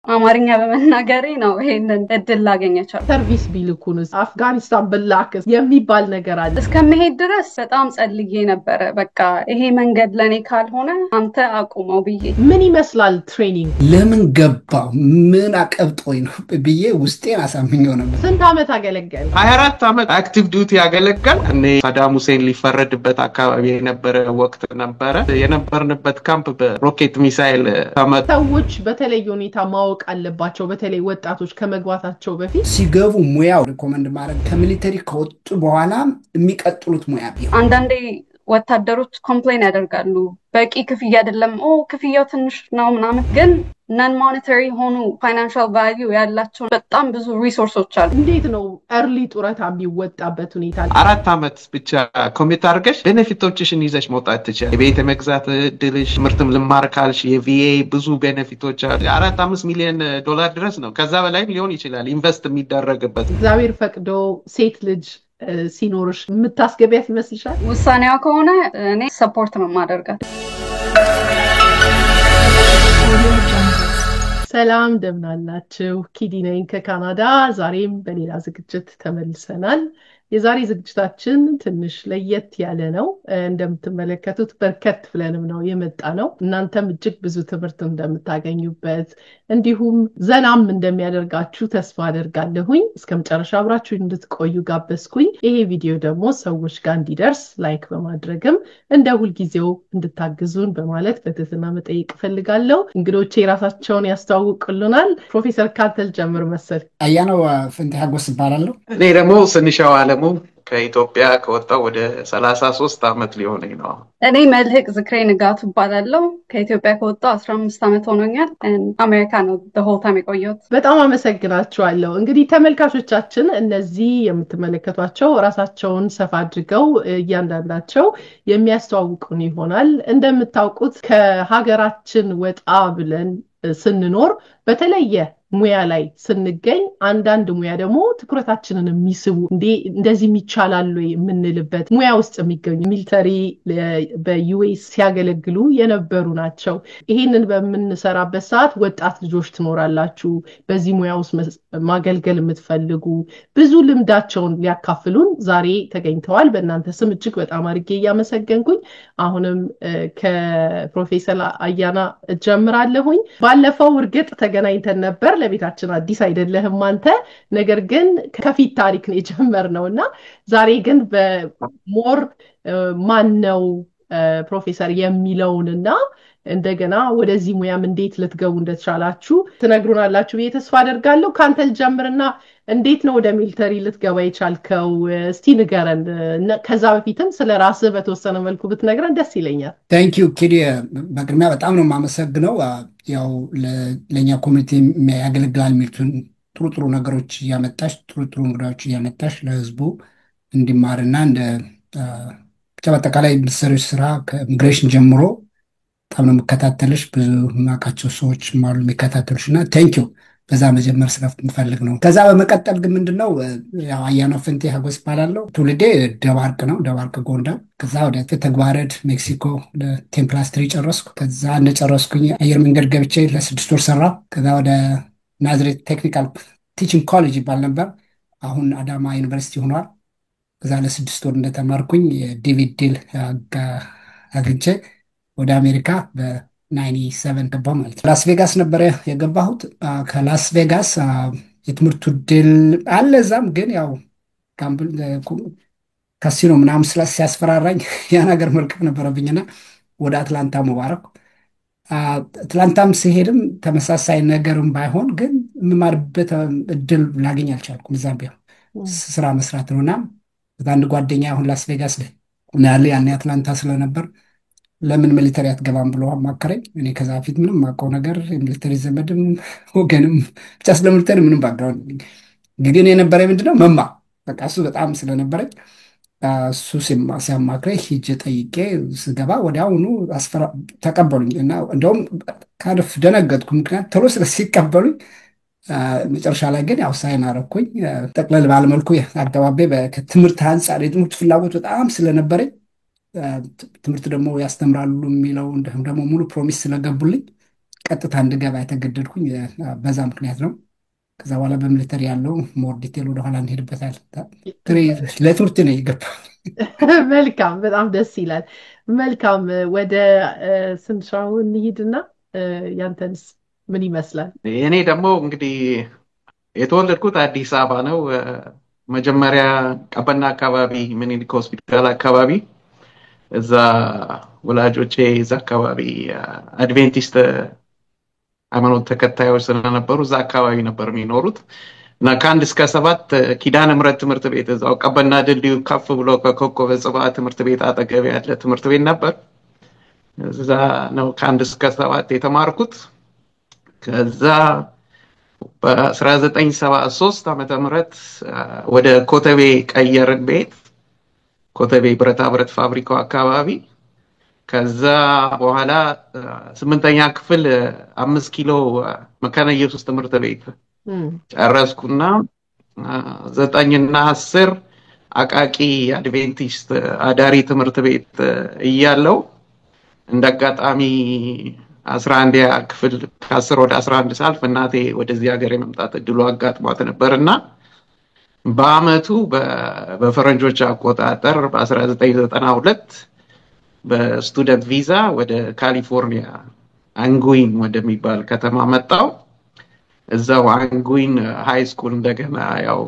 አማርኛ በመናገሬ ነው ይሄንን እድል ላገኘቻለሁ። ሰርቪስ ቢልኩንስ አፍጋኒስታን ብላክስ የሚባል ነገር አለ። እስከመሄድ ድረስ በጣም ጸልዬ ነበረ። በቃ ይሄ መንገድ ለኔ ካልሆነ አንተ አቁመው ብዬ። ምን ይመስላል ትሬኒንግ? ለምን ገባው ምን አቀብጦኝ ነው ብዬ ውስጤን አሳምኘው ነበር። ስንት ዓመት አገለገል? 24 ዓመት አክቲቭ ዲዩቲ ያገለገል። እኔ ሳዳም ሁሴን ሊፈረድበት አካባቢ የነበረ ወቅት ነበረ። የነበርንበት ካምፕ በሮኬት ሚሳይል ተመታ። ሰዎች በተለየ ሁኔታ ማወቅ አለባቸው፣ በተለይ ወጣቶች ከመግባታቸው በፊት ሲገቡ ሙያው ሪኮመንድ ማድረግ ከሚሊተሪ ከወጡ በኋላ የሚቀጥሉት ሙያ ቢሆን አንዳንዴ ወታደሮች ኮምፕሌን ያደርጋሉ። በቂ ክፍያ አይደለም፣ ክፍያው ትንሽ ነው ምናምን። ግን ነን ሞኔታሪ ሆኑ ፋይናንሻል ቫልዩ ያላቸው በጣም ብዙ ሪሶርሶች አሉ። እንዴት ነው early ጡረታ የሚወጣበት ሁኔታ? 4 ዓመት ብቻ ኮሚት አድርገሽ ቤኔፊቶችሽን ይዘሽ መውጣት ትችያለሽ። የቤት መግዛት እድልሽ፣ ምርትም ልማር ካልሽ የቪኤ ብዙ ቤኔፊቶች አሉ። 4-5 ሚሊዮን ዶላር ድረስ ነው። ከዛ በላይ ሊሆን ይችላል ኢንቨስት የሚደረግበት። እግዚአብሔር ፈቅዶ ሴት ልጅ ሲኖርሽ የምታስገቢያት ይመስልሻል? ውሳኔዋ ከሆነ እኔ ሰፖርት ነው ማደርጋት። ሰላም እንደምን አላችሁ? ኪዲ ነኝ ከካናዳ። ዛሬም በሌላ ዝግጅት ተመልሰናል። የዛሬ ዝግጅታችን ትንሽ ለየት ያለ ነው። እንደምትመለከቱት በርከት ብለንም ነው የመጣ ነው። እናንተም እጅግ ብዙ ትምህርት እንደምታገኙበት እንዲሁም ዘናም እንደሚያደርጋችሁ ተስፋ አደርጋለሁኝ። እስከ መጨረሻ አብራችሁ እንድትቆዩ ጋበዝኩኝ። ይሄ ቪዲዮ ደግሞ ሰዎች ጋር እንዲደርስ ላይክ በማድረግም እንደ ሁልጊዜው እንድታግዙን በማለት በትህትና መጠየቅ እፈልጋለሁ። እንግዶቼ ራሳቸውን ያስተዋውቁልናል። ፕሮፌሰር ካንተል ጀምር መሰል። አያነው ፈንቴ ሀጎስ እባላለሁ። እኔ ደግሞ ስንሻው አለሙ ከኢትዮጵያ ከወጣው ወደ 33 ዓመት ሊሆነኝ ነው። እኔ መልህቅ ዝክሬ ንጋቱ እባላለሁ። ከኢትዮጵያ ከወጣሁ 15 ዓመት ሆኖኛል። አሜሪካ ነው the whole time የቆየሁት። በጣም አመሰግናችኋለሁ። እንግዲህ ተመልካቾቻችን እነዚህ የምትመለከቷቸው ራሳቸውን ሰፋ አድርገው እያንዳንዳቸው የሚያስተዋውቁን ይሆናል። እንደምታውቁት ከሀገራችን ወጣ ብለን ስንኖር በተለየ ሙያ ላይ ስንገኝ አንዳንድ ሙያ ደግሞ ትኩረታችንን የሚስቡ እንደዚህ ይቻላል ወይ የምንልበት ሙያ ውስጥ የሚገኙ ሚሊተሪ በዩኤስ ሲያገለግሉ የነበሩ ናቸው። ይሄንን በምንሰራበት ሰዓት ወጣት ልጆች ትኖራላችሁ፣ በዚህ ሙያ ውስጥ ማገልገል የምትፈልጉ ብዙ ልምዳቸውን ሊያካፍሉን ዛሬ ተገኝተዋል። በእናንተ ስም እጅግ በጣም አድርጌ እያመሰገንኩኝ አሁንም ከፕሮፌሰር አያና እጀምራለሁኝ። ባለፈው እርግጥ ተገናኝተን ነበር። ለቤታችን አዲስ አይደለህም አንተ፣ ነገር ግን ከፊት ታሪክ ነው የጀመርነውና ዛሬ ግን በሞር ማን ነው ፕሮፌሰር የሚለውንና እንደገና ወደዚህ ሙያም እንዴት ልትገቡ እንደተቻላችሁ ትነግሩናላችሁ ብዬ ተስፋ አደርጋለሁ። ካንተ ልጀምርና እንዴት ነው ወደ ሚሊተሪ ልትገባ የቻልከው? እስቲ ንገረን። ከዛ በፊትም ስለ ራስህ በተወሰነ መልኩ ብትነግረን ደስ ይለኛል። ታንክ ዩ ኪዲ። በቅድሚያ በጣም ነው የማመሰግነው። ያው ለኛ ኮሚኒቲ ያገለግላል የሚሉትን ጥሩ ጥሩ ነገሮች እያመጣሽ ጥሩ ጥሩ እንግዳዎች እያመጣሽ ለህዝቡ እንዲማርና እንደ ብቻ በአጠቃላይ የምትሰሪው ስራ ከኢሚግሬሽን ጀምሮ በጣም ነው የምከታተልሽ። ብዙ የማውቃቸው ሰዎች አሉ የሚከታተሉሽ እና ታንክ ዩ በዛ መጀመር ስለምፈልግ ነው። ከዛ በመቀጠል ግን ምንድነው ያው አያነው ፈንቴ ሀጎስ እባላለሁ። ትውልዴ ደባርቅ ነው፣ ደባርቅ ጎንደር። ከዛ ወደ ተግባረድ ሜክሲኮ ለ10+3 ጨረስኩ። ከዛ እንደጨረስኩኝ አየር መንገድ ገብቼ ለ6 ወር ሰራ። ከዛ ወደ ናዝሬት ቴክኒካል ቲቺንግ ኮሌጅ ይባል ነበር፣ አሁን አዳማ ዩኒቨርሲቲ ሆኗል። ከዛ ለ6 ወር እንደተማርኩኝ የዲቪድ ዲል አግኝቼ ወደ አሜሪካ በ97 ገባ ማለት ነው። ላስ ቬጋስ ነበረ የገባሁት። ከላስ ቬጋስ የትምህርቱ ድል አለ እዛም፣ ግን ያው ካሲኖ ምናምን ሲያስፈራራኝ ያን ሀገር መልቀቅ ነበረብኝና ወደ አትላንታ ሙባረክ። አትላንታም ሲሄድም ተመሳሳይ ነገርም ባይሆን ግን የምማርበት እድል ላገኝ አልቻልኩም። እዛም ቢሆን ስራ መስራት ነውና አንድ ጓደኛ አሁን ላስ ቬጋስ ያለ ያኔ አትላንታ ስለነበር ለምን ሚሊተሪ አትገባም ብሎ አማከረኝ። እኔ ከዛ በፊት ምንም የማውቀው ነገር የሚሊተሪ ዘመድም ወገንም ብቻ ስለ ሚሊተሪ ምንም ባክግራውንድ ግን የነበረኝ ምንድነው መማር በቃ እሱ በጣም ስለነበረኝ እሱ ሲያማክረኝ ሂጄ ጠይቄ ስገባ ወዲያውኑ ተቀበሉኝ እና እንደውም ካደፍ ደነገጥኩ፣ ምክንያት ቶሎ ሲቀበሉኝ። መጨረሻ ላይ ግን ያው ሳይን አደረኩኝ። ጠቅለል ባለመልኩ አገባቤ ከትምህርት አንጻር የትምህርት ፍላጎት በጣም ስለነበረኝ ትምህርት ደግሞ ያስተምራሉ የሚለው እንደም ደግሞ ሙሉ ፕሮሚስ ስለገቡልኝ ቀጥታ እንድገባ የተገደድኩኝ በዛ ምክንያት ነው። ከዛ በኋላ በሚሊተሪ ያለው ሞር ዲቴል ወደኋላ እንሄድበታል። ለትምህርት ነው የገባው። መልካም፣ በጣም ደስ ይላል። መልካም፣ ወደ ስንሻው እንሂድና ያንተንስ ምን ይመስላል? እኔ ደግሞ እንግዲህ የተወለድኩት አዲስ አበባ ነው። መጀመሪያ ቀበና አካባቢ ምኒልክ ሆስፒታል አካባቢ እዛ ወላጆቼ እዛ አካባቢ አድቬንቲስት ሃይማኖት ተከታዮች ስለነበሩ እዛ አካባቢ ነበር የሚኖሩት እና ከአንድ እስከ 7 ኪዳነ ምሕረት ትምህርት ቤት እዛው ቀበና ድልድዩ ከፍ ብሎ ከኮከበ ጽባህ ትምህርት ቤት አጠገብ ያለ ትምህርት ቤት ነበር። እዛ ነው ከአንድ እስከ 7 የተማርኩት። ከዛ በ1973 ዓመተ ምህረት ወደ ኮተቤ ቀየርን ቤት፣ ኮተቤ ብረታ ብረት ፋብሪካው አካባቢ። ከዛ በኋላ 8ኛ ክፍል 5 ኪሎ መካነ ኢየሱስ ትምህርት ቤት ጨረስኩና 9ና 10 አቃቂ አድቬንቲስት አዳሪ ትምህርት ቤት እያለው እንደአጋጣሚ 11ኛ ክፍል ከ10 ወደ 11 ሳልፍ እናቴ ወደዚህ ሀገር የመምጣት እድሉ አጋጥሟት ነበርና በአመቱ በፈረንጆች አቆጣጠር በ1992 በስቱደንት ቪዛ ወደ ካሊፎርኒያ አንጉዊን ወደሚባል ከተማ መጣው። እዛው አንጉዊን ሃይ ስኩል እንደገና ያው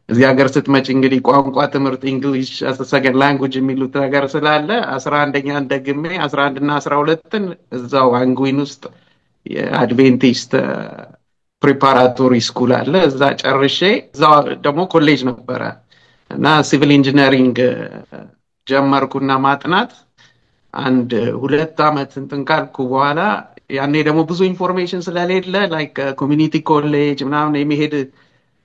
እዚህ ሀገር ስትመጪ እንግዲህ ቋንቋ ትምህርት እንግሊሽ as a second language የሚሉት ነገር ስላለ 11ኛን ደግሜ 11 እና 12ን እዛው አንጉዊን ውስጥ የአድቬንቲስት ፕሪፓራቶሪ ስኩል አለ እዛ ጨርሼ እዛው ደግሞ ኮሌጅ ነበረ እና ሲቪል ኢንጂነሪንግ ጀመርኩና ማጥናት አንድ 2 አመት እንትን ካልኩ በኋላ ያኔ ደግሞ ብዙ ኢንፎርሜሽን ስለሌለ ላይክ ኮሚኒቲ ኮሌጅ ምናምን የሚሄድ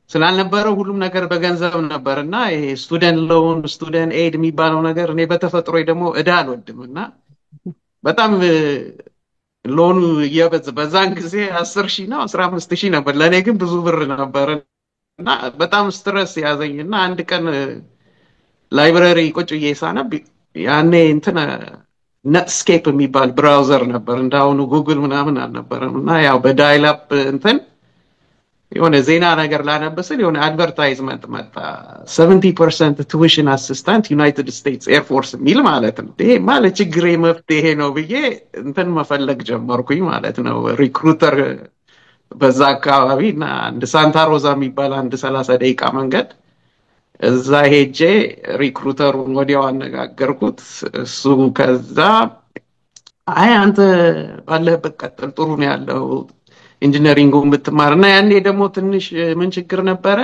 ስላልነበረው ሁሉም ነገር በገንዘብ ነበርና ይሄ ስቱደንት ሎን ስቱደንት ኤድ የሚባለው ነገር እኔ በተፈጥሮ ደግሞ እዳ አልወድምና በጣም ሎኑ በዛን ጊዜ 10,000 ነው 15,000 ነበር ለኔ ግን ብዙ ብር ነበርና በጣም ስትረስ ያዘኝና አንድ ቀን ላይብራሪ ቁጭ እየሳነብ ያኔ እንትን ነትስኬፕ የሚባል ብራውዘር ነበር እንዳሁኑ ጉግል ምናምን አልነበረምና ያው በዳይል አፕ እንትን የሆነ ዜና ነገር ላነበስል የሆነ አድቨርታይዝመንት መጣ 70% ቱዊሽን አሲስታንት ዩናይትድ ስቴትስ ኤር ፎርስ ሚል ማለት ነው። ይሄ ማለት ችግሬ መፍትሄ ነው ብዬ እንትን መፈለግ ጀመርኩኝ ማለት ነው። ሪክሩተር በዛ አካባቢና አንድ ሳንታ ሮዛ የሚባል አንድ 30 ደቂቃ መንገድ እዛ ሄጄ ሪክሩተሩን ወዲያው አነጋገርኩት። እሱ ከዛ አይ አንተ ባለህበት ቀጥል ጥሩ ነው ያለው ኢንጂነሪንጉን ብትማርና ያኔ ደግሞ ትንሽ ምን ችግር ነበረ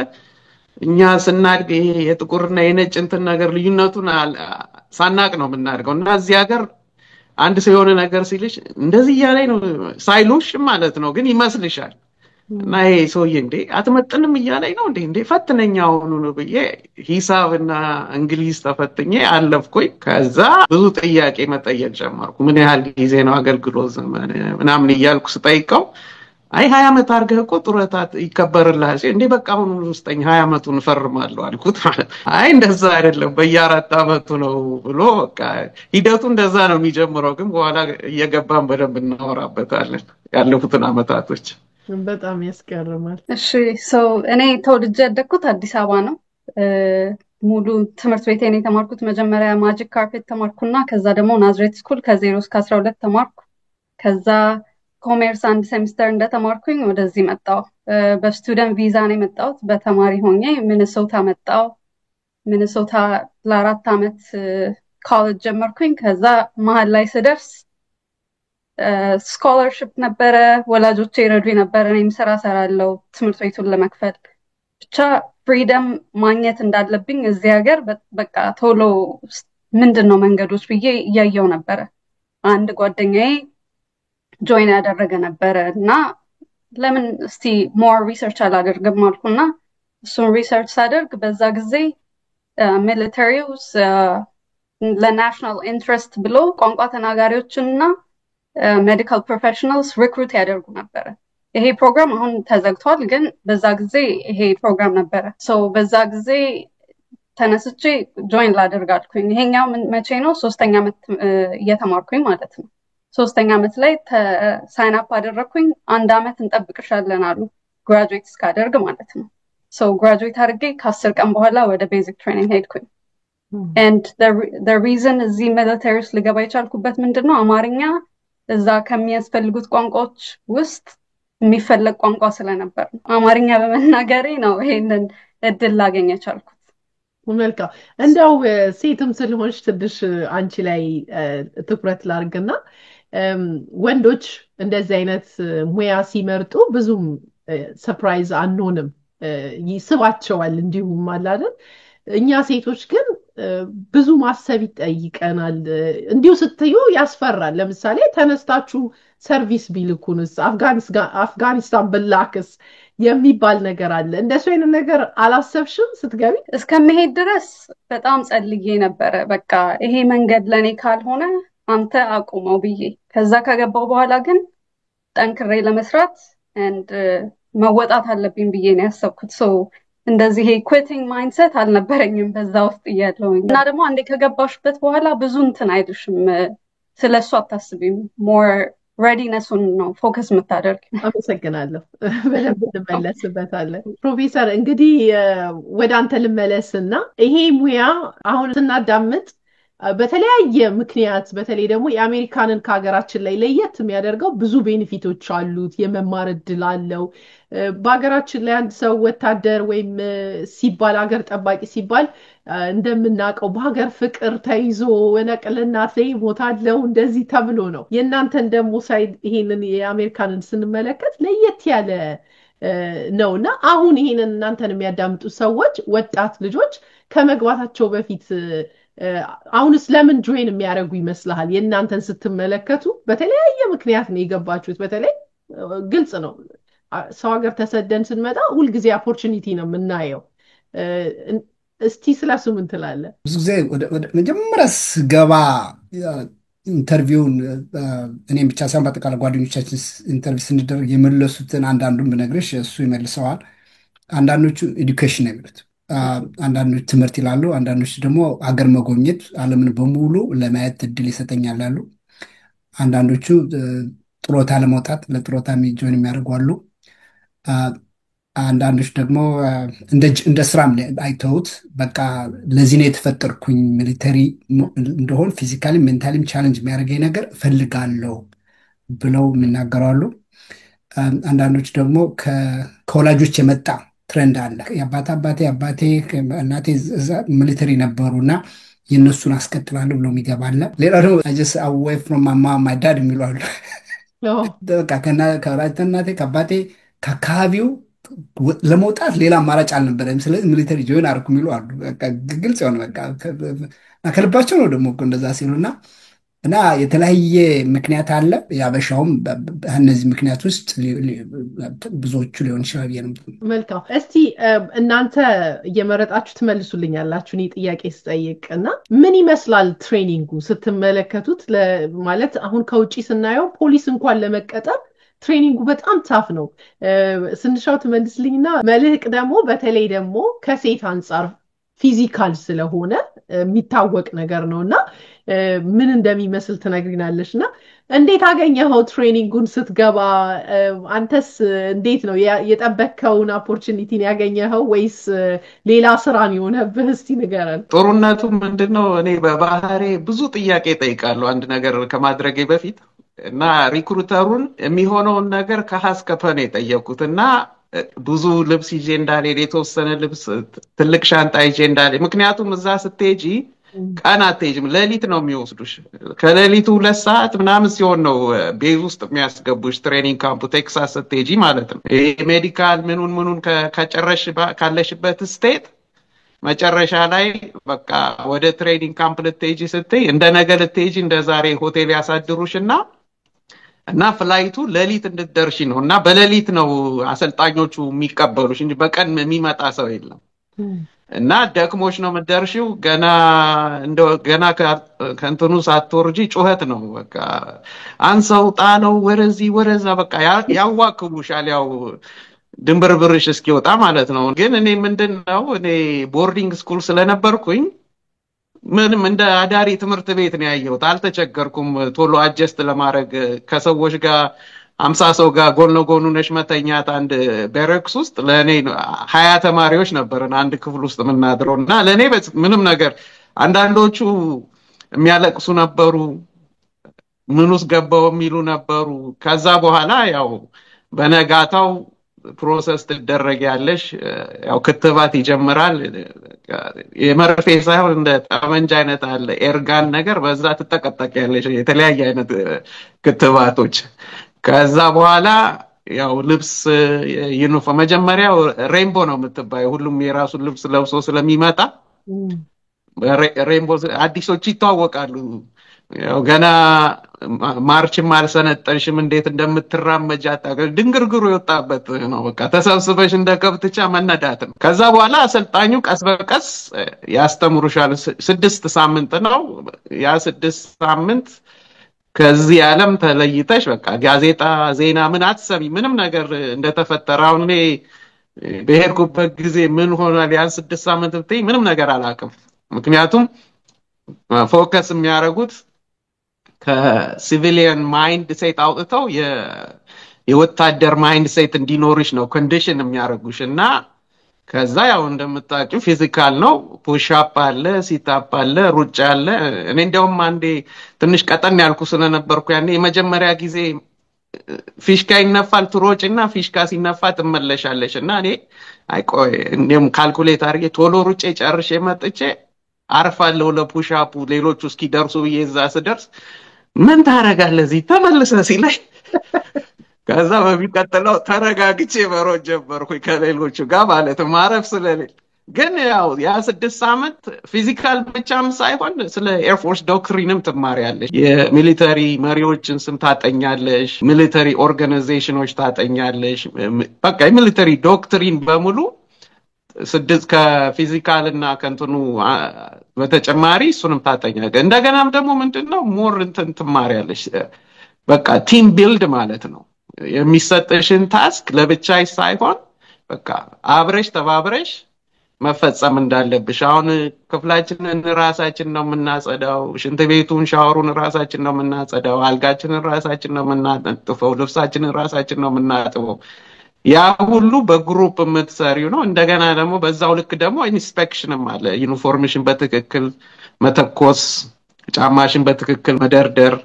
እኛ ስናድግ የጥቁርና የነጭ እንትን ነገር ልዩነቱን ሳናቅ ነው የምናድገውና እዚህ ሀገር አንድ ሰው የሆነ ነገር ሲልሽ እንደዚህ ያለኝ ነው ሳይሉሽ ማለት ነው ግን ይመስልሻል እና ይሄ ሰውዬ እንዴ አትመጥንም እያለኝ ነው እንዴ ፈትነኛው ነው ብዬ ሂሳብና እንግሊዝ ተፈትኜ አለፍኩኝ። ከዛ ብዙ ጥያቄ መጠየቅ ጀመርኩ። ምን ያህል ጊዜ ነው አገልግሎት ዘመን ምናምን እያልኩ ስጠይቀው አይ 20 አመት አርገህ እኮ ጡረታ ይከበርልሃል እንዴ በቃ አሁን ውስጠኝ 20 አመቱን ፈርማለሁ አልኩት ማለት አይ እንደዛ አይደለም በየ4 አመቱ ነው ብሎ በቃ ሂደቱ እንደዛ ነው የሚጀምረው ግን በኋላ እየገባን በደንብ እናወራበታለን ያለፉትን አመታቶች። በጣም ያስገርማል። እሺ እኔ ተወልጄ ያደግኩት አዲስ አበባ ነው። ሙሉ ትምህርት ቤቴን የተማርኩት መጀመሪያ ማጂክ ካርፔት ተማርኩና ከዛ ደግሞ ናዝሬት ስኩል ከ0 እስከ 12 ተማርኩ። ከዛ ኮሜርስ አንድ ሴሚስተር እንደተማርኩኝ ወደዚህ መጣሁ። በስቱደንት ቪዛ ነው የመጣሁት። በተማሪ ሆኜ ሚኒሶታ መጣሁ። ሚኒሶታ ለ4 አመት ኮሌጅ ጀመርኩኝ። ከዛ መሀል ላይ ስደርስ ስኮላርሺፕ ነበረ ወላጆቼ ይረዱኝ ነበር እኔም ስራ ሰራለው ትምህርት ቤቱን ለመክፈል ብቻ ፍሪደም ማግኘት እንዳለብኝ እዚህ ሀገር በቃ ቶሎ ምንድነው መንገዶች ብዬ እያየው ነበረ። አንድ ጓደኛዬ ጆይን ያደረገ ነበረ እና ለምን እስቲ ሞር ሪሰርች አላደርግም አልኩና እሱን ሪሰርች ሳደርግ በዛ ጊዜ ሚሊተሪውስ ለናሽናል ኢንትረስት ብሎ ቋንቋ ተናጋሪዎችንና ሜዲካል ፕሮፌሽናልስ ሪክሩት ያደርጉ ነበር። ይሄ ፕሮግራም አሁን ተዘግቷል ግን በዛ ጊዜ ይሄ ፕሮግራም ነበረ። በዛ ጊዜ ተነስቼ ጆይን ላደርግ አልኩኝ። ይሄኛው መቼ ነው 3ኛ አመት እየተማርኩኝ ማለት ነው። ሶስተኛ ዓመት ላይ ሳይን አፕ አደረኩኝ። 1 ዓመት እንጠብቅሻለን አሉ ግራጁዌት እስካደርግ ማለት ነው። ሶ ግራጁዌት አድርጌ ከ10 ቀን በኋላ ወደ ቤዚክ ትሬኒንግ ሄድኩኝ። and the reason እዚህ ሚሊተሪ ውስጥ ልገባ የቻልኩበት ምንድነው አማርኛ እዛ ከሚያስፈልጉት ቋንቋዎች ውስጥ የሚፈለግ ቋንቋ ስለነበር ነው። አማርኛ በመናገሬ ነው ይሄንን እድል ላገኝ የቻልኩት። መልካም እንደው ሴትም ስለሆንሽ ትንሽ አንቺ ላይ ትኩረት ላርግና ወንዶች እንደዚህ አይነት ሙያ ሲመርጡ ብዙም ሰርፕራይዝ አንሆንም፣ ይስባቸዋል እንዲሁም አይደል? እኛ ሴቶች ግን ብዙ ማሰብ ይጠይቀናል። እንዲሁ ስትዩ ያስፈራል። ለምሳሌ ተነስታችሁ ሰርቪስ ቢልኩንስ አፍጋኒስታን ብላክስ የሚባል ነገር አለ። እንደሱ አይነት ነገር አላሰብሽም ስትገቢ? እስከመሄድ ድረስ በጣም ጸልዬ ነበረ። በቃ ይሄ መንገድ ለኔ ካልሆነ አንተ አቁመው ብዬ። ከዛ ከገባው በኋላ ግን ጠንክሬ ለመስራት and መወጣት አለብኝ ብዬ ነው ያሰብኩት። እንደዚህ ኩዊቲንግ ማይንድሰት አልነበረኝም በዛ ውስጥ እያለሁኝ። እና ደግሞ አንዴ ከገባሽበት በኋላ ብዙ እንትን አይልሽም፣ ስለሱ አታስቢም። ሞር ሬዲነሱን ነው ፎከስ የምታደርግ። አመሰግናለሁ። በደንብ እንመለስበታለን። ፕሮፌሰር እንግዲህ ወደ አንተ ልመለስና ይሄ ሙያ አሁን ስናዳምጥ በተለያየ ምክንያት በተለይ ደግሞ የአሜሪካንን ከሀገራችን ላይ ለየት የሚያደርገው ብዙ ቤኔፊቶች አሉት። የመማር እድል አለው። በሀገራችን ላይ አንድ ሰው ወታደር ወይም ሲባል ሀገር ጠባቂ ሲባል እንደምናውቀው በሀገር ፍቅር ተይዞ ወነቅልናት ላይ ሞታለው እንደዚህ ተብሎ ነው። የእናንተን ደግሞ ሳይድ ይሄንን የአሜሪካንን ስንመለከት ለየት ያለ ነውና አሁን ይሄንን እናንተን የሚያዳምጡ ሰዎች ወጣት ልጆች ከመግባታቸው በፊት አሁንስ ለምን ጆይን የሚያደርጉ ይመስልሃል? የእናንተን ስትመለከቱ በተለያየ ምክንያት ነው የገባችሁት። በተለይ ግልጽ ነው ሰው ሀገር ተሰደን ስንመጣ ሁልጊዜ ኦፖርቹኒቲ ነው የምናየው። እስቲ ስለሱ ምን ትላለህ? ብዙ ጊዜ ወደ መጀመሪያ ስገባ ኢንተርቪውን እኔም ብቻ ሳይሆን በአጠቃላይ ጓደኞቻችን ኢንተርቪው ስንደረግ የመለሱትን አንዳንዱን ብነግርሽ እሱ ይመልሰዋል። አንዳንዶቹ ኤዱኬሽን ነው የሚሉት፣ አንዳንዶች ትምህርት ይላሉ፣ አንዳንዶች ደግሞ አገር መጎብኘት ዓለምን በሙሉ ለማየት እድል ይሰጠኛል ያሉ፣ አንዳንዶቹ ጥሮታ ለመውጣት ለጥሮታ ጆይን የሚያደርጉ አሉ። አንዳንዶች ደግሞ እንደ ስራም አይተውት በቃ ለዚህ ነው የተፈጠርኩኝ ሚሊተሪ እንደሆን ፊዚካሊ ሜንታሊም ቻሌንጅ የሚያደርገኝ ነገር እፈልጋለሁ ብለው የሚናገሩ አሉ። አንዳንዶች ደግሞ ከወላጆች የመጣ ትሬንድ አለ። የአባቴ እናቴ ሚሊተሪ ነበሩና የእነሱን አስቀጥላለሁ ብለው የሚገባ አለ። ሌላ ደግሞ ጀስት አዌይ ፍሮም ማይ ማም ማይ ዳድ የሚሉ አሉ። ከእናቴ ከአባቴ ከአካባቢው ለመውጣት ሌላ አማራጭ አልነበረም፣ ስለዚህ ሚሊተሪ ጆይን አድርጉ የሚሉ አሉ። ግልጽ የሆነ በቃ ከልባቸው ነው ደግሞ እንደዛ ሲሉና እና የተለያየ ምክንያት አለ። ያበሻውም በእነዚህ ምክንያት ውስጥ ብዙዎቹ ሊሆን ይችላል። መልካም። እስቲ እናንተ እየመረጣችሁ ትመልሱልኛላችሁ እኔ ጥያቄ ስጠይቅ እና ምን ይመስላል ትሬኒንጉ ስትመለከቱት? ማለት አሁን ከውጪ ስናየው ፖሊስ እንኳን ለመቀጠር ትሬኒንጉ በጣም ታፍ ነው። ስንሻው ትመልስልኝና መልህቅ ደግሞ በተለይ ደግሞ ከሴት አንጻር ፊዚካል ስለሆነ የሚታወቅ ነገር ነውና ምን እንደሚመስል ትነግሪናለሽ። እና እንዴት አገኘኸው ትሬኒንጉን ስትገባ? አንተስ እንዴት ነው የጠበቅከውን ኦፖርቹኒቲን ያገኘኸው ወይስ ሌላ ስራን የሆነብህ? እስቲ ንገረን። ጦርነቱ ምንድነው? እኔ በባህሬ ብዙ ጥያቄ ጠይቃለሁ አንድ ነገር ከማድረጌ በፊት እና ሪክሩተሩን የሚሆነውን ነገር ከሀስከፈ ነው የጠየኩት እና ብዙ ልብስ ይዤ እንዳልሄድ የተወሰነ ልብስ ትልቅ ሻንጣ ይዤ እንዳልሄድ። ምክንያቱም እዛ ስትሄጂ ቀን አትሄጂም፣ ሌሊት ነው የሚወስዱሽ። ከሌሊቱ 2 ሰዓት ምናምን ሲሆን ነው ቤዝ ውስጥ የሚያስገቡሽ ትሬኒንግ ካምፑ ቴክሳስ ስትሄጂ ማለት ነው። ይሄ ሜዲካል ምኑን ከጨረሽ ካለሽበት ስቴት መጨረሻ ላይ በቃ ወደ ትሬኒንግ ካምፕ ልትሄጂ ስትይ እንደ ነገ ልትሄጂ እንደ ዛሬ ሆቴል ያሳድሩሽና ፍላይቱ ሌሊት እንድትደርሺ ነው እና በሌሊት ነው አሰልጣኞቹ የሚቀበሉሽ እንጂ በቀን የሚመጣ ሰው የለም። እና ደክሞሽ ነው የምትደርሺው። ገና ከእንትኑ ሳትወርጂ ጩኸት ነው በቃ አንሰው ጣለው ወደዚህ ወደዛ በቃ ያዋክቡሻል። ያው ድንብርብርሽ እስኪወጣ ማለት ነው። ግን እኔ ምንድነው ቦርዲንግ ስኩል ስለነበርኩኝ ምንም እንደ አዳሪ ትምህርት ቤት ነው ያየሁት። አልተቸገርኩም ቶሎ አጀስት ለማድረግ ከሰዎች ጋር 50 ሰው ጋር ጎን ለጎን ሆነሽ መተኛት አንድ ቤረክስ ውስጥ ለእኔ 20 ተማሪዎች ነበርን አንድ ክፍል ውስጥ የምናድረው እና ለእኔ ምንም ነገር አንዳንዶቹ የሚያለቅሱ ነበሩ፣ ምን ውስጥ ገባው የሚሉ ነበሩ። ከዛ በኋላ ያው በነጋታው ፕሮሰስ ትደረጊያለሽ። ያው ክትባት ይጀምራል። የመርፌ ሳይሆን እንደ ጠመንጃ አይነት አለ ኤርጋን ነገር፣ በዛ ትጠቀጠቂያለሽ የተለያየ አይነት ክትባቶች። ከዛ በኋላ ያው ልብስ ዩኒፎርም መጀመሪያው ሬንቦ ነው የምትባየው። ሁሉም የራሱን ልብስ ለብሶ ስለሚመጣ ሬንቦ አዲሶች ይተዋወቃሉ። ያው ገና ማርችም አልሰነጠንሽም እንዴት እንደምትራመጃ ታውቃለሽ። ድንግርግሩ የወጣበት ነው። በቃ ተሰብስበሽ እንደ ከብትቻ መነዳት ነው። ከዛ በኋላ አሰልጣኙ ቀስ በቀስ ያስተምሩሻል። 6 ሳምንት ነው ያ 6 ሳምንት። ከዚህ ዓለም ተለይተሽ በቃ ጋዜጣ ዜና ምን አትሰሚ፣ ምንም ነገር እንደተፈጠረ። አሁን እኔ በሄድኩበት ጊዜ ምን ሆኗል ያን 6 ሳምንት ብትይ ምንም ነገር አላውቅም። ምክንያቱም ፎከስ የሚያደርጉት ከሲቪሊያን ማይንድ ሴት አውጥተው የወታደር ማይንድ ሴት እንዲኖርሽ ነው ኮንዲሽን የሚያደርጉሽ። እና ከዛ ያው እንደምታውቂው ፊዚካል ነው። ፑሽ አፕ አለ፣ ሲት አፕ አለ፣ ሩጫ አለ። እኔ እንደውም አንዴ ትንሽ ቀጠን ያልኩ ስለነበርኩ ያኔ የመጀመሪያ ጊዜ ፊሽካ ይነፋል ትሮጭና ፊሽካ ሲነፋ ትመለሻለሽ። እና እኔ አይቆይ እንደም ካልኩሌት አድርጌ ቶሎ ሩጬ ጨርሼ መጥቼ አርፋለሁ ለፑሽ አፑ ሌሎቹ እስኪደርሱ ብዬ እዛ ስደርስ ምን ታረጋለህ እዚህ ተመልሰህ ሲለኝ ከዛ በሚቀጥለው ተረጋግቼ መሮጥ ጀመርኩኝ ከሌሎቹ ጋር ማለት ማረፍ ስለሌለ። ግን ያው ያ 6 ሳምንት ፊዚካል ብቻም ሳይሆን ስለ ኤርፎርስ ዶክትሪንም ትማሪያለሽ። የሚሊተሪ መሪዎችን ስም ታጠኛለሽ፣ ሚሊተሪ ኦርጋናይዜሽኖች ታጠኛለሽ። በቃ የሚሊተሪ ዶክትሪን በሙሉ 6 ከፊዚካል እና ከንትኑ በተጨማሪ እሱንም ታጠኛለሽ። እንደገናም ደግሞ ምንድነው ሞር እንትን ትማሪያለሽ። በቃ ቲም ቢልድ ማለት ነው። የሚሰጥሽን ታስክ ለብቻሽ ሳይሆን በቃ አብረሽ ተባብረሽ መፈጸም እንዳለብሽ። አሁን ክፍላችንን ራሳችን ነው የምናጸዳው፣ ሽንት ቤቱን ሻወሩን ራሳችን ነው የምናጸዳው፣ አልጋችንን ራሳችን ነው የምናነጥፈው፣ ልብሳችንን ራሳችን ነው የምናጥበው። ያ ሁሉ በግሩፕ የምትሰሪው ነው። እንደገና ደግሞ በዛው ልክ ደግሞ ኢንስፔክሽንም አለ። ዩኒፎርምሽን በትክክል መተኮስ፣ ጫማሽን በትክክል መደርደር፣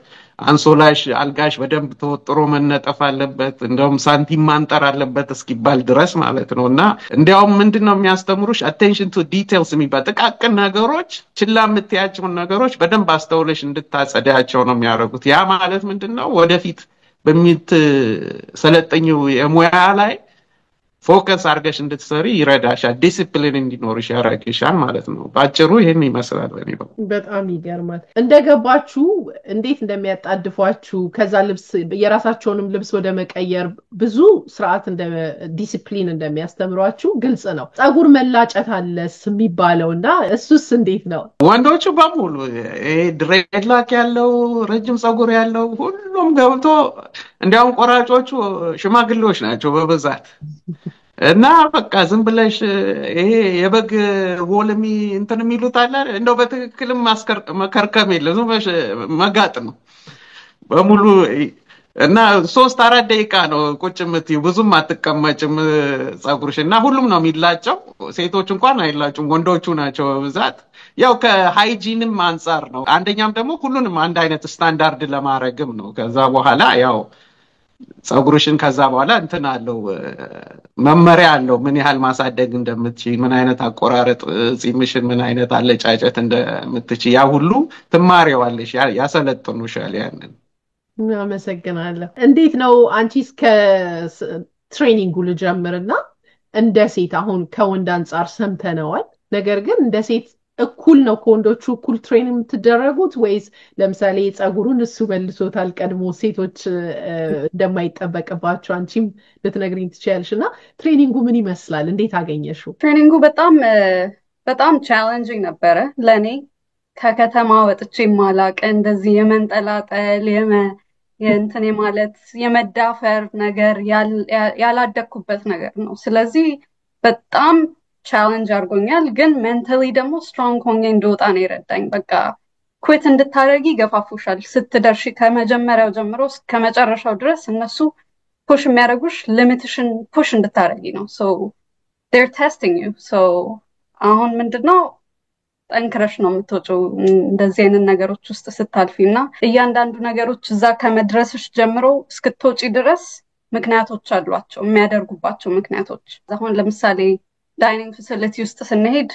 አንሶላሽ አልጋሽ በደንብ ተወጥሮ መነጠፍ አለበት። እንደውም ሳንቲም ማንጠር አለበት እስኪባል ድረስ ማለት ነው። እና እንዲያውም ምንድነው የሚያስተምሩሽ አቴንሽን ቱ ዲቴልስ የሚባል ጥቃቅን ነገሮች፣ ችላ የምትያቸውን ነገሮች በደንብ አስተውለሽ እንድታጸዳቸው ነው የሚያደርጉት። ያ ማለት ምንድነው ወደፊት በሚትሰለጠኝው የሙያ ላይ ፎከስ አድርገሽ እንድትሰሪ ይረዳሻል። ዲሲፕሊን እንዲኖርሽ ያደርግሻል ማለት ነው። ባጭሩ ይሄን ይመስላል። በጣም ይገርማል። እንደገባችሁ እንዴት እንደሚያጣድፏችሁ ከዛ ልብስ የራሳቸውንም ልብስ ወደ መቀየር ብዙ ስርዓት ዲሲፕሊን እንደሚያስተምሯችሁ ግልጽ ነው። ፀጉር መላጨት አለስ የሚባለውና እሱስ እንዴት ነው? ወንዶቹ በሙሉ ድሬድላክ ያለው ረጅም ፀጉር ያለው ሁሉም ገብቶ እንዲያውም ቆራጮቹ ሽማግሌዎች ናቸው በብዛት። እና በቃ ዝም ብለሽ ይሄ የበግ ወልሚ እንትን የሚሉት አለ እንደው በትክክልም መከርከም የለም፣ ዝም ብለሽ መጋጥ ነው በሙሉ። እና 3-4 ደቂቃ ነው ቁጭ የምትይው፣ ብዙም አትቀመጭም ፀጉርሽ። እና ሁሉም ነው የሚላጨው። ሴቶች እንኳን አይላጩም፣ ወንዶቹ ናቸው በብዛት። ያው ከሃይጂንም አንፃር ነው። አንደኛም ደግሞ ሁሉንም አንድ አይነት ስታንዳርድ ለማድረግም ነው። ከዛ በኋላ ያው ፀጉርሽን ከዛ በኋላ እንትን አለው መመሪያ አለው፣ ምን ያህል ማሳደግ እንደምትችይ፣ ምን አይነት አቆራረጥ ጺምሽን ምን አይነት አለጫጨት እንደምትችይ ያ ሁሉ ትማሪዋለሽ፣ ያሰለጥኑሻል ያንን። አመሰግናለሁ። እንዴት ነው አንቺስ ከትሬኒንጉ ልጀምርና እንደ ሴት አሁን ከወንድ አንፃር ሰምተነዋል፣ ነገር ግን እንደ ሴት እኩል ነው ከወንዶቹ እኩል ትሬን የምትደረጉት ወይስ ለምሳሌ ፀጉሩን እሱ መልሶታል ቀድሞ ሴቶች እንደማይጠበቅባቸው አንቺም ልትነግሪኝ ትችያለሽ? እና ትሬኒንጉ ምን ይመስላል? እንዴት አገኘሽው? ትሬኒንጉ በጣም ቻሌንጂንግ ነበረ ለኔ። ከከተማ ወጥቼ ማላቀ እንደዚህ የመንጠላጠል የእንትን ማለት የመዳፈር ነገር ያላደኩበት ነገር ነው። ስለዚህ በጣም ቻሌንጅ አድርጎኛል፣ ግን ሜንታሊ ደግሞ ስትሮንግ ሆኜ እንደወጣ ነው የረዳኝ። በቃ ኩዊት እንድታደርጊ ይገፋፉሻል ስትደርሺ፣ ከመጀመሪያው ጀምሮ እስከ መጨረሻው ድረስ እነሱ ፑሽ የሚያደርጉሽ ሊሚትሽን ፑሽ እንድታደርጊ ነው። ሶ they're testing you. so አሁን ምንድነው ጠንክረሽ ነው የምትወጪው እንደዚህ አይነት ነገሮች ውስጥ ስታልፊ እና እያንዳንዱ ነገሮች እዛ ከመድረስሽ ጀምሮ እስክትወጪ ድረስ ምክንያቶች አሏቸው፣ የሚያደርጉባቸው ምክንያቶች። አሁን ለምሳሌ ዳይኒንግ ፋሲሊቲ ውስጥ ስንሄድ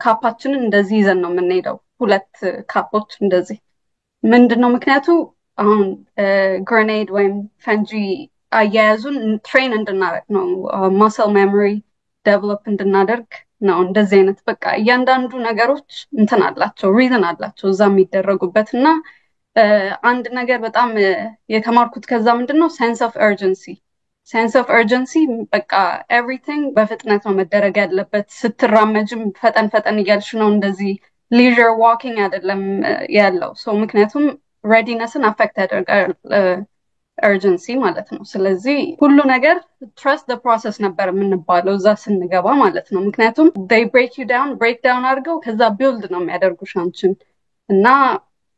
ካፓችንን እንደዚህ ይዘን ነው የምንሄደው፣ 2 ካፖች እንደዚህ። ምንድነው ምክንያቱ? አሁን ግሬኔድ ወይም ፈንጂ አያያዙን ትሬን እንድናደርግ ነው፣ ማስል ሜሞሪ ዴቨሎፕ እንድናደርግ ነው። እንደዚህ አይነት በቃ እያንዳንዱ ነገሮች እንትን አላቸው፣ ሪዝን አላቸው እዛ የሚደረጉበት። እና አንድ ነገር በጣም የተማርኩት ከዛ ምንድነው ሴንስ ኦፍ ኡርጀንሲ በቃ ኤቭሪቲንግ በፍጥነት ነው መደረግ ያለበት። ስትራመጅም ፈጠን ፈጠን እያልሽ ነው፣ እንደዚህ ሊዥር ዋኪንግ አይደለም ያለው። ምክንያቱም ሬዲነስን አፌክት ያደርጋል urgency ማለት ነው። ስለዚህ ሁሉ ነገር trust the process ነበር የምንባለው እዛ ስንገባ ማለት ነው። ምክንያቱም they break down አድርገው ከዛ build ነው የሚያደርጉሽ አንቺን። እና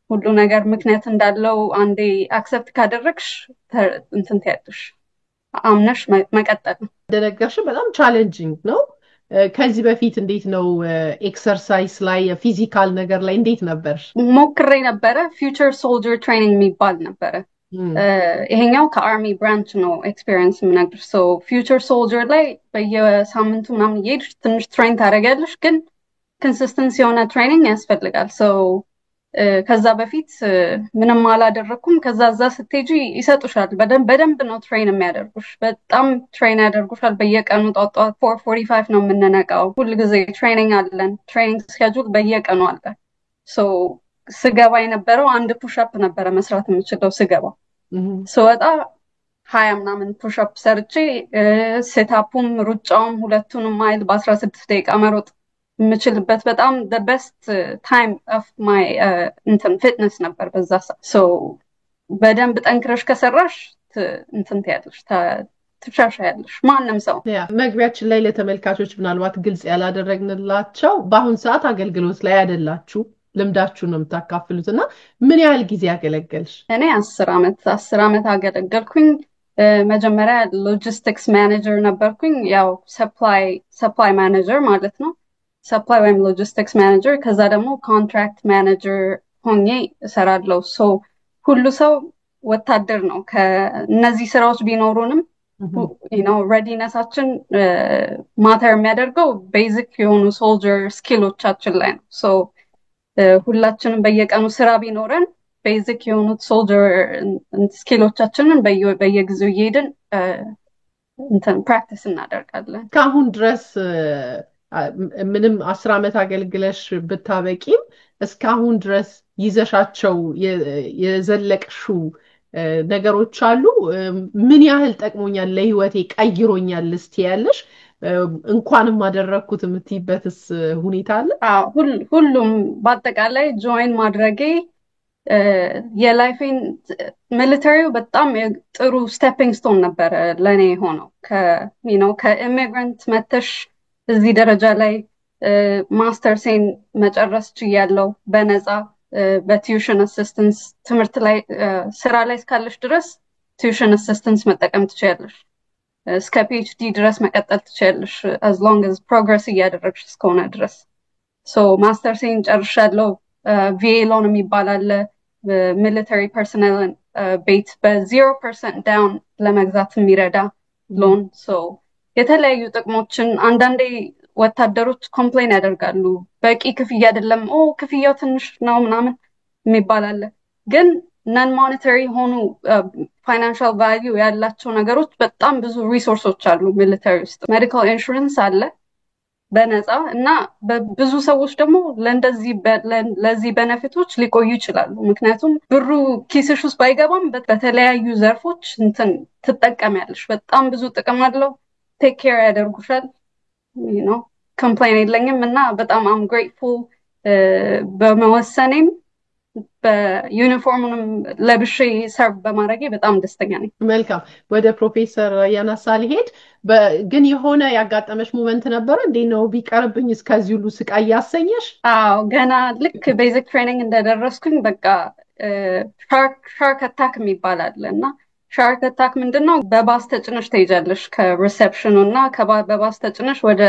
ሁሉ ነገር ምክንያት እንዳለው አንዴ አክሰፕት ካደረግሽ እንትን ትያለሽ፣ አምነሽ መቀጠል ነው። እንደነገርሽ በጣም ቻሌንጂንግ ነው። ከዚህ በፊት እንዴት ነው ኤክሰርሳይዝ ላይ ፊዚካል ነገር ላይ እንዴት ነበር? ሞክሬ ነበረ። ፊውቸር ሶልጀር ትሬኒንግ የሚባል ነበረ። ይሄኛው ከአርሚ ብራንች ነው ኤክስፒሪየንስ የምነግርሽ። ፊውቸር ሶልጀር ላይ በየሳምንቱ ምናምን እየሄድሽ ትንሽ ትሬን ታደርጊያለሽ፣ ግን ኮንሲስተንስ የሆነ ትሬኒንግ ያስፈልጋል። ከዛ በፊት ምንም አላደረኩም። ከዛ እዛ ስትሄጂ ይሰጡሻል። በደንብ ነው ትሬን የሚያደርጉሽ። በጣም ትሬን ያደርጉሻል። በየቀኑ ጧት 4:45 ነው የምንነቃው። ሁልጊዜ ትሬኒንግ አለን። ትሬኒንግ ስኬጁል በየቀኑ አለ። ስገባ የነበረው አንድ ፑሽአፕ ነበረ መስራት የምችለው። ስገባ ስወጣ 20 ምናምን ፑሽአፕ ሰርቼ ሴታፑም ሩጫውም ሁለቱንም ማይል በ16 ደቂቃ መሮጥ የምችልበት በጣም the best time of my fitness ነበር በዛ ሰዓት። በደንብ ጠንክረሽ ከሰራሽ እንትን ትያለሽ፣ ትሻሻያለሽ። ማንም ሰው መግቢያችን ላይ ለተመልካቾች ምናልባት ግልጽ ያላደረግንላቸው በአሁን ሰዓት አገልግሎት ላይ አይደላችሁ፣ ልምዳችሁን ነው የምታካፍሉት እና ምን ያህል ጊዜ አገለገልሽ? እኔ 10 ዓመት አገለገልኩኝ። መጀመሪያ ሎጂስቲክስ ማኔጀር ነበርኩኝ፣ ያው ሰፕላይ ማኔጀር ማለት ነው። ሰፕላይ ወይም ሎጂስቲክስ ማኔጀር። ከዛ ደግሞ ኮንትራክት ማኔጀር ሆኜ እሰራለሁ። ሁሉ ሰው ወታደር ነው። ከነዚህ ስራዎች ቢኖሩንም ሬዲነሳችን ማተር የሚያደርገው ቤዚክ የሆኑ ሶልጀር ስኪሎቻችን ላይ ነው። ሁላችንም በየቀኑ ስራ ቢኖረን ቤዚክ የሆኑት ሶልጀር ስኪሎቻችንን በየጊዜው እየሄድን ፕራክቲስ እናደርጋለን። ከአሁን ድረስ ምንም 10 ዓመት አገልግለሽ ብታበቂም እስካሁን ድረስ ይዘሻቸው የዘለቅሽው ነገሮች አሉ? ምን ያህል ጠቅሞኛል፣ ለህይወቴ ቀይሮኛል እስቲ ያለሽ እንኳንም አደረኩት የምትይበትስ ሁኔታ አለ? ሁሉም በአጠቃላይ ጆይን ማድረጌ የላይፌን ሚሊተሪው በጣም ጥሩ ስቴፒንግ ስቶን ነበረ ለኔ ሆነው። ከኢሚግራንት መተሽ እዚህ ደረጃ ላይ ማስተርሴን መጨረስ ችያለሁ በነፃ በቲዩሽን አሲስተንስ። ትምህርት ላይ ስራ ላይ እስካለሽ ድረስ ቲዩሽን አሲስተንስ መጠቀም ትችያለሽ። እስከ ፒኤችዲ ድረስ መቀጠል ትችያለሽ as long as progress እያደረግሽ እስከሆነ ድረስ። ማስተርሴን ጨርሻለሁ። ቪኤ ሎን የሚባል አለ፣ ሚሊተሪ ፐርሰናል ቤት በ0% ዳውን ለመግዛት የሚረዳ ሎን። የተለያዩ ጥቅሞችን አንዳንዴ ወታደሮች ኮምፕሌን ያደርጋሉ፣ በቂ ክፍያ አይደለም፣ ክፍያው ትንሽ ነው ምናምን የሚባል አለ። ግን ነን ሞኔታሪ ሆኑ ፋይናንሻል ቫልዩ ያላቸው ነገሮች በጣም ብዙ ሪሶርሶች አሉ ሚሊተሪ ውስጥ። ሜዲካል ኢንሹራንስ አለ በነፃ እና ብዙ ሰዎች ደግሞ ለዚህ ቤኔፊቶች ሊቆዩ ይችላሉ። ምክንያቱም ብሩ ኪስሽ ውስጥ ባይገባም በተለያዩ ዘርፎች ትጠቀሚያለሽ። በጣም ብዙ ጥቅም አለው። ቴክ ኬር ያደርጉሻል። ኮምፕሌን የለኝም እና በጣም አም ግሬትፉል በመወሰኔም በዩኒፎርሙንም ለብሼ ሰርቭ በማድረጌ በጣም ደስተኛ ነኝ። መልካም። ወደ ፕሮፌሰር ያናሳ ሊሄድ ግን የሆነ ያጋጠመሽ ሞመንት ነበረ? እንዴት ነው ቢቀርብኝ እስከዚህ ሁሉ ስቃይ ያሰኘሽ? አዎ ገና ልክ ቤዚክ ትሬኒንግ እንደደረስኩኝ በቃ ሻርክ አታክ የሚባል አለ እና ሻርክ አታክ ምንድን ነው? በባስ ተጭነሽ ትሄጃለሽ ከሪሴፕሽኑ እና በባስ ተጭነሽ ወደ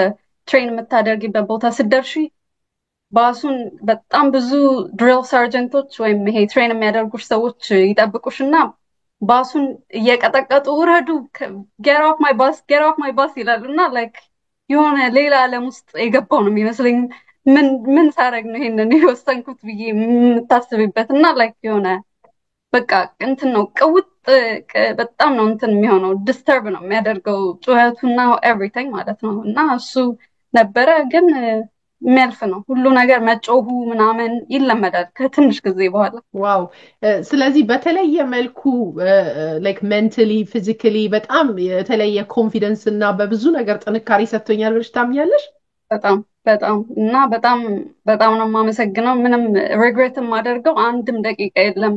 ትሬን የምታደርጊበት ቦታ ስትደርሺ ባሱን በጣም ብዙ ድሪል ሳርጀንቶች ወይም ይሄ ትሬን የሚያደርጉሽ ሰዎች ይጠብቁሽ እና ባሱን እየቀጠቀጡ ውረዱ፣ ጌት ኦፍ ማይ ባስ ይላሉ እና ላይክ የሆነ ሌላ ዓለም ውስጥ የገባው ነው የሚመስለኝ። ምን ሳረግ ነው ይሄንን የወሰንኩት ብዬ የምታስብበት እና ላይክ የሆነ በቃ እንትን ነው ቅውጥ በጣም ነው እንትን የሚሆነው ዲስተርብ ነው የሚያደርገው ጩኸቱና ኤቭሪቲንግ ማለት ነው። እና እሱ ነበረ ግን የሚያልፍ ነው ሁሉ ነገር መጮሁ ምናምን ይለመዳል ከትንሽ ጊዜ በኋላ። ዋው። ስለዚህ በተለየ መልኩ ላይክ ሜንታሊ ፊዚካሊ በጣም የተለየ ኮንፊደንስ እና በብዙ ነገር ጥንካሬ ሰጥቶኛል ብለሽ ታምኛለሽ? በጣም እና በጣም ነው የማመሰግነው። ምንም ሪግሬት የማደርገው አንድም ደቂቃ የለም።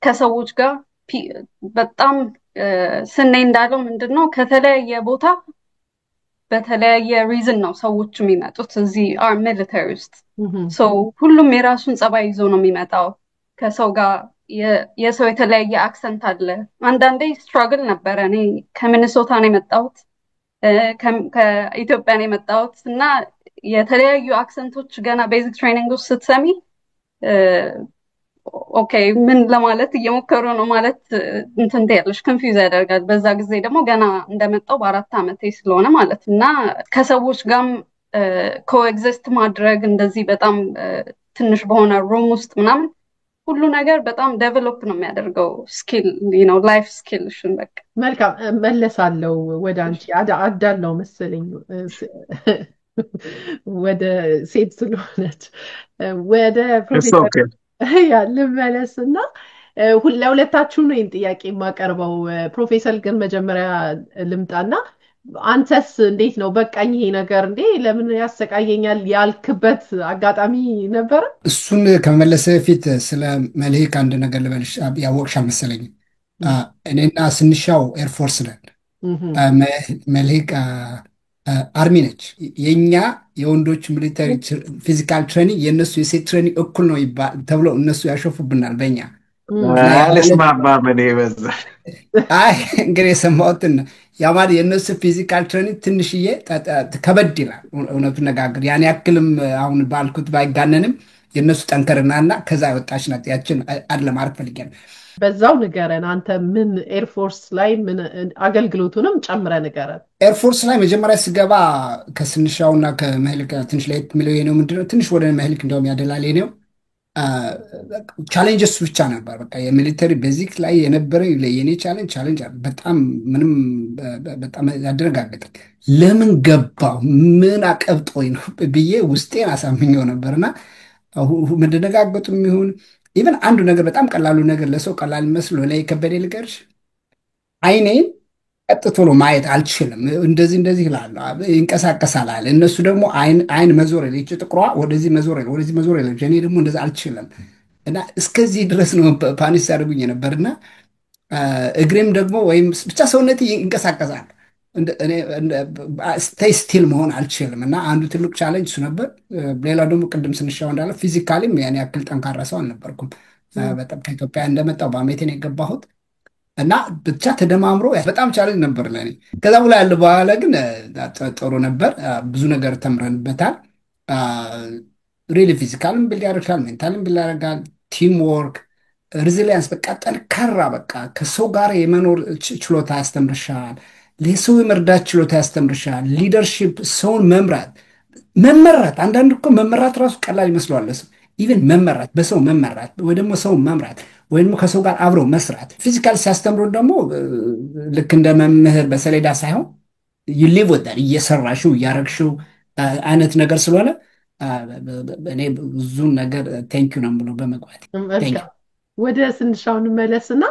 ከሰዎች ጋር በጣም ስኔ እንዳለው ምንድነው ከተለያየ ቦታ በተለያየ ሪዝን ነው ሰዎች የሚመጡት እዚህ አር ሚሊተሪ ውስጥ ሁሉም የራሱን ጸባይ ይዞ ነው የሚመጣው። ከሰው ጋር የሰው የተለያየ አክሰንት አለ። አንዳንዴ ስትራግል ነበረ። እኔ ከሚኒሶታ ነው የመጣሁት ከኢትዮጵያ ነው የመጣሁት እና የተለያዩ አክሰንቶች ገና ቤዚክ ትሬኒንግ ውስጥ ስትሰሚ ኦኬ ምን ለማለት እየሞከሩ ነው ማለት እንትን ትያለሽ፣ ኮንፊውዝ ያደርጋል። በዛ ጊዜ ደግሞ ገና እንደመጣው በ4 ዓመቴ ስለሆነ ማለት እና ከሰዎች ጋርም ኮኤግዚስት ማድረግ እንደዚህ በጣም ትንሽ በሆነ ሩም ውስጥ ምናምን ሁሉ ነገር በጣም ዴቨሎፕ ነው የሚያደርገው ስኪል ነው ላይፍ ስኪልሽን። በቃ መልካም መለሳለው ወደ አንቺ አዳለው መሰለኝ ወደ ሴት ስለሆነች ወደ ፕሮፌሰር ልመለስ እና ለሁለታችሁም ነው ይህን ጥያቄ የማቀርበው። ፕሮፌሰር ግን መጀመሪያ ልምጣና አንተስ እንዴት ነው በቃኝ ይሄ ነገር እንዴ ለምን ያሰቃየኛል ያልክበት አጋጣሚ ነበረ? እሱን ከመመለሰ በፊት ስለ መልህቅ አንድ ነገር ልበልሽ። ያወቅሽ አልመሰለኝም። እኔና ስንሻው ኤርፎርስ ነን። መልህቅ አርሚ ነች። የኛ የወንዶች ሚሊተሪ ፊዚካል ትሬኒንግ የእነሱ የሴት ትሬኒንግ እኩል ነው ተብሎ እነሱ ያሾፉብናል በእኛ። አልስማማም እኔ በዛ። አይ እንግዲህ የሰማሁትን ያ ማለት የእነሱ ፊዚካል ትሬኒንግ ትንሽዬ ከበድ ይላል። እውነቱን ነጋገር ያን ያክልም አሁን ባልኩት ባይጋነንም የእነሱ ጠንከርናና ከዛ የወጣች ናት። ያችን አድ ለማድረግ ፈልጊያለሁ። በዛው ንገረን አንተ ምን ኤርፎርስ ላይ ምን አገልግሎቱንም ጨምረ ንገረን። ኤርፎርስ ላይ መጀመሪያ ስገባ ከስንሻውና ከመህልቅ ትንሽ ላይ የሚለው ነው ምንድነው ትንሽ ወደ መህልቅ እንደውም ያደላል ነው። ቻሌንጅ እሱ ብቻ ነበር። በቃ የሚሊተሪ ቤዚክ ላይ የነበረ የኔ ቻሌንጅ በጣም ምንም በጣም ያደረጋገጠ ለምን ገባው ምን አቀብጦኝ ነው ብዬ ውስጤን አሳምኘው ነበርና መደነጋገጡ የሚሆን ኢቨን አንዱ ነገር በጣም ቀላሉ ነገር ለሰው ቀላል መስሎ ላይ ከበደ ልገርሽ አይኔን ቀጥቶ ነው ማየት አልችልም። እንደዚህ ይላል ይንቀሳቀሳል አለ። እነሱ ደግሞ አይን መዞር የለች ጥቁሯ ወደዚህ መዞር የለች። እኔ ደግሞ እንደዛ አልችልም እና እስከዚህ ድረስ ነው ፓኒክ ያደርጉኝ ነበርና እግሬም ደግሞ ወይም ብቻ ሰውነቴ ይንቀሳቀሳል። ስቴይ ስቲል መሆን አልችልም እና አንዱ ትልቅ ቻሌንጅ እሱ ነበር። ሌላው ደግሞ ቅድም ስንሻው እንዳለ ፊዚካሊም ያን ያክል ጠንካራ ሰው አልነበርኩም። በጣም ከኢትዮጵያ እንደመጣው በአሜቴ ነው የገባሁት እና ብቻ ተደማምሮ በጣም ቻሌንጅ ነበር ለእኔ። ከዛ በኋላ ያለ በኋላ ግን ጥሩ ነበር። ብዙ ነገር ተምረንበታል። ሪሊ ፊዚካልም ቢልድ ያደርጋል፣ ሜንታልም ቢልድ ያደርጋል፣ ቲም ወርክ፣ ሪዚሊያንስ በቃ ጠንካራ በቃ ከሰው ጋር የመኖር ችሎታ ያስተምርሻል። ለሰው የመርዳት ችሎታ ያስተምርሻል። ሊደርሺፕ፣ ሰውን መመራት። አንዳንድ እኮ መመራት ራሱ ቀላል ይመስለዋል ለሰው። ኢቨን መመራት፣ በሰው መመራት ወይ ደግሞ ሰው መምራት ወይ ደግሞ ከሰው ጋር አብረው መስራት። ፊዚካል ሲያስተምሩ ደግሞ ልክ እንደ መምህር በሰሌዳ ሳይሆን ዩሊቭ ወዳል እየሰራሽው እያረግሽው አይነት ነገር ስለሆነ እኔ ብዙ ነገር ቴንኪዩ ነው ብሎ በመግባት ወደ ስንሻው እንመለስና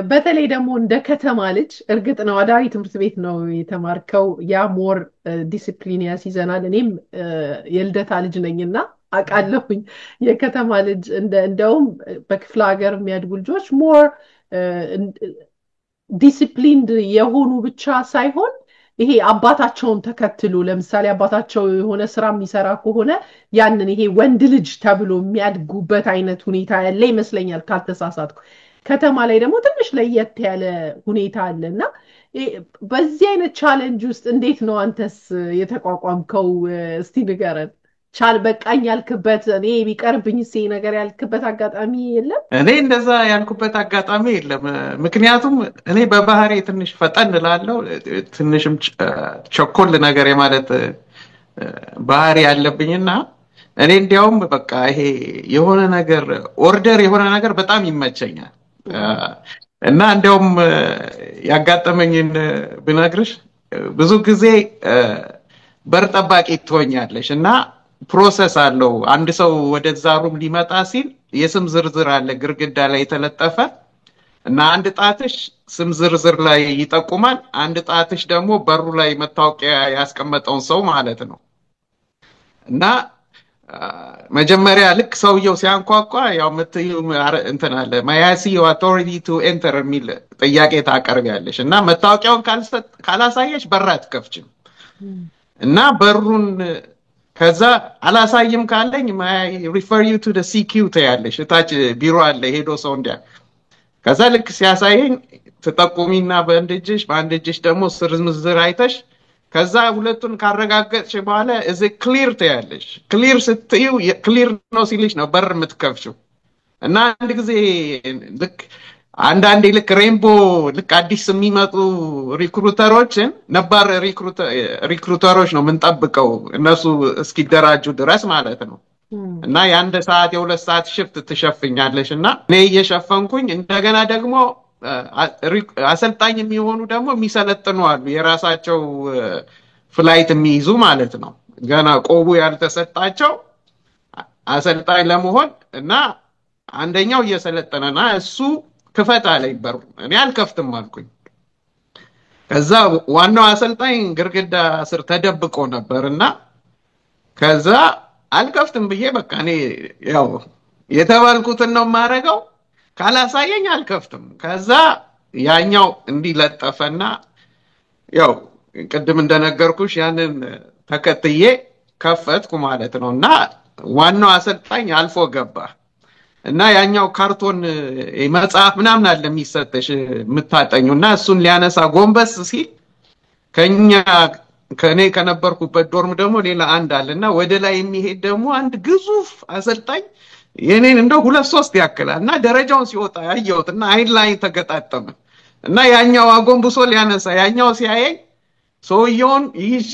በተለይ ደግሞ እንደ ከተማ ልጅ እርግጥ ነው አዳሪ ትምህርት ቤት ነው የተማርከው። ያ ሞር ዲሲፕሊን ያስይዘናል። እኔም የልደታ ልጅ ነኝና አውቃለሁኝ የከተማ ልጅ እንደውም በክፍለ ሀገር የሚያድጉ ልጆች ሞር ዲሲፕሊንድ የሆኑ ብቻ ሳይሆን ይሄ አባታቸውን ተከትሎ ለምሳሌ አባታቸው የሆነ ስራ የሚሰራ ከሆነ ያንን ይሄ ወንድ ልጅ ተብሎ የሚያድጉበት አይነት ሁኔታ ያለ ይመስለኛል ካልተሳሳትኩ። ከተማ ላይ ደግሞ ትንሽ ለየት ያለ ሁኔታ አለና በዚህ አይነት ቻሌንጅ ውስጥ እንዴት ነው አንተስ የተቋቋምከው? እስቲ ንገረን። ቻል በቃኝ ያልክበት እኔ ቢቀርብኝ እሴ ነገር ያልክበት አጋጣሚ የለም? እኔ እንደዛ ያልኩበት አጋጣሚ የለም። ምክንያቱም እኔ በባህሪ ትንሽ ፈጠን እላለሁ፣ ትንሽም ቸኮል ነገር የማለት ባህሪ ያለብኝና እኔ እንዲያውም በቃ ይሄ የሆነ ነገር ኦርደር የሆነ ነገር በጣም ይመቸኛል። እና እንዲያውም ያጋጠመኝን ብነግርሽ ብዙ ጊዜ በር ጠባቂ ትሆኛለሽ እና ፕሮሰስ አለው። አንድ ሰው ወደዛ ሩም ሊመጣ ሲል የስም ዝርዝር አለ ግርግዳ ላይ የተለጠፈ እና አንድ ጣትሽ ስም ዝርዝር ላይ ይጠቁማል፣ አንድ ጣትሽ ደግሞ በሩ ላይ መታወቂያ ያስቀመጠውን ሰው ማለት ነው። እና መጀመሪያ ልክ ሰውየው ሲያንኳኳ ያው እንትን አለ ማያሲ አውቶሪቲ ቱ ኤንተር የሚል ጥያቄ ታቀርቢያለሽ እና መታወቂያውን ካላሳየሽ በር አትከፍችም። እና በሩን ከዛ አላሳይም ካለኝ ማይ ሪፈር ዩ ቱ ዘ ሲኪው ታያለሽ፣ እታች ቢሮ አለ ሄዶ ሰው እንዲያ። ከዛ ልክ ሲያሳየኝ ተጠቁሚና በአንድ እጅሽ ደግሞ ስርዝምዝር አይተሽ ከዛ ሁለቱን ካረጋገጥሽ በኋላ እዚ ክሊር ታያለሽ። ክሊር ስትዩ ክሊር ነው ሲልሽ ነው በር የምትከፍችው። እና አንድ ጊዜ ልክ አንዳንዴ ልክ ሬንቦ ልክ አዲስ የሚመጡ ሪክሩተሮችን ነባር ሪክሩተሮች ነው የምንጠብቀው እነሱ እስኪደራጁ ድረስ ማለት ነው። እና የአንድ ሰዓት የሁለት ሰዓት ሽፍት ትሸፍኛለሽ እና እኔ እየሸፈንኩኝ እንደገና ደግሞ አሰልጣኝ የሚሆኑ ደግሞ የሚሰለጥኑ አሉ የራሳቸው ፍላይት የሚይዙ ማለት ነው። ገና ቆቡ ያልተሰጣቸው አሰልጣኝ ለመሆን እና አንደኛው እየሰለጠነና እሱ ክፈት አለኝ በሩ። እኔ አልከፍትም አልኩኝ። ከዛ ዋናው አሰልጣኝ ግርግዳ ስር ተደብቆ ነበርና ከዛ አልከፍትም ብዬ በቃ እኔ ያው የተባልኩትን ነው ማረጋው፣ ካላሳየኝ አልከፍትም። ከዛ ያኛው እንዲለጠፈና ያው ቅድም እንደነገርኩሽ ያንን ተከትዬ ከፈትኩ ማለት ነው። እና ዋናው አሰልጣኝ አልፎ ገባ እና ያኛው ካርቶን መጽሐፍ ምናምን አለ የሚሰጥሽ የምታጠኙና እሱን ሊያነሳ ጎንበስ ሲል ከኔ ከነበርኩበት ዶርም ደግሞ ሌላ አንድ አለና ወደ ላይ የሚሄድ ደግሞ አንድ ግዙፍ አሰልጣኝ የኔን እንደው 2-3 ያክላል እና ደረጃውን ሲወጣ ያየሁትና አይን ላይ ተገጣጠመ እና ያኛው አጎንብሶ ሊያነሳ ያኛው ሲያየኝ ሰውየውን ይዤ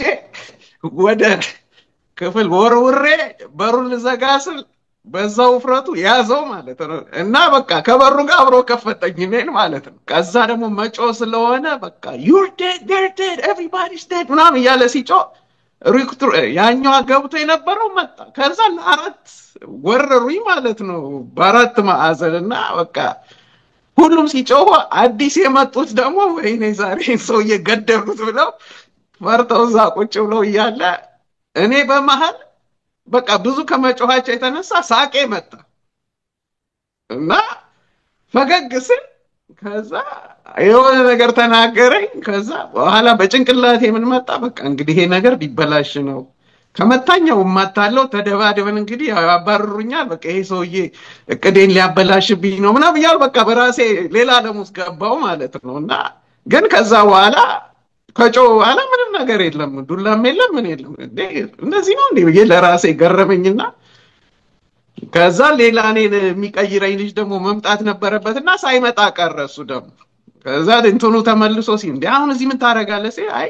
ወደ ክፍል ወርውሬ በሩን ዘጋስል በዛው ፍረቱ ያዘው ማለት ነው። እና በቃ ከበሩ ጋር አብሮ ከፈተኝ እኔን ማለት ነው። ከዛ ደግሞ መጮ ስለሆነ በቃ you're dead, they're dead, everybody's dead ምናምን እያለ ሲጮ ሪክሩተር ያኛው ገብቶ የነበረው መጣ። ከዛ ለአራት ወረሩኝ ማለት ነው በአራት ማዕዘንና በቃ ሁሉም ሲጮህ አዲስ የመጡት ደግሞ ወይኔ ዛሬ ሰው እየገደሉት ብለው ፈርተው እዛ ቁጭ ብለው እያለ እኔ በመሃል በቃ ብዙ ከመጮሃቸው የተነሳ ሳቄ መጣ እና ፈገግ ስል ከዛ የሆነ ነገር ተናገረኝ። ከዛ በኋላ በጭንቅላቴ ምን መጣ በቃ እንግዲህ ይሄ ነገር ሊበላሽ ነው፣ ከመታኛው ማታለው ተደባደበን እንግዲህ ያባርሩኛል፣ በቃ ይሄ ሰውዬ እቅዴን ሊያበላሽብኝ ነው ምናምን ያው በቃ በራሴ ሌላ ዓለም ውስጥ ገባው ማለት ነው። እና ግን ከዛ በኋላ ከጮ በኋላ ምንም ነገር የለም፣ ዱላም የለም ምን የለም። እንደዚህ ነው እንዴ ብዬ ለራሴ ገረመኝና ከዛ ሌላ እኔን የሚቀይረኝ ልጅ ደግሞ መምጣት ነበረበትና ሳይመጣ ቀረ እሱ ደግሞ። ከዛ እንትኑ ተመልሶ ሲል እንዴ አሁን እዚህ ምን ታረጋለህ ሲል አይ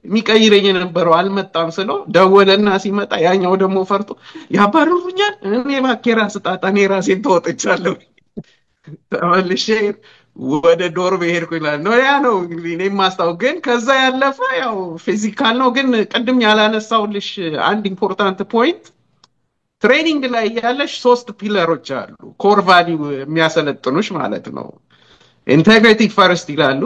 የሚቀይረኝ የነበረው አልመጣም ስለው ደወለና ሲመጣ ያኛው ደግሞ ፈርቶ ያባርሩኛል፣ እኔ ባኬራ ስጣጣ እኔ ራሴን ተወጥቻለሁ። ተመልሼ ወደ ዶርም ሄድኩ ይላል ነው ያ ነው እንግዲህ እኔ ማስታው። ግን ከዛ ያለፈ ያው ፊዚካል ነው። ግን ቅድም ያላነሳውልሽ አንድ ኢምፖርታንት ፖይንት ትሬኒንግ ላይ ያለሽ 3 ፒለሮች አሉ ኮር ቫልዩ የሚያሰለጥኑሽ ማለት ነው። ኢንቴግሪቲ ፈርስት ይላሉ፣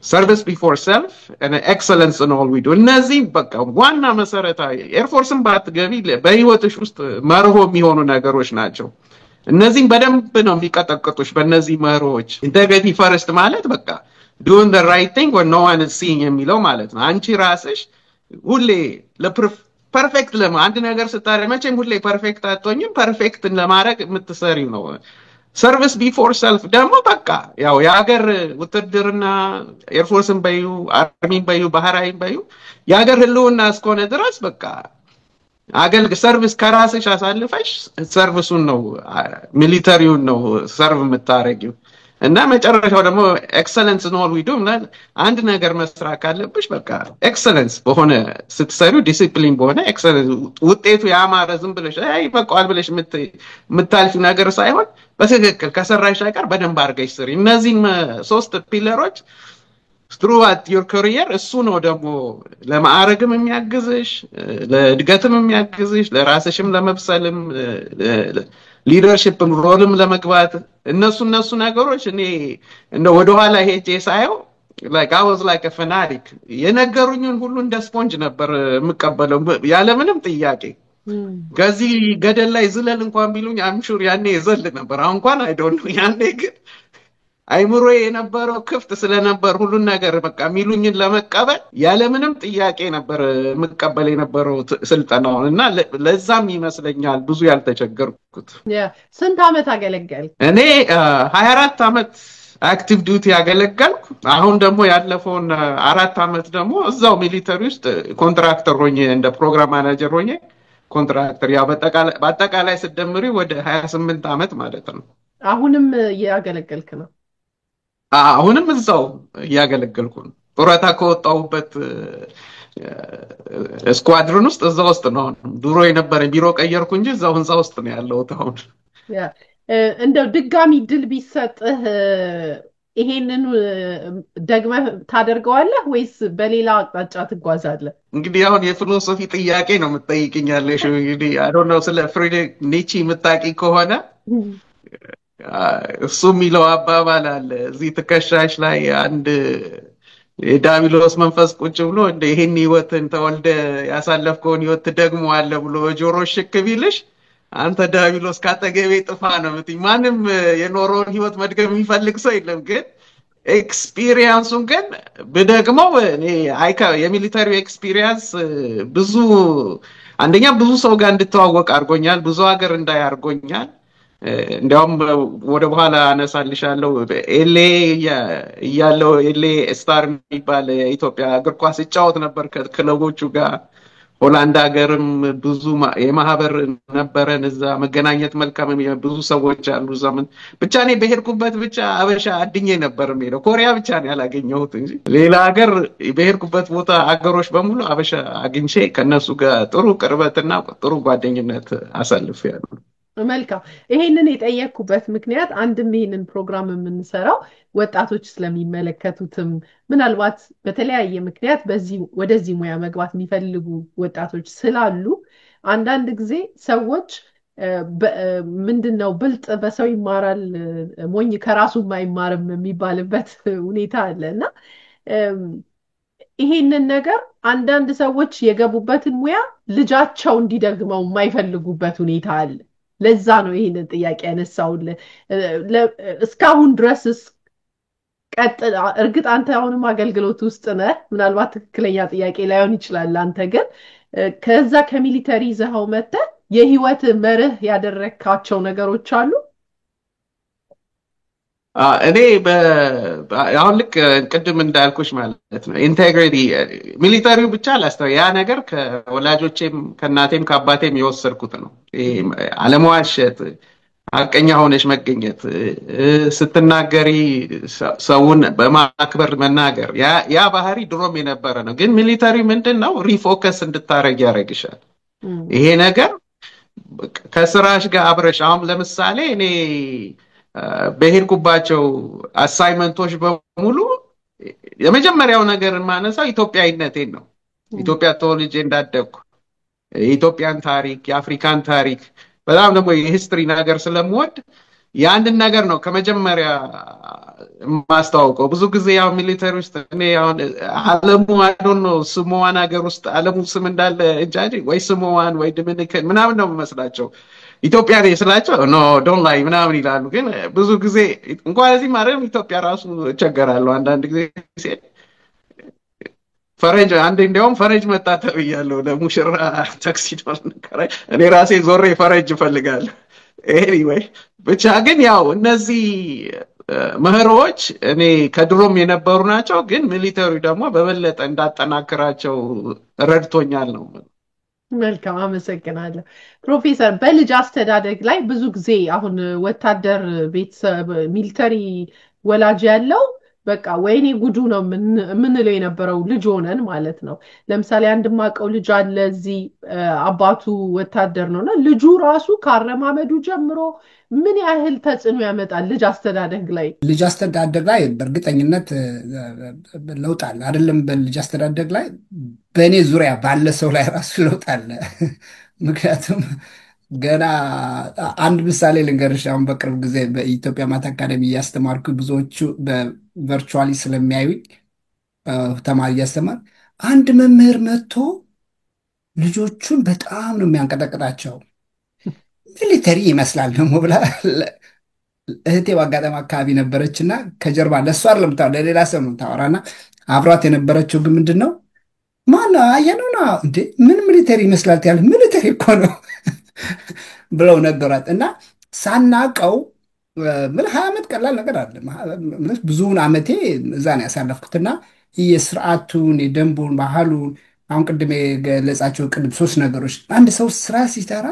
service before self and excellence in all we do እነዚህ በቃ ዋና መሰረታዊ ኤርፎርስን ባትገቢ በህይወትሽ ውስጥ መርሆ የሚሆኑ ነገሮች ናቸው። እነዚህን በደንብ ነው የሚቀጠቅጡሽ በእነዚህ መርሆች። integrity first ማለት በቃ doing the right thing when no one is seeing የሚለው ማለት ነው። አንቺ ራስሽ ሁሌ ፐርፌክት አንድ ነገር ስታደርጊ መቼም ሁሌ ፐርፌክት አትሆኝም። ፐርፌክትን ለማድረግ የምትሰሪው ነው። ሰርቪስ ቢፎር ሰልፍ ደግሞ በቃ ያው የሀገር ውትድርና ኤርፎርስን በዩ አርሚን በዩ ባህር ኃይል በዩ የሀገር ህልውና እስከሆነ ድረስ በቃ ሰርቪስ ከራስሽ አሳልፈሽ ሰርቪሱን ነው ሚሊተሪውን ነው ሰርቭ የምታረጊው። እና መጨረሻው ደግሞ ኤክሰለንስ ነው ኦል ዊ ዱ አንድ ነገር መስራት ካለብሽ በቃ ኤክሰለንስ በሆነ ስትሰሪው ዲሲፕሊን በሆነ ኤክሰለንስ ውጤቱ ያማረ ዝም ብለሽ በቃል ብለሽ የምታልፊ ነገር ሳይሆን በትክክል ከሰራሽ አይቀር በደንብ አድርገሽ ስሪ። እነዚህን ሶስት ፒለሮች throughout your career እሱ ነው ደግሞ ለማዕረግም የሚያግዝሽ ለእድገትም የሚያግዝሽ ለራስሽም ለመብሰልም ሊደርሺፕ ሮልም ለመግባት እነሱ ነገሮች እኔ እንደ ወደ ኋላ ሄጄ ሳየው like I was like a fanatic የነገሩኝን ሁሉ እንደ ስፖንጅ ነበር የምቀበለው ያለ ምንም ጥያቄ። ከዚህ ገደል ላይ ዝለል እንኳን ቢሉኝ I'm sure ያኔ ይዘል ነበር። አሁን እንኳን I don't know ያኔ ግን አይምሮዬ የነበረው ክፍት ስለነበር ሁሉ ነገር በቃ ሚሉኝን ለመቀበል ያለ ምንም ጥያቄ ነበር የምቀበል የነበረው ስልጠናውን እና ለዛም ይመስለኛል ብዙ ያልተቸገርኩት። ስንት አመት አገለገል? እኔ 24 አመት አክቲቭ ዲዩቲ ያገለገልኩ። አሁን ደግሞ ያለፈውን 4 አመት ደግሞ እዛው ሚሊተሪ ውስጥ ኮንትራክተር ሆኜ እንደ ፕሮግራም ማኔጀር ሆኜ ኮንትራክተር ያው በአጠቃላይ ስደምሪ ወደ 28 አመት ማለት ነው። አሁንም ያገለገልክ ነው? አሁንም እዛው ያገለገልኩ ነው። ጡረታ ከወጣሁበት ስኳድሮን ውስጥ እዛው ውስጥ ነው። ድሮ የነበረ ቢሮ ቀየርኩ እንጂ እዛው ህንጻ ውስጥ ነው ያለሁት አሁን። እንደው ድጋሚ ድል ቢሰጥህ ይሄንን ደግመህ ታደርገዋለህ ወይስ በሌላ አቅጣጫ ትጓዛለህ? እንግዲህ አሁን የፊሎሶፊ ጥያቄ ነው የምትጠይቅኛለሽ። እንግዲህ I don't know ስለ ፍሪድሪክ ኒቼ የምታውቂ ከሆነ እሱ የሚለው አባባል አለ እዚህ ትከሻሽ ላይ አንድ የዳቢሎስ መንፈስ ቁጭ ብሎ እንደ ይሄን ህይወትን ተወልደ ያሳለፍከውን ህይወት ደግሞ አለ ብሎ ጆሮ ሽክ ቢልሽ አንተ ዳቢሎስ ካጠገቤ ጥፋ ነው የምትይ። ማንም የኖረውን ህይወት መድገም የሚፈልግ ሰው የለም። ግን ኤክስፒሪየንሱን ግን በደግሞ እኔ የሚሊተሪ ኤክስፒሪየንስ ብዙ አንደኛ ብዙ ሰው ጋር እንድተዋወቅ አድርጎኛል። ብዙ ሀገር እንዳይ አድርጎኛል። እንዲያውም ወደ በኋላ አነሳልሻለሁ ኤልኤ ያለው ኤልኤ ስታር የሚባል የኢትዮጵያ እግር ኳስ ይጫወት ነበር ከክለቦቹ ጋር። ሆላንድ ሀገርም ብዙ የማህበር ነበረን እዛ መገናኘት መልካም ብዙ ሰዎች አሉ ዘመን ብቻ እኔ በሄድኩበት ብቻ አበሻ አድኜ ነበር የምሄደው። ኮሪያ ብቻ ነው ያላገኘሁት እንጂ ሌላ ሀገር በሄድኩበት ቦታ ሀገሮች በሙሉ አበሻ አግኝቼ ከነሱ ጋር ጥሩ ቅርበትና ጥሩ ጓደኝነት አሳልፌያለሁ። መልካም። ይሄንን የጠየቅኩበት ምክንያት አንድም ይሄንን ፕሮግራም የምንሰራው ወጣቶች ስለሚመለከቱትም ምናልባት በተለያየ ምክንያት ወደዚህ ሙያ መግባት የሚፈልጉ ወጣቶች ስላሉ አንዳንድ ጊዜ ሰዎች ምንድነው ብልጥ በሰው ይማራል ሞኝ ከራሱ አይማርም የሚባልበት ሁኔታ አለና ይሄንን ነገር አንዳንድ ሰዎች የገቡበትን ሙያ ልጃቸው እንዲደግመው የማይፈልጉበት ሁኔታ አለ። ለዛ ነው ይሄንን ጥያቄ ያነሳውልህ። እስካሁን ድረስስ እርግጥ አንተ አሁንም አገልግሎት ውስጥ ነህ። ምናልባት ትክክለኛ ጥያቄ ላይሆን ይችላል። አንተ ግን ከዛ ከሚሊተሪ ይዘኸው መጥተህ የህይወት መርህ ያደረካቸው ነገሮች አሉ? እኔ አሁን ልክ ቅድም እንዳልኩሽ ማለት ነው ኢንቴግሪቲ ሚሊተሪው ብቻ ላስተው ያ ነገር ከወላጆቼም ከናቴም ከአባቴም የወሰድኩት ነው። አለመዋሸት፣ ሐቀኛ ሆነሽ መገኘት፣ ስትናገሪ ሰውን በማክበር መናገር ያ ባህሪ ድሮም የነበረ ነው። ግን ሚሊተሪ ምንድነው ሪፎከስ እንድታረግ ያረግሻል። ይሄ ነገር ከስራሽ ጋር አብረሽ አሁን ለምሳሌ እኔ በሄድኩባቸው አሳይመንቶች በሙሉ የመጀመሪያው ነገር ማነሳው ኢትዮጵያዊነቴን ነው። ኢትዮጵያ ተወልጄ እንዳደግኩ የኢትዮጵያን ታሪክ የአፍሪካን ታሪክ በጣም ደግሞ የሂስትሪ ነገር ስለምወድ ያንን ነገር ነው ከመጀመሪያ ማስተዋውቀው። ብዙ ጊዜ ያው ሚሊተሪ ውስጥ እኔ አሁን አለሙ አይዶን ነው ስሞዋን ሀገር ውስጥ አለሙ ስም እንዳለ እንጃጂ ወይ ስሞዋን ወይ ዶሚኒካን ምናምን ነው የሚመስላቸው። ኢትዮጵያ ላይ ስላቸው ኖ ዶንት ላይ ምናምን ይላሉ። ግን ብዙ ጊዜ እንኳን እዚህ ማረም ኢትዮጵያ ራሱ እቸገራለሁ አንዳንድ ጊዜ ሲሄድ ፈረንጅ አንዴ እንዲያውም ፈረንጅ መጣ ተብያለሁ ለሙሽራ ታክሲዶ ነከራይ እኔ ራሴ ዞሬ ፈረንጅ እፈልጋለሁ። ኤኒዌይ ብቻ ግን ያው እነዚህ ምህሮች እኔ ከድሮም የነበሩ ናቸው። ግን ሚሊተሪ ደግሞ በበለጠ እንዳጠናክራቸው ረድቶኛል ነው። መልካም አመሰግናለሁ ፕሮፌሰር። በልጅ አስተዳደግ ላይ ብዙ ጊዜ አሁን ወታደር ቤተሰብ ሚሊተሪ ወላጅ ያለው በቃ ወይኔ ጉዱ ነው የምንለው የነበረው ልጅ ሆነን ማለት ነው። ለምሳሌ አንድ ማቀው ልጅ አለ እዚህ አባቱ ወታደር ነውና ልጁ ራሱ ካረማመዱ ጀምሮ ምን ያህል ተጽዕኖ ያመጣል ልጅ አስተዳደግ ላይ? ልጅ አስተዳደግ ላይ በእርግጠኝነት ለውጥ አለ። አይደለም በልጅ አስተዳደግ ላይ በእኔ ዙሪያ ባለ ሰው ላይ ራሱ ለውጥ አለ። ምክንያቱም ገና አንድ ምሳሌ ልንገርሽ። አሁን በቅርብ ጊዜ በኢትዮጵያ ማት አካዳሚ እያስተማርኩ ብዙዎቹ በቨርቹዋሊ ስለሚያዩኝ ተማሪ እያስተማር አንድ መምህር መጥቶ ልጆቹን በጣም ነው የሚያንቀጠቅጣቸው። ሚሊተሪ ይመስላል ደግሞ ብላ እህቴ በአጋጣሚ አካባቢ ነበረችና ከጀርባ ለእሷ አይደለም ለሌላ ሰው ነው ታወራና አብሯት የነበረችው ግን ምንድን ነው ማነው አየነውና እንዴ ምን ሚሊተሪ ይመስላል ያለ ሚሊተሪ እኮ ነው ብለው ነገሯት። እና ሳናቀው ምን 20 ዓመት ቀላል ነገር አይደለም። ብዙውን ዓመቴ እዛ ነው ያሳለፍኩትና የስርዓቱን የደንቡን ባህሉን አሁን ቅድም የገለጻቸው ቅድም 3 ነገሮች አንድ ሰው ስራ ሲሰራ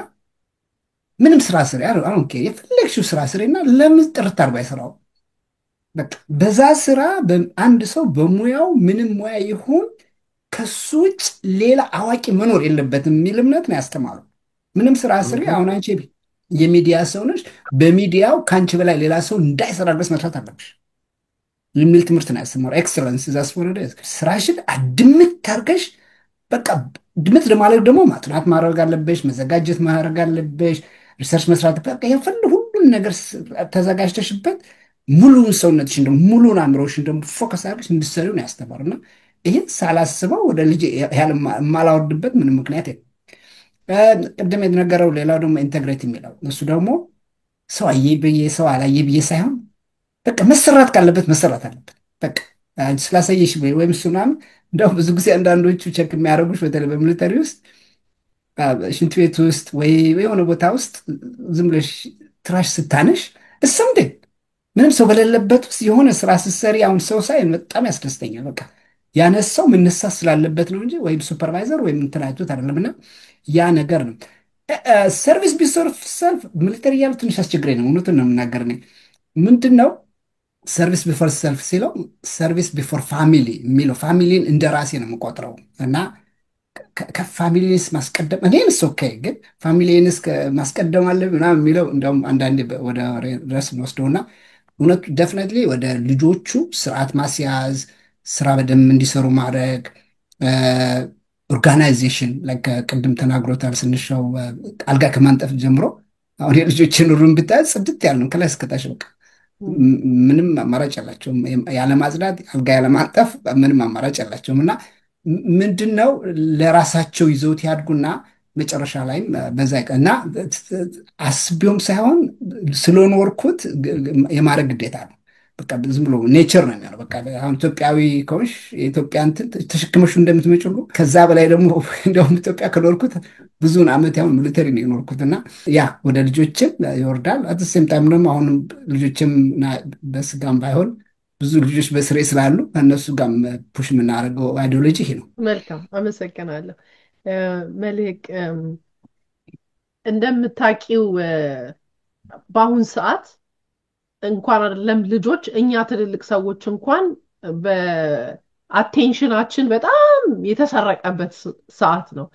ምንም ስራ ስሪ አሁን የፈለግሽው ስራ ስሪና ለምን ጥርት አድርጎ አይሰራው? በቃ በዛ ስራ አንድ ሰው በሙያው ምንም ሙያ ይሁን ከሱ ውጭ ሌላ አዋቂ መኖር የለበትም የሚል እምነት ነው ያስተማሩ። ምንም ስራ ስሪ። አሁን አንቺ የሚዲያ ሰው ነሽ፣ በሚዲያው ከአንቺ በላይ ሌላ ሰው እንዳይሰራ ድረስ መስራት አለብሽ የሚል ትምህርት ነው ያስተማሩ። ኤክሰለንስ ዛስ ወረደ ስራሽን አድምት ታርገሽ በቃ ድምት ለማለት ደግሞ ማጥናት ማድረግ አለብሽ፣ መዘጋጀት ማድረግ አለብሽ፣ ሪሰርች መስራት በቃ የፈል ሁሉን ነገር ተዘጋጅተሽበት ሙሉውን ሰውነትሽን ደግሞ ሙሉውን አእምሮሽን ደግሞ ፎከስ አድርገሽ እንድትሰሪው ነው ያስተማሩና ይህን ሳላስበው ወደ ልጅ የማላወርድበት ምንም ምክንያት የለም። ቅድም የተነገረው ሌላው ደግሞ ኢንተግሬት የሚለው እሱ ደግሞ ሰው አየ ብዬ ሰው አላየ ብዬ ሳይሆን በቃ መሰራት ካለበት መሰራት አለበት። በቃ ስላሳየሽ ወይም እሱ ምናምን እንደው ብዙ ጊዜ አንዳንዶቹ ቸክ የሚያደርጉሽ በተለይ በሚሊተሪ ውስጥ ሽንት ቤት ውስጥ ወይ የሆነ ቦታ ውስጥ ዝም ብለሽ ትራሽ ስታነሽ እሰምዴ ምንም ሰው በሌለበት ውስጥ የሆነ ስራ ስትሰሪ አሁን ሰው ሳይ በጣም ያስደስተኛል። በቃ ያነሳው መነሳ ስላለበት ነው እንጂ ወይም ሱፐርቫይዘር ወይም እንትናችሁት አይደለምና ያ ነገር ነው። ሰርቪስ ቢፎር ሰልፍ ሚሊተሪ ያሉ ትንሽ አስቸግረኝ ነው። እውነቱን ነው የምናገር ነኝ። ምንድን ነው ሰርቪስ ቢፎር ሰልፍ ሲለው ሰርቪስ ቢፎር ፋሚሊ የሚለው ፋሚሊን እንደ ራሴ ነው የምቆጥረው እና ከፋሚሊንስ ማስቀደም እኔንስ ኦኬ ግን ፋሚሊንስ ማስቀደም አለ ምናምን የሚለው እንደውም አንዳንዴ ወደ ረስ እንወስደውና እውነቱ ደፍነትሊ ወደ ልጆቹ ስርዓት ማስያዝ፣ ስራ በደንብ እንዲሰሩ ማድረግ፣ ኦርጋናይዜሽን ቅድም ተናግሮታል ስንሻው አልጋ ከማንጠፍ ጀምሮ አሁን የልጆችን ሩም ብታይ ጽድት ያለ ነው ከላይ እስከታች በቃ ምንም አማራጭ ያላቸውም ያለማጽዳት አልጋ ያለማንጠፍ ምንም አማራጭ ያላቸውም እና ምንድነው ለራሳቸው ይዘውት ያድጉና መጨረሻ ላይም በዛ እና አስቢውም ሳይሆን ስለኖርኩት የማድረግ ግዴታ ነው። በቃ ዝም ብሎ ኔቸር ነው የሚሆነው። በቃ አሁን ኢትዮጵያዊ ከሆንሽ የኢትዮጵያን ተሸክመሽ እንደምትመጪው ከዛ በላይ ደግሞ እንደውም ኢትዮጵያ ከኖርኩት ብዙውን ዓመት ያሁን ሚሊተሪ ነው የኖርኩትና ያ ወደ ልጆችም ይወርዳል። አትሴም ታይም ደግሞ አሁን ልጆችም በስጋም ባይሆን ብዙ ልጆች በስሬ ስላሉ እነሱ ጋር ፑሽ የምናደርገው አይዲዮሎጂ ይሄ ነው። መልካም አመሰግናለሁ። መልህቅ እንደምታውቂው በአሁን ሰዓት እንኳን አይደለም ልጆች እኛ ትልልቅ ሰዎች እንኳን በአቴንሽናችን በጣም የተሰረቀበት ሰዓት ነው።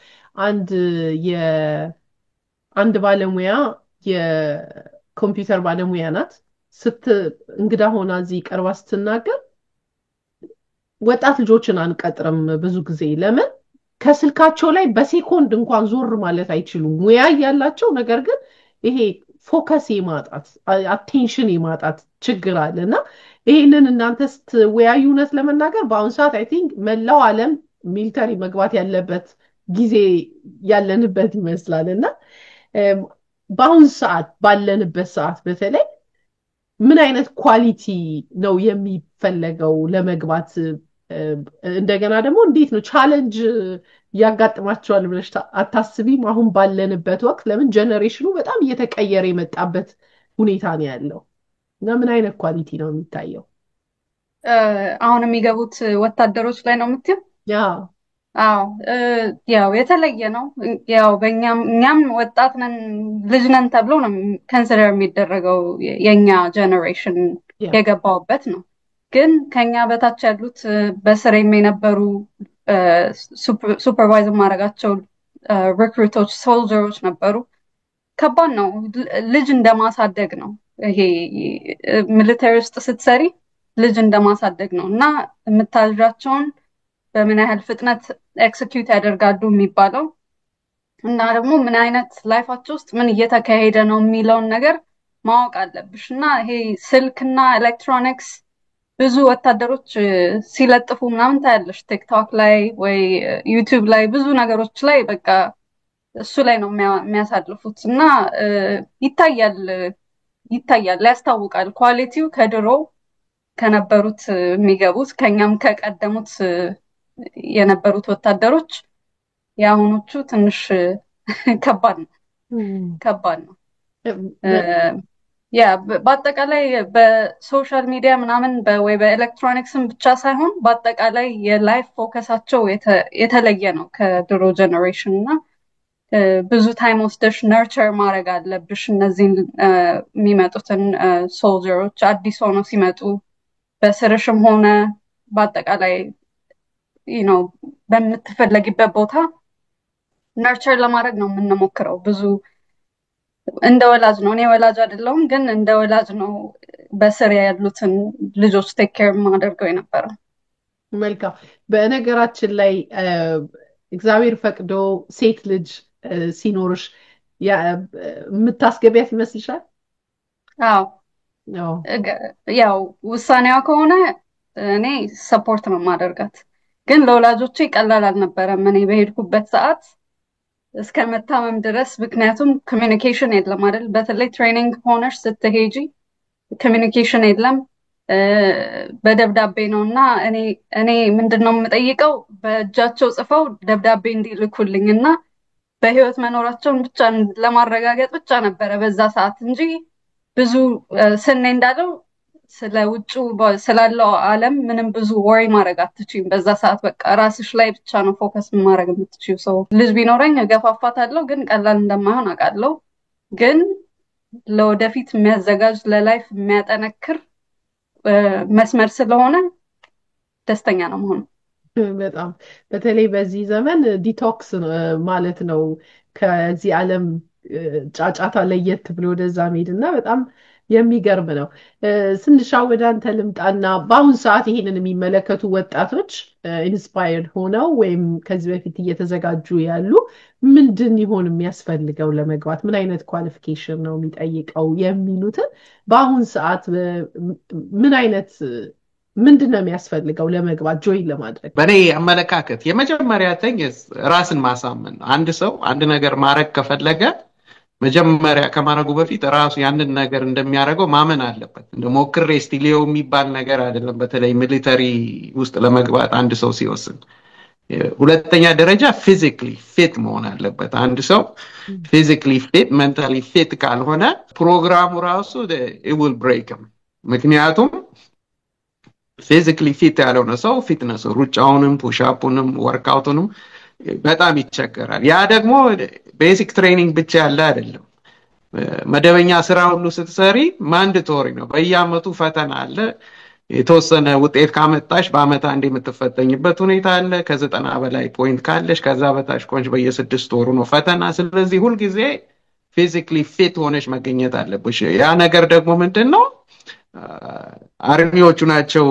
አንድ ባለሙያ የኮምፒውተር ባለሙያ ናት። እንግዳ ሆና እዚህ ቀርባ ስትናገር ወጣት ልጆችን አንቀጥርም ብዙ ጊዜ ለምን ከስልካቸው ላይ በሴኮንድ እንኳን ዞር ማለት አይችሉም። ሙያ ያላቸው ነገር ግን ይሄ ፎከስ የማጣት አቴንሽን የማጣት ችግር አለና ይሄንን እናንተ ስትወያዩ እውነት ለመናገር በአሁኑ ሰዓት አይ ቲንክ መላው ዓለም ሚሊተሪ መግባት ያለበት ጊዜ ያለንበት ይመስላል እና በአሁኑ ሰዓት ባለንበት ሰዓት በተለይ ምን አይነት ኳሊቲ ነው የሚፈለገው ለመግባት? እንደገና ደግሞ እንዴት ነው ቻሌንጅ ያጋጥማቸዋል ብለሽ አታስቢም? አሁን ባለንበት ወቅት ለምን ጀነሬሽኑ በጣም እየተቀየረ የመጣበት ሁኔታ ነው ያለው እና ምን አይነት ኳሊቲ ነው የሚታየው? አሁን የሚገቡት ወታደሮች ላይ ነው የምትይው? አዎ ያው የተለየ ነው። ያው እኛም ወጣት ነን ልጅ ነን ተብሎ ነው ኮንሲደር የሚደረገው የኛ ጀነሬሽን የገባውበት ነው። ግን ከኛ በታች ያሉት በስሬም የነበሩ ሱፐርቫይዝ ማድረጋቸው ሪክሩቶች ሶልጀሮች ነበሩ። ከባድ ነው። ልጅ እንደማሳደግ ነው። ይሄ ሚሊተሪ ውስጥ ስትሰሪ ልጅ እንደማሳደግ ነው እና የምታልጃቸውን በምን ያህል ፍጥነት ኤክስኪዩት ያደርጋሉ የሚባለው እና ደግሞ ምን አይነት ላይፋቸው ውስጥ ምን እየተካሄደ ነው የሚለውን ነገር ማወቅ አለብሽ እና ይሄ ስልክና ኤሌክትሮኒክስ ብዙ ወታደሮች ሲለጥፉ ምናምን ታያለሽ ቲክቶክ ላይ ወይ ዩቲዩብ ላይ ብዙ ነገሮች ላይ በቃ እሱ ላይ ነው የሚያሳልፉት እና ይታያል ያስታውቃል ኳሊቲው ከድሮ ከነበሩት የሚገቡት ከኛም ከቀደሙት የነበሩት ወታደሮች የአሁኖቹ ትንሽ ከባድ ነው ያ በአጠቃላይ በሶሻል ሚዲያ ምናምን ወይ በኤሌክትሮኒክስም ብቻ ሳይሆን በአጠቃላይ የላይፍ ፎከሳቸው የተለየ ነው ከድሮ ጀነሬሽን እና ብዙ ታይም ወስደሽ ነርቸር ማድረግ አለብሽ እነዚህን የሚመጡትን ሶልጀሮች አዲስ ሆነው ሲመጡ በስርሽም ሆነ በአጠቃላይ በምትፈለጊበት ቦታ ነርቸር ለማድረግ ነው የምንሞክረው ብዙ እንደ ወላጅ ነው እኔ ወላጅ አይደለሁም ግን እንደ ወላጅ ነው በስር ያሉትን ልጆች ቴክ ኬር ማድረገው የነበረው። መልካም። በነገራችን ላይ እግዚአብሔር ፈቅዶ ሴት ልጅ ሲኖርሽ የምታስገቢያት ይመስልሻል? አዎ ያው ውሳኔዋ ከሆነ እኔ ሰፖርት ነው ማደርጋት ግን ለወላጆቼ ቀላል አልነበረም እኔ በሄድኩበት ሰዓት እስከ መታመም ድረስ ምክንያቱም ኮሚኒኬሽን የለም አይደል በተለይ ትሬኒንግ ሆነሽ ስትሄጂ ኮሚኒኬሽን የለም በደብዳቤ ነውና እኔ ምንድነው የምጠይቀው በእጃቸው ጽፈው ደብዳቤ እንዲልኩልኝና በህይወት መኖራቸውን ብቻ ለማረጋገጥ ብቻ ነበረ በዛ ሰዓት እንጂ ብዙ ስኔ እንዳለው ስለ ውጩ ስላለው ዓለም ምንም ብዙ ወሪ ማድረግ አትችይም በዛ ሰዓት በቃ ራስሽ ላይ ብቻ ነው ፎከስ ማድረግ የምትችይው ሰው ልጅ ቢኖረኝ ገፋፋታለሁ ግን ቀላል እንደማይሆን አውቃለሁ ግን ለወደፊት የሚያዘጋጅ ለላይፍ የሚያጠነክር መስመር ስለሆነ ደስተኛ ነው መሆኑ በጣም በተለይ በዚህ ዘመን ዲቶክስ ማለት ነው ከዚህ ዓለም ጫጫታ ለየት ብሎ ወደዛ መሄድና በጣም የሚገርም ነው። ስንሻው ወደ አንተ ልምጣና በአሁን ሰዓት ይሄንን የሚመለከቱ ወጣቶች ኢንስፓየርድ ሆነው ወይም ከዚህ በፊት እየተዘጋጁ ያሉ ምንድን ይሆን የሚያስፈልገው ለመግባት ምን አይነት ኳሊፊኬሽን ነው የሚጠይቀው የሚሉትን በአሁን ሰዓት ምን አይነት ምንድነው የሚያስፈልገው ለመግባት ጆይን ለማድረግ? በኔ አመለካከት የመጀመሪያ ተኝ ራስን ማሳመን ነው። አንድ ሰው አንድ ነገር ማድረግ ከፈለገ መጀመሪያ ከማድረጉ በፊት ራሱ ያንን ነገር እንደሚያደርገው ማመን አለበት። እንደሞክሬ እስቲ ሊየው የሚባል ነገር አይደለም በተለይ ሚሊተሪ ውስጥ ለመግባት አንድ ሰው ሲወስን። ሁለተኛ ደረጃ ፊዚካሊ ፊት መሆን አለበት። አንድ ሰው ፊዚካሊ ፊት ሜንታሊ ፊት ካልሆነ ፕሮግራሙ ራሱ it will break him ምክንያቱም ፊዚካሊ ፊት ያልሆነ ሰው ፊትነስ ሩጫውንም ፑሽአፑንም ወርክአውቱንም በጣም ይቸገራል። ያ ደግሞ ቤሲክ ትሬኒንግ ብቻ ያለ አይደለም። መደበኛ ስራ ሁሉ ስትሰሪ ማንዳቶሪ ነው። በየአመቱ ፈተና አለ። የተወሰነ ውጤት ካመጣሽ በአመት አንድ የምትፈተኝበት ሁኔታ አለ። ከ90 በላይ ፖይንት ካለሽ ከዛ በታች ቆንጆ በየ6 ወሩ ነው ፈተና። ስለዚህ ሁሉ ጊዜ ፊዚካሊ ፊት ሆነሽ መገኘት አለብሽ። ያ ነገር ደግሞ ምንድነው አርሚዎቹ ናቸው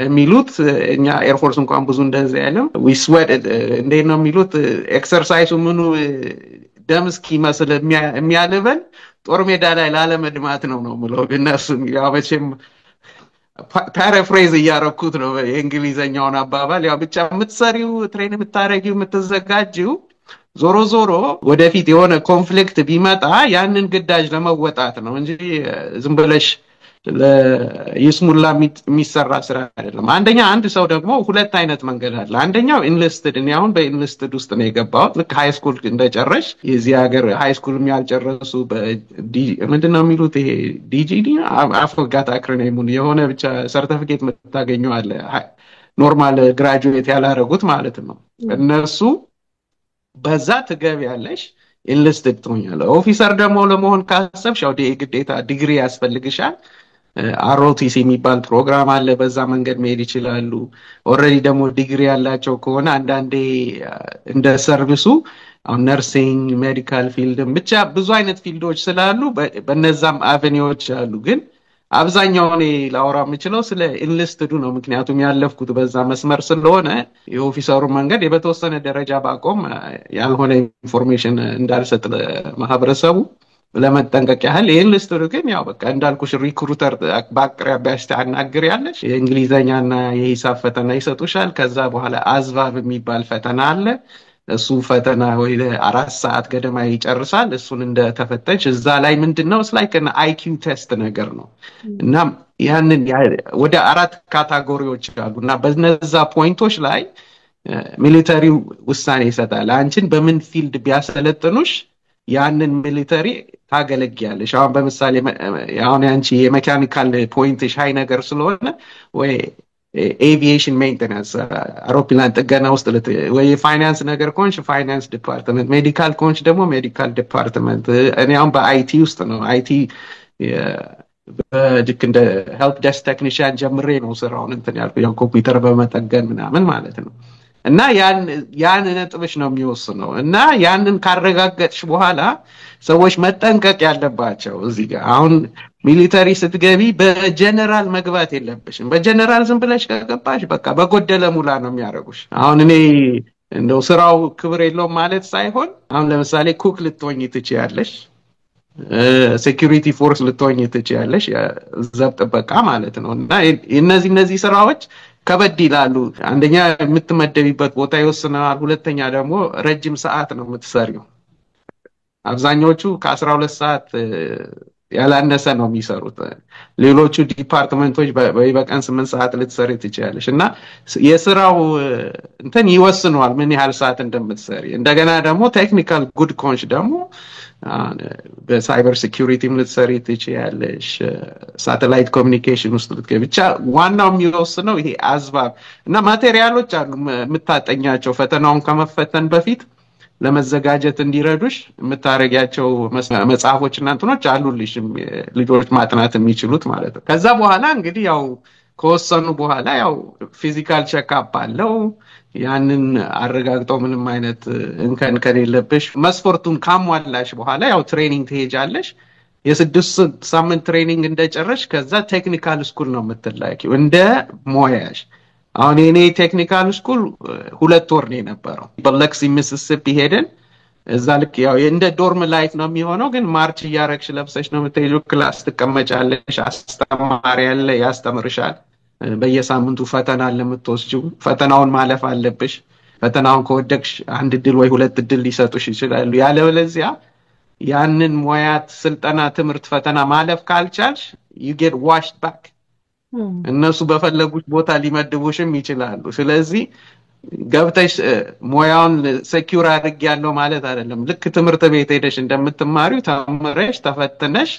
የሚሉት እኛ ኤርፎርስ እንኳን ብዙ እንደዚህ ያለም we sweat እንዴት ነው የሚሉት ኤክሰርሳይሱ ምኑ ደም እስኪመስል የሚያልበን ጦር ሜዳ ላይ ላለመድማት ነው ምለው። እነሱ ያው መቼም ፓራፍሬዝ እያረኩት ነው የእንግሊዘኛውን አባባል። ያው ብቻ የምትሰሪው ትሬን የምታረጊው የምትዘጋጂው ዞሮ ዞሮ ወደፊት የሆነ ኮንፍሊክት ቢመጣ ያንን ግዳጅ ለመወጣት ነው እንጂ ዝም ብለሽ ለይስሙላ የሚሰራ ስራ አይደለም። አንድ ሰው ደግሞ ሁለት አይነት መንገድ አለ። አንደኛው ኢንሊስትድ፣ እኔ አሁን በኢንሊስትድ ውስጥ ነው የገባሁት። ልክ ሃይ ስኩል እንደጨረሽ የዚህ ሀገር ሃይ ስኩልም ያልጨረሱ ምንድነው የሚሉት ይሄ ዲጂዲ አፍጋት አክሮኒሙን የሆነ ብቻ ሰርቲፊኬት የምታገኘው አለ፣ ኖርማል ግራጁዌት ያላረጉት ማለት ነው። እነሱ በዛ ትገቢያለሽ፣ ኢንሊስትድ ትሆኛለሽ። ኦፊሰር ደግሞ ለመሆን ካሰብሽ ያው ግዴታ ዲግሪ ያስፈልግሻል። አሮቲሲ የሚባል ፕሮግራም አለ፣ በዛ መንገድ መሄድ ይችላሉ። ኦልሬዲ ደግሞ ዲግሪ ያላቸው ከሆነ አንዳንዴ እንደ ሰርቪሱ አሁን ነርሲንግ፣ ሜዲካል ፊልድም ብቻ ብዙ አይነት ፊልዶች ስላሉ በነዛም አቨኒዎች አሉ። ግን አብዛኛው እኔ ላወራ የምችለው ስለ ኢንሊስትዱ ነው፣ ምክንያቱም ያለፍኩት በዛ መስመር ስለሆነ የኦፊሰሩ መንገድ በተወሰነ ደረጃ ባቆም ያልሆነ ኢንፎርሜሽን እንዳልሰጥ ለማህበረሰቡ ለመጠንቀቅ ያህል። ኢንሊስትዱ ግን ያው በቃ እንዳልኩሽ ሪክሩተር በአቅራቢያሽ ታናግሪያለሽ፣ የእንግሊዘኛና የሂሳብ ፈተና ይሰጡሻል። ከዛ በኋላ አዝቫብ የሚባል ፈተና አለ። እሱ ፈተና ወይ 4 ሰዓት ገደማ ይጨርሳል። እሱን እንደተፈተሽ እዛ ላይ ምንድነው ላይክ an IQ ቴስት ነገር ነው እና ያንን ወደ 4 ካታጎሪዎች አሉና በነዛ ፖይንቶች ላይ ሚሊተሪው ውሳኔ ይሰጣል። አንቺን በምን ፊልድ ቢያሰለጥኑሽ ያንን ሚሊተሪ ታገለግያለሽ። አሁን በመሳሌ አሁን አንቺ የሜካኒካል ፖይንትሽ ሃይ ነገር ስለሆነ ወይ ኤቪዬሽን ሜንቴናንስ አውሮፕላን ጥገና ውስጥ ወይ ፋይናንስ ነገር ኮንሽ ፋይናንስ ዲፓርትመንት፣ ሜዲካል ኮንሽ ደግሞ ሜዲካል ዲፓርትመንት። እኔ አሁን በአይቲ ውስጥ ነው አይቲ በድክ እንደ ሄልፕ ዴስክ ቴክኒሻን ጀምሬ ነው ስራውን እንትን ያልኩት ያው ኮምፒውተር በመጠገን ምናምን ማለት ነው። እና ያን ነጥብሽ ነው የሚወስነው። እና ያንን ካረጋገጥሽ በኋላ ሰዎች መጠንቀቅ ያለባቸው እዚህ ጋር አሁን ሚሊተሪ ስትገቢ በጀነራል መግባት የለብሽም። በጀነራል ዝም ብለሽ ከገባሽ በቃ በጎደለ ሙላ ነው የሚያደርጉሽ። አሁን እኔ እንደው ስራው ክብር የለውም ማለት ሳይሆን አሁን ለምሳሌ ኩክ ልትሆኚ ትችያለሽ፣ ሴኩሪቲ ፎርስ ልትሆኚ ትችያለሽ፣ ዘብ ጥበቃ ማለት ነው። እና እነዚህ ስራዎች ከበድ ይላሉ። አንደኛ የምትመደቢበት ቦታ ይወስናል፣ ሁለተኛ ደግሞ ረጅም ሰዓት ነው የምትሰሪው። አብዛኞቹ ከ12 ሰዓት ያላነሰ ነው የሚሰሩት። ሌሎቹ ዲፓርትመንቶች በቀን 8 ሰዓት ልትሰሪ ትችያለሽ። እና የስራው እንትን ይወስነዋል ምን ያህል ሰዓት እንደምትሰሪ። እንደገና ደግሞ ቴክኒካል ጉድ ኮንሽ ደግሞ በሳይበር ሴኩሪቲም ልትሰሪ ትችያለሽ፣ ሳተላይት ኮሚኒኬሽን ውስጥ ልትገቢ። ብቻ ዋናው የሚወስነው ይሄ አዝባብ እና ማቴሪያሎች አሉ የምታጠኛቸው ፈተናውን ከመፈተን በፊት ለመዘጋጀት እንዲረዱሽ የምታረጋቸው መጽሐፎችና እንትኖች አሉልሽ ልጆች ማጥናት የሚችሉት ማለት ነው። ከዛ በኋላ እንግዲህ ያው ከወሰኑ በኋላ ያው ፊዚካል ቼክአፕ አለው። ያንን አረጋግጠው ምንም አይነት እንከን ከሌለብሽ መስፈርቱን ካሟላሽ በኋላ ያው ትሬኒንግ ትሄጃለሽ። የ6 ሳምንት ትሬኒንግ እንደጨረሽ ከዛ ቴክኒካል ስኩል ነው የምትላኪው እንደ ሞያሽ። አሁን እኔ ቴክኒካል ስኩል 2 ወር ነው የነበረው። በለክሲ ሚሲሲፒ ሄደን እዛ ልክ ያው እንደ ዶርም ላይፍ ነው የሚሆነው፣ ግን ማርች እያረግሽ ለብሰሽ ነው የምትሄጂው። ክላስ ትቀመጫለሽ፣ አስተማሪ ያለ ያስተምርሻል። በየሳምንቱ ፈተና ለምትወስጂው ፈተናውን ማለፍ አለብሽ። ፈተናውን ከወደቅሽ 1 እድል ወይ 2 እድል ሊሰጡሽ ይችላሉ። ያለበለዚያ ያንን ሙያት ስልጠና ትምህርት ፈተና ማለፍ ካልቻልሽ you get washed back። እነሱ በፈለጉት ቦታ ሊመድቡሽም ይችላሉ። ስለዚህ ገብተሽ ሙያውን ሴኩር አድርጊያለሁ ማለት አይደለም። ልክ ትምህርት ቤት ሄደሽ እንደምትማሪው ተምረሽ ተፈትነሽ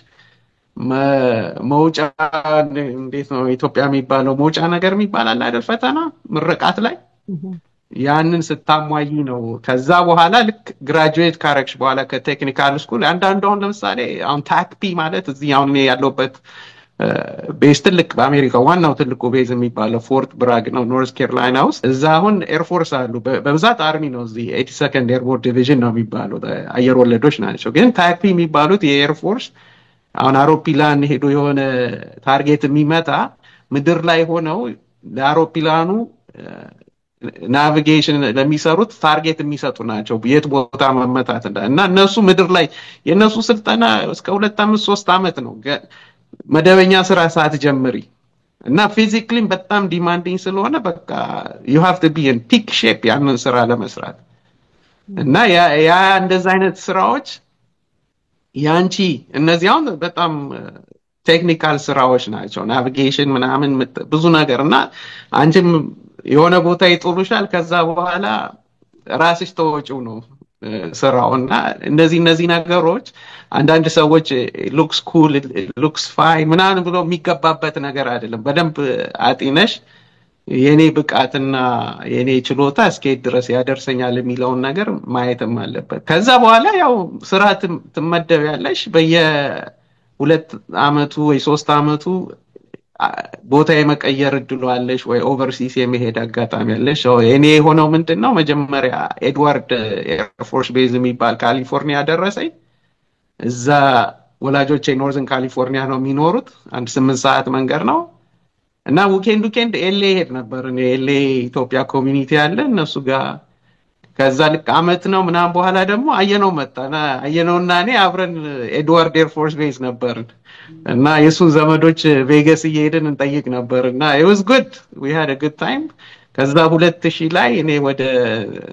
መውጫ እንዴት ነው ኢትዮጵያ የሚባለው መውጫ ነገር የሚባል አለ አይደል? ፈተና ምርቃት ላይ ያንን ስታሟይ ነው። ከዛ በኋላ ልክ ግራጁዌት ካረክሽ በኋላ ከቴክኒካል ስኩል አንዳንዶን ለምሳሌ አሁን ታክፒ ማለት እዚህ አሁን ያለውበት ቤዝ ትልቅ በአሜሪካ ዋናው ትልቁ ቤዝ የሚባለው ፎርት ብራግ ነው ኖርዝ ካሮላይና ውስጥ። እዛ አሁን ኤርፎርስ አሉ በብዛት አርሚ ነው። እዚህ 82nd ኤርቦርድ ዲቪዥን ነው የሚባለው አየር ወለዶች ናቸው። ግን ታይፒ የሚባሉት የኤርፎርስ አሁን አውሮፕላን ሄዶ የሆነ ታርጌት የሚመታ ምድር ላይ ሆነው ለአውሮፕላኑ ናቪጌሽን ለሚሰሩት ታርጌት የሚሰጡ ናቸው የት ቦታ መመታት እና እነሱ ምድር ላይ የነሱ ስልጠና እስከ 2 5 3 አመት ነው መደበኛ ስራ ሰዓት ጀምሪ እና ፊዚካሊ በጣም ዲማንዲንግ ስለሆነ በቃ you have to be in peak shape ያንን ስራ ለመስራት እና ያ እንደዛ አይነት ስራዎች ያንቺ እነዚህ አሁን በጣም ቴክኒካል ስራዎች ናቸው ናቪጌሽን ምናምን ብዙ ነገርና አንቺም የሆነ ቦታ ይጥሉሻል ከዛ በኋላ ራስሽ ተወጪው ነው ስራውና እነዚህ ነገሮች አንዳንድ ሰዎች looks cool looks fine ምናምን ብሎ የሚገባበት ነገር አይደለም በደንብ አጥነሽ የኔ ብቃትና የኔ ችሎታ እስከ ድረስ ያደርሰኛል የሚለው ነገር ማየትም አለበት ከዛ በኋላ ያው ስራ ትመደቢያለሽ በየ2 አመቱ ወይ 3 አመቱ ቦታ የመቀየር እድሉ አለሽ ወይ ኦቨርሲስ የመሄድ አጋጣሚ አለሽ እኔ ሆነው ምንድነው መጀመሪያ ኤድዋርድ ኤርፎርስ ቤዝ የሚባል ካሊፎርኒያ ደረሰኝ እዛ ወላጆቼ ኖርዘርን ካሊፎርኒያ ነው የሚኖሩት አንድ 8 ሰዓት መንገድ ነው እና ዊኬንድ ኤልኤ ሄድ ነበር እኔ ኤልኤ ኢትዮጵያ ኮሚኒቲ አለ እነሱ ጋር ከዛ ልክ አመት ነው ምናምን በኋላ ደግሞ አየነው መጣና አየነውና እኔ አብረን ኤድዋርድ ኤርፎርስ ቤዝ ነበርን እና የሱን ዘመዶች ቬጋስ እየሄድን እንጠይቅ ነበርና it was good we had a good time ከዛ 2000 ላይ እኔ ወደ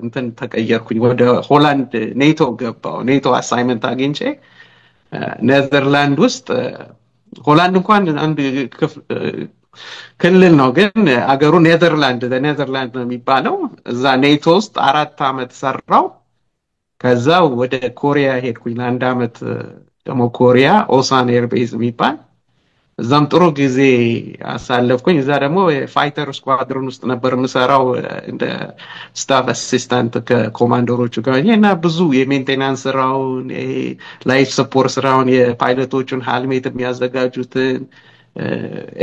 እንትን ተቀየርኩኝ ወደ ሆላንድ ኔቶ ገባው ኔቶ አሳይመንት አግኝቼ ኔዘርላንድ ውስጥ ሆላንድ እንኳን አንድ ክልል ነው ግን አገሩ ኔዘርላንድ ነው የሚባለው እዛ ኔቶ ውስጥ 4 አመት ሰራው ከዛ ወደ ኮሪያ ሄድኩኝ ለአንድ አመት ደግሞ ኮሪያ ኦሳን ኤርቤዝ የሚባል እዛም ጥሩ ጊዜ አሳለፍኩኝ እዛ ደግሞ ፋይተር ስኳድሮን ውስጥ ነበር የምሰራው እንደ ስታፍ አሲስታንት ከኮማንደሮቹ ጋር እና ብዙ የሜንቴናንስ ስራውን ላይፍ ሰፖርት ስራውን የፓይለቶቹን ሄልሜት የሚያዘጋጁትን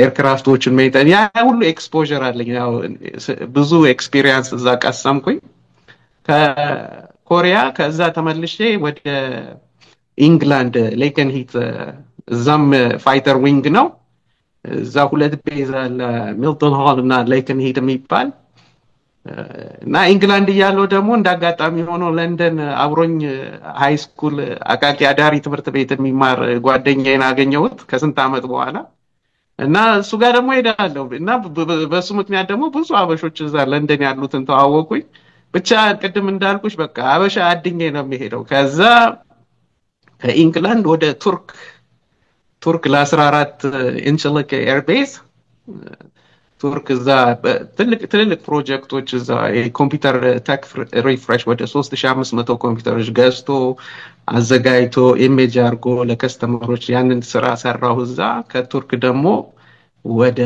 ኤርክራፍቶችን ሜንቴን ያ ሁሉ ኤክስፖዠር አለኝ ያው ብዙ ኤክስፒሪየንስ እዛ ቀሰምኩኝ ከኮሪያ ከዛ ተመልሼ ወደ ኢንግላንድ ሌከን ሂት እዛም ፋይተር ዊንግ ነው እዛ ሁለት ቤዝ አለ ሚልተን ሆል እና ሌከን ሂት የሚባል እና ኢንግላንድ ያለው ደግሞ እንዳጋጣሚ ሆኖ ለንደን አብሮኝ ሃይ ስኩል አቃቂ አዳሪ ትምህርት ቤት የሚማር ጓደኛዬን አገኘሁት ከስንት አመት በኋላ እና እሱ ጋር ደግሞ ሄዳለሁ እና በሱ ምክንያት ደግሞ ብዙ አበሾች እዛ ለንደን ያሉትን ተዋወቁኝ ብቻ ቅድም እንዳልኩሽ በቃ አበሻ አድኜ ነው የሚሄደው ከዛ ከኢንግላንድ ወደ ቱርክ ለ14 ኢንችልክ ኤርቤዝ ቱርክ እዛ ትልልቅ ፕሮጀክቶች እዛ የኮምፒውተር ቴክ ሪፍሬሽ ወደ 3500 ኮምፒውተሮች ገዝቶ አዘጋጅቶ ኢሜጅ አርጎ ለከስተመሮች ያንን ስራ ሰራው እዛ ከቱርክ ደግሞ ወደ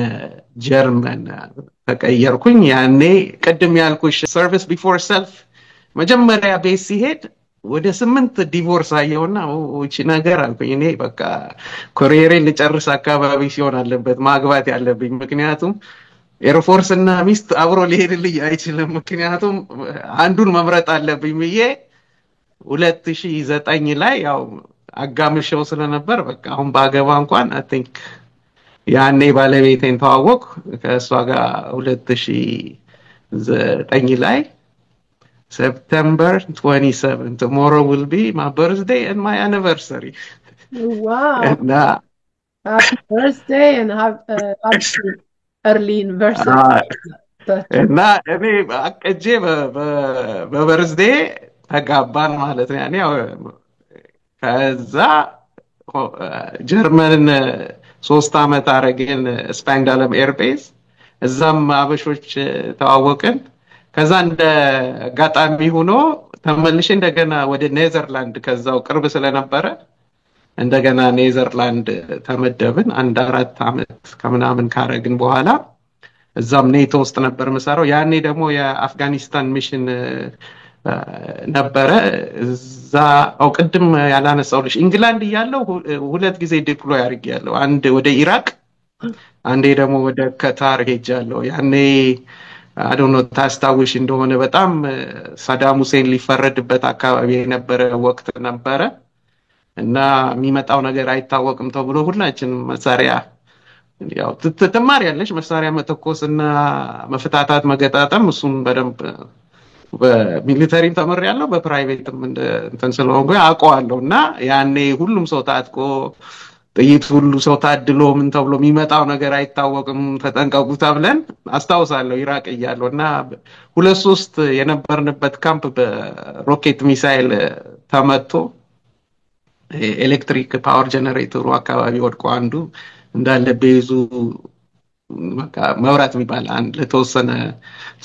ጀርመን ተቀየርኩኝ ያኔ ቅድም ያልኩሽ ሰርቪስ ቢፎር ሰልፍ መጀመሪያ ቤት ሲሄድ ወደ 8 ዲቮርስ አየውና እቺ ነገር አልኩኝ እኔ በቃ ኮሪየሬን ልጨርስ አካባቢ ሲሆን አለበት ማግባት ያለብኝ ምክንያቱም ኤርፎርስ እና ሚስት አብሮ ሊሄድልኝ አይችልም ምክንያቱም አንዱን መምረጥ አለብኝ ብዬ 2009 ላይ ያው አጋምሸው ስለነበር በቃ አሁን ባገባ እንኳን አይ ቲንክ ያኔ ባለቤቴን ተዋወቅ ከሷ ጋር 2009 ላይ September 27 tomorrow will be my birthday and my anniversary wow and happy birthday and happy early anniversary እና እኔ አቀጄ በበርዝዴ ተጋባን ማለት ነው ያኔ ከዛ ጀርመን 3 አመት አረገን ስፓንግዳለም ኤርቤዝ እዛም አበሾች ተዋወቅን ከዛ እንደ አጋጣሚ ሆኖ ተመልሼ እንደገና ወደ ኔዘርላንድ ከዛው ቅርብ ስለነበረ እንደገና ኔዘርላንድ ተመደብን አንድ 4 አመት ከምናምን ካረግን በኋላ እዛም ኔቶ ውስጥ ነበር መሰራው ያኔ ደግሞ የአፍጋኒስታን ሚሽን ነበረ እዛ ቅድም ያላነሳውልሽ ኢንግላንድ ያለው 2 ጊዜ ዲፕሎይ አድርጌያለሁ አንድ ወደ ኢራቅ አንዴ ደግሞ ወደ ካታር ሄጃለሁ ያኔ I don't know ታስታውሽ እንደሆነ በጣም ሳዳም ሁሴን ሊፈረድበት አካባቢ የነበረ ወቅት ነበረ እና የሚመጣው ነገር አይታወቅም ተብሎ ሁላችንም መሳሪያ ያው ትማሪያለሽ መሳሪያ መተኮስ እና መፈታታት መገጣጠም እሱን በደንብ በሚሊተሪም ተምሬያለሁ በፕራይቬትም እንትን ስለሆንኩ አውቀዋለሁ እና ያኔ ሁሉም ሰው ታጥቆ ጥይት ሁሉ ሰው ታድሎ ምን ተብሎ የሚመጣው ነገር አይታወቅም ተጠንቀቁ ተብለን አስታውሳለሁ ኢራቅ እያለሁ እና 2-3 የነበርንበት ካምፕ በሮኬት ሚሳይል ተመቶ ኤሌክትሪክ ፓወር ጀነሬተሩ አካባቢ ወድቆ አንዱ እንዳለ ቤዙ በቃ መብራት የሚባል አንድ ለተወሰነ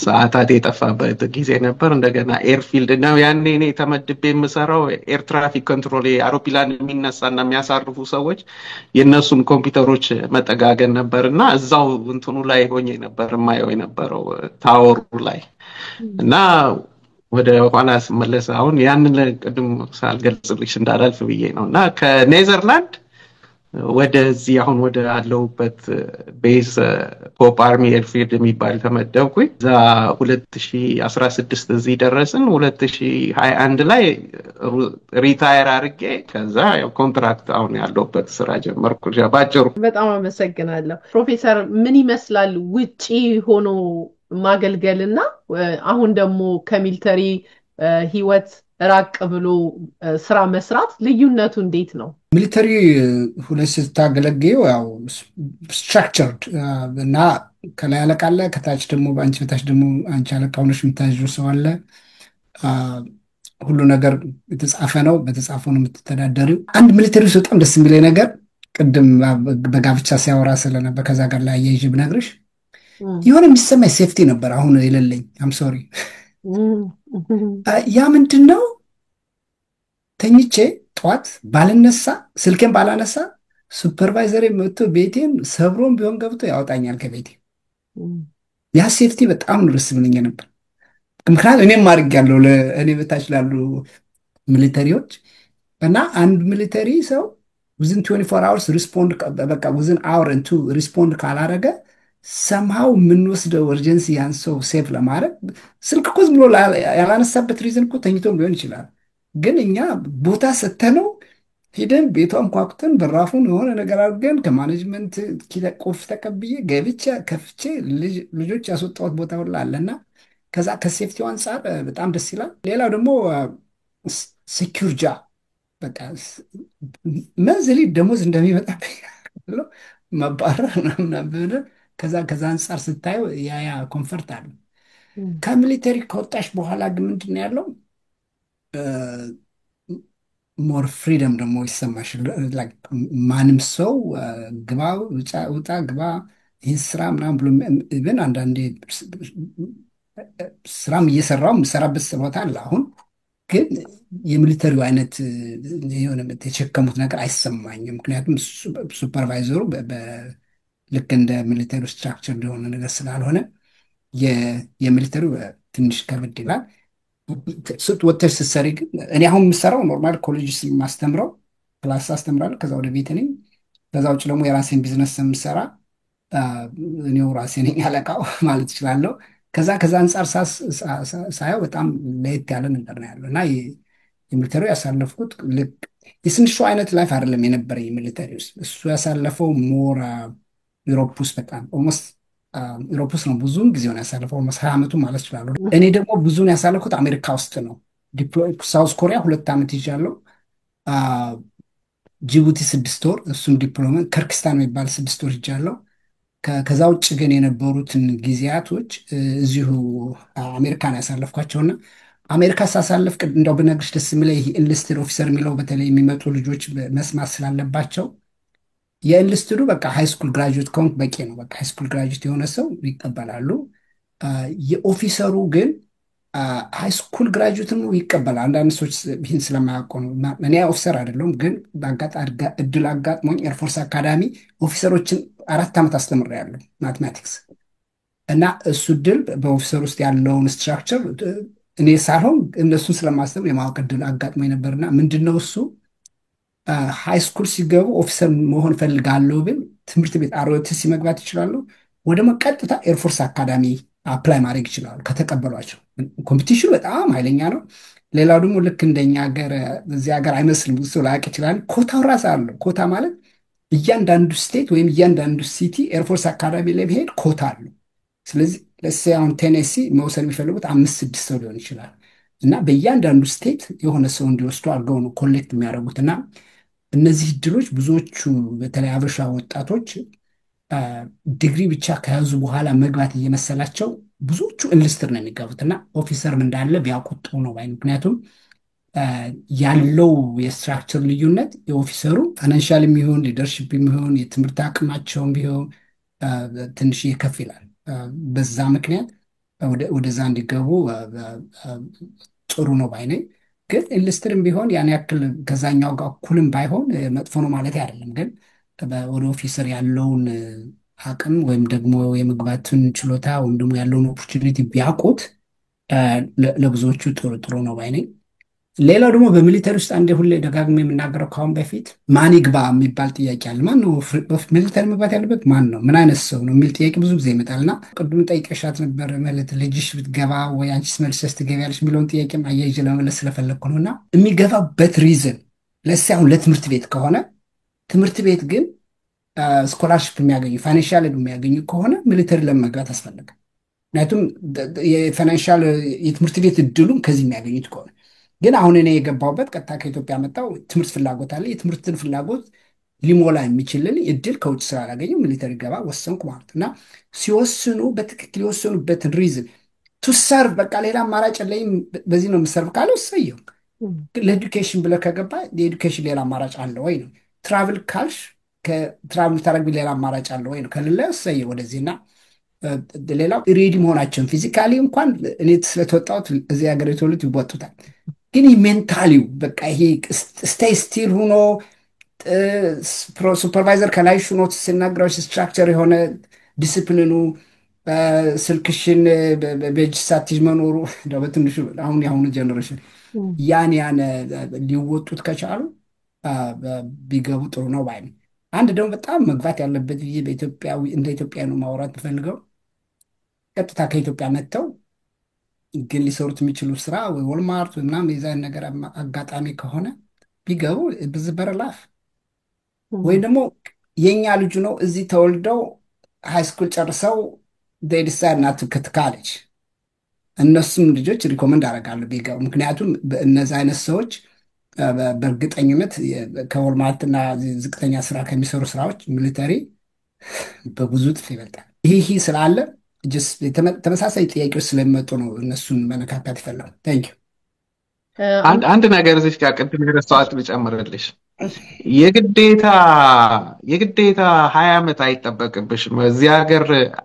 ሰዓታት የጠፋበት ጊዜ ነበር። እንደገና ኤርፊልድ እና ያኔ እኔ ተመድቤ የምሰራው ኤር ትራፊክ ኮንትሮል አውሮፕላን የሚነሳና የሚያሳርፉ ሰዎች የነሱን ኮምፒውተሮች መጠጋገን ነበርና እዛው እንትኑ ላይ ሆኜ ነበር የማየው የነበረው ታወሩ ላይ እና ወደ ኋላ ስመለስ አሁን ያንን ቅድም ሳልገልጽልሽ እንዳላልፍ ብዬ ነው እና ከኔዘርላንድ ወደዚህ አሁን ወደ አለሁበት ቤዝ ፖፕ አርሚ ኤርፊልድ የሚባል ተመደብኩኝ። እዛ 2016 እዚህ ደረስን። 2021 ላይ ሪታየር አድርጌ ከዛ ያው ኮንትራክት አሁን ያለሁበት ስራ ጀመርኩ። ባጭሩ በጣም አመሰግናለሁ ፕሮፌሰር። ምን ይመስላል ውጪ ሆኖ ማገልገልና አሁን ደግሞ ከሚሊተሪ ህይወት ራቅ ብሎ ስራ መስራት ልዩነቱ እንዴት ነው? ሚሊተሪ ሁለት ስታገለግዩ ያው ስትራክቸርድ እና ከላይ አለቃ አለ፣ ከታች ደግሞ በአንቺ በታች ደግሞ አንቺ አለቃ ሆነሽ የምታዥው ሰው አለ። ሁሉ ነገር የተጻፈ ነው፣ በተጻፈው ነው የምትተዳደሪው። አንድ ሚሊተሪ ውስጥ በጣም ደስ የሚለኝ ነገር ቅድም በጋብቻ ሲያወራ ስለነበር ከዛ ጋር ላይ አያይዤ ብነግርሽ የሆነ የሚሰማኝ ሴፍቲ ነበር አሁን የሌለኝ። አም ሶሪ ያ ምንድን ነው ተኝቼ ጠዋት ባልነሳ ስልኬን ባላነሳ ሱፐርቫይዘር መጥቶ ቤቴን ሰብሮን ቢሆን ገብቶ ያወጣኛል ከቤቴ። ያ ሴፍቲ በጣም ነው ደስ ብሎኝ ነበር። ምክንያቱም እኔም አድርጌያለሁ ለእኔ በታች ላሉ ሚሊተሪዎች እና አንድ ሚሊተሪ ሰው ዊዝን 24 hours ሪስፖንድ በቃ ዊዝን አወር እንቱ ሪስፖንድ ካላረገ ሰምሃው የምንወስደው እርጀንሲ ያን ሰው ሴፍ ለማድረግ ስልክ እኮ ዝም ብሎ ያላነሳበት ሪዝን እኮ ተኝቶም ሊሆን ይችላል። ግን እኛ ቦታ ሰተነው ሄደን ቤቷን ኳኩተን በራፉን የሆነ ነገር አድርገን ከማኔጅመንት ቁልፍ ተቀብዬ ገብቼ ከፍቼ ልጆች ያስወጣሁት ቦታ ሁላ አለና ከዛ ከሴፍቲው አንጻር በጣም ደስ ይላል። ሌላው ደግሞ ሴኪዩር ጃብ በቃ መንዝሊ ደሞዝ እንደሚመጣ መባረር ምናምን ከዛ አንጻር ስታየው ያ ኮንፈርት አለ። ከሚሊተሪ ከወጣሽ በኋላ ግን ምንድን ነው ያለው ሞር ፍሪደም ደግሞ ይሰማሽ። ማንም ሰው ግባ ውጣ ግባ ይህን ስራ ምናምን ብሎ ብን አንዳንዴ ስራም እየሰራው የምሰራበት ቦታ አለ። አሁን ግን የሚሊተሪው አይነት የሆነ የተሸከሙት ነገር አይሰማኝም። ምክንያቱም ሱፐርቫይዘሩ ልክ እንደ ሚሊተሪ ስትራክቸር እንደሆነ ነገር ስላልሆነ የሚሊተሪው ትንሽ ከበድ ይላል። ወተሽ ስትሰሪ ግን እኔ አሁን የምሰራው ኖርማል ኮሌጅ ማስተምረው ክላስ አስተምራለሁ። ከዛ ወደ ቤት ነኝ። ከዛ ውጭ ደግሞ የራሴን ቢዝነስ የምሰራ እኔው ራሴ ነኝ አለቃው ማለት እችላለሁ። ከዛ አንጻር ሳየው በጣም ለየት ያለ ነገር ነው ያለው እና የሚሊተሪው ያሳለፍኩት ልክ የስንሹ አይነት ላይፍ አይደለም የነበረኝ ሚሊተሪ ውስጥ። እሱ ያሳለፈው ሞር ዩሮፕ ውስጥ በጣም ኦልሞስት ዩሮፕ ውስጥ ነው ብዙውን ጊዜውን ያሳለፈው ኦልሞስት 20 ዓመቱ ማለት ይችላሉ። እኔ ደግሞ ብዙውን ያሳለፍኩት አሜሪካ ውስጥ ነው። ሳውዝ ኮሪያ 2 ዓመት ይዣለሁ። ጅቡቲ 6 ወር እሱም ዲፕሎማት፣ ከርክስታን የሚባል 6 ወር ይዣለሁ። ከዛ ውጭ ግን የነበሩትን ጊዜያቶች እዚሁ አሜሪካን ያሳለፍኳቸውና አሜሪካ ሳሳለፍ እንደው ብነግርሽ ደስ የሚለኝ ይሄ ኢንሊስትድ ኦፊሰር የሚለው በተለይ የሚመጡ ልጆች መስማት ስላለባቸው የኢንሊስትዱ በቃ ሃይስኩል ግራጁዌት ከሆንክ በቂ ነው። በቃ ሃይስኩል ግራጁዌት የሆነ ሰው ይቀበላሉ። የኦፊሰሩ ግን ሃይስኩል ግራጁዌትም ይቀበላል። አንዳንድ ሰዎች ይህን ስለማያውቁ ነው። እኔ ኦፊሰር አይደለሁም፣ ግን እድል አጋጥሞኝ ኤርፎርስ አካዳሚ ኦፊሰሮችን 4 ዓመት አስተምሬያለሁ ማትማቲክስ እና እሱ ድል በኦፊሰር ውስጥ ያለውን ስትራክቸር እኔ ሳልሆን እነሱን ስለማስተምር የማወቅ እድል አጋጥሞኝ ነበርና ምንድነው እሱ ሃይስኩል ሲገቡ ኦፊሰር መሆን ፈልጋለሁ ብል ትምህርት ቤት አሮቲሲ መግባት ይችላሉ። ወደሞ ቀጥታ ኤርፎርስ አካዳሚ አፕላይ ማድረግ ይችላሉ ከተቀበሏቸው። ኮምፒቲሽኑ በጣም ኃይለኛ ነው። ሌላው ደግሞ ልክ እንደኛ ሀገር እዚህ ሀገር አይመስልም፣ ብዙ ሰው ላያውቅ ይችላል። ኮታው ራስ አለው። ኮታ ማለት እያንዳንዱ ስቴት ወይም እያንዳንዱ ሲቲ ኤርፎርስ አካዳሚ ላይ ብሄድ ኮታ አሉ። ስለዚህ ለሴ አሁን ቴኔሲ መውሰድ የሚፈልጉት 5-6 ሰው ሊሆን ይችላል እና በእያንዳንዱ ስቴት የሆነ ሰው እንዲወስዱ አድርገው ነው ኮሌክት የሚያደርጉት እና እነዚህ እድሎች ብዙዎቹ በተለይ አበሻ ወጣቶች ዲግሪ ብቻ ከያዙ በኋላ መግባት እየመሰላቸው ብዙዎቹ እንልስትር ነው የሚገቡት እና ኦፊሰርም እንዳለ ቢያውቁት ጥሩ ነው ባይ። ምክንያቱም ያለው የስትራክቸር ልዩነት የኦፊሰሩ ፋይናንሻል የሚሆን ሊደርሽፕ የሚሆን የትምህርት አቅማቸውም ቢሆን ትንሽ ከፍ ይላል። በዛ ምክንያት ወደዛ እንዲገቡ ጥሩ ነው ባይ ነኝ። ግን ኢንዱስትሪም ቢሆን ያን ያክል ከዛኛው ጋር እኩልም ባይሆን መጥፎ ነው ማለት አይደለም። ግን ወደ ኦፊሰር ያለውን አቅም ወይም ደግሞ የመግባትን ችሎታ ወይም ደግሞ ያለውን ኦፖርቹኒቲ ቢያውቁት ለብዙዎቹ ጥሩ ነው ባይ ነኝ። ሌላው ደግሞ በሚሊተሪ ውስጥ አንዴ ሁሌ ደጋግሜ የምናገረው ከአሁን በፊት ማን ይግባ የሚባል ጥያቄ አለ። ማን ነው ሚሊተሪ መግባት ያለበት? ማን ነው? ምን አይነት ሰው ነው የሚል ጥያቄ ብዙ ጊዜ ይመጣልና ቅድም ጠይቀሻት ነበር ማለት ልጅሽ ብትገባ ወይ አንቺስ መልሰሽ ትገቢያለሽ የሚለውን ጥያቄም አያይዤ ለመመለስ ስለፈለግኩ ነው። እና የሚገባበት ሪዝን ለስ አሁን ለትምህርት ቤት ከሆነ ትምህርት ቤት ግን ስኮላርሽፕ የሚያገኙ ፋይናንሻል የሚያገኙ ከሆነ ሚሊተሪ ለመግባት አስፈለገ። ምክንያቱም የፋይናንሻል የትምህርት ቤት እድሉም ከዚህ የሚያገኙት ከሆነ ግን አሁን እኔ የገባሁበት ቀጥታ ከኢትዮጵያ መጣው ትምህርት ፍላጎት አለ። የትምህርትን ፍላጎት ሊሞላ የሚችልን እድል ከውጭ ስላላገኘው ሚሊተሪ ገባ ወሰንኩ ማለት እና ሲወስኑ በትክክል የወሰኑበትን ሪዝን ቱሰርቭ በቃ ሌላ አማራጭ የለኝም በዚህ ነው የምሰርቭ ካለ ወሰየው። ለኤዱኬሽን ብለህ ከገባ የኤዱኬሽን ሌላ አማራጭ አለ ወይ ነው። ትራቭል ካልሽ ከትራቭል ታደርግ ሌላ አማራጭ አለ ወይ ነው። ከሌለ ወሰየው ወደዚህና ሌላው ሬዲ መሆናቸውን ፊዚካሊ እንኳን እኔ ስለተወጣሁት እዚህ ሀገር የተወሉት ይወጡታል። ግን ሜንታሊው በቃ ይሄ ስቴይ ስቲል ሆኖ ሱፐርቫይዘር ከላይ ሆኖ ሲናገራዎች ስትራክቸር የሆነ ዲስፕሊኑ ስልክሽን በእጅ ሳትይዥ መኖሩ በትንሹ አሁን የአሁኑ ጀነሬሽን ያን ሊወጡት ከቻሉ ቢገቡ ጥሩ ነው ባይ። አንድ ደግሞ በጣም መግባት ያለበት ብዬ እንደ ኢትዮጵያ ነው ማውራት የምፈልገው። ቀጥታ ከኢትዮጵያ መጥተው ግን ሊሰሩት የሚችሉ ስራ ወይ ወልማርት ወይ ምናምን የዛን ነገር አጋጣሚ ከሆነ ቢገቡ ብዝበረ ላፍ ወይ ደግሞ የኛ ልጁ ነው እዚህ ተወልደው ሃይስኩል ጨርሰው ዲሳይድ ናት ካሌጅ እነሱም ልጆች ሪኮመንድ አደርጋለሁ ቢገቡ። ምክንያቱም እነዚህ አይነት ሰዎች በእርግጠኝነት ከወልማርትና ዝቅተኛ ስራ ከሚሰሩ ስራዎች ሚሊተሪ በብዙ እጥፍ ይበልጣል። ይህ ስላለ ተመሳሳይ ጥያቄዎች ስለሚመጡ ነው እነሱን መነካካት ይፈላል። ታንክ ዩ። አንድ ነገር እዚህ ጋር ቅድም የረሳኋት ልጨምርልሽ። የግዴታ 20 ዓመት አይጠበቅብሽም እዚህ ሀገር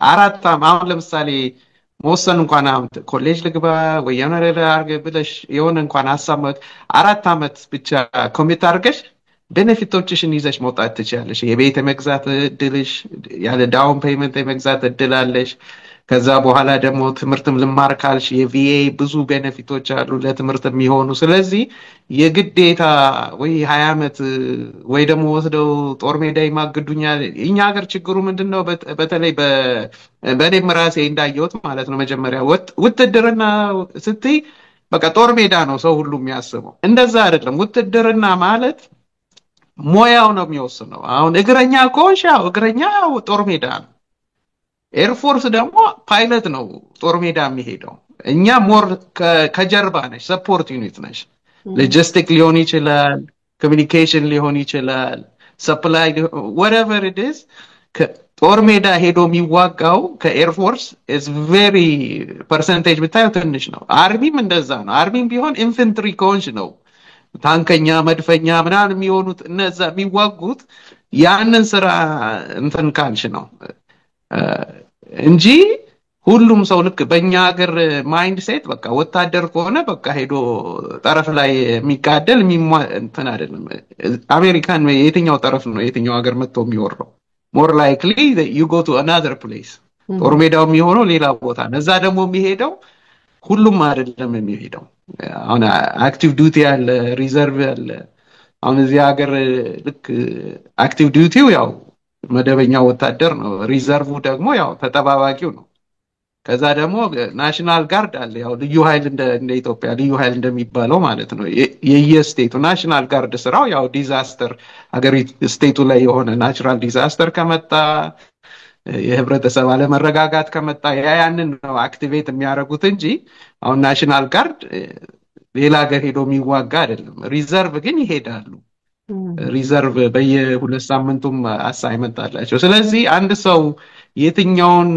4 አሁን ለምሳሌ መወሰን እንኳን ኮሌጅ ልግባ ወይ የሆነ ነገር አድርገህ ብለሽ የሆነ እንኳን ሀሳብ 4 ዓመት ብቻ ኮሚት አድርገሽ ቤኔፊቶችሽን ይዘሽ መውጣት ትችላለሽ። የቤት መግዛት እድልሽ ያለ ዳውን ፔይመንት የመግዛት እድል አለሽ። ከዛ በኋላ ደግሞ ትምህርትም ልማር ካልሽ የቪኤ ብዙ ቤኔፊቶች አሉ ለትምህርት የሚሆኑ። ስለዚህ የግዴታ ወይ 20 ዓመት ወይ ደግሞ ወስደው ጦር ሜዳ ይማግዱኛል። እኛ ሀገር ችግሩ ምንድነው? በተለይ በእኔም ራሴ እንዳየሁት ማለት ነው። መጀመሪያ ውትድርና ስትይ በቃ ጦር ሜዳ ነው ሰው ሁሉ የሚያስበው። እንደዛ አይደለም። ውትድርና ማለት ሞያው ነው የሚወስነው። አሁን እግረኛ ከሆንሽ እግረኛ ጦር ሜዳ ነው። ኤርፎርስ ደግሞ ፓይለት ነው ጦር ሜዳ የሚሄደው። እኛ ሞር ከጀርባ ነሽ፣ ሰፖርት ዩኒት ነሽ። ሎጂስቲክ ሊሆን ይችላል፣ ኮሚኒኬሽን ሊሆን ይችላል፣ ሰፕላይ whatever it is ጦር ሜዳ ሄዶ የሚዋጋው ከኤርፎርስ is very percentage ብታየው ትንሽ ነው። አርሚም እንደዛ ነው። አርሚም ቢሆን ኢንፈንትሪ ኮንሽ ነው ታንከኛ መድፈኛ ምናምን የሚሆኑት እነዛ የሚዋጉት ያንን ስራ እንትን ካልሽ ነው እንጂ ሁሉም ሰው ልክ በእኛ ሀገር ማይንድ ሴት በቃ ወታደር ከሆነ በቃ ሄዶ ጠረፍ ላይ የሚጋደል እንትን አይደለም። አሜሪካን የትኛው ጠረፍ ነው የትኛው ሀገር መጥቶ የሚወራው? more likely that you go to another place ጦር ሜዳው የሚሆነው ሌላ ቦታ ነው። እዛ ደግሞ የሚሄደው ሁሉም አይደለም የሚሄደው። አሁን አክቲቭ ዲዩቲ ያለ ሪዘርቭ ያለ። አሁን እዚህ ሀገር ልክ አክቲቭ ዲዩቲው ያው መደበኛ ወታደር ነው፣ ሪዘርቭ ደግሞ ያው ተጠባባቂው ነው። ከዛ ደግሞ ናሽናል ጋርድ አለ። ያው ልዩ ኃይል እንደ ኢትዮጵያ ልዩ ኃይል እንደሚባለው ማለት ነው። የየስቴቱ ናሽናል ጋርድ ስራው ያው ዲዛስተር ሀገሪቱ ስቴቱ ላይ የሆነ ናቹራል ዲዛስተር ከመጣ የህብረተሰብ አለመረጋጋት ከመጣ ያንን ነው አክቲቬት የሚያደርጉት እንጂ አሁን ናሽናል ጋርድ ሌላ ሀገር ሄዶ የሚዋጋ አይደለም። ሪዘርቭ ግን ይሄዳሉ። ሪዘርቭ በየ2 ሳምንቱም አሳይመንት አላቸው። ስለዚህ አንድ ሰው የትኛውን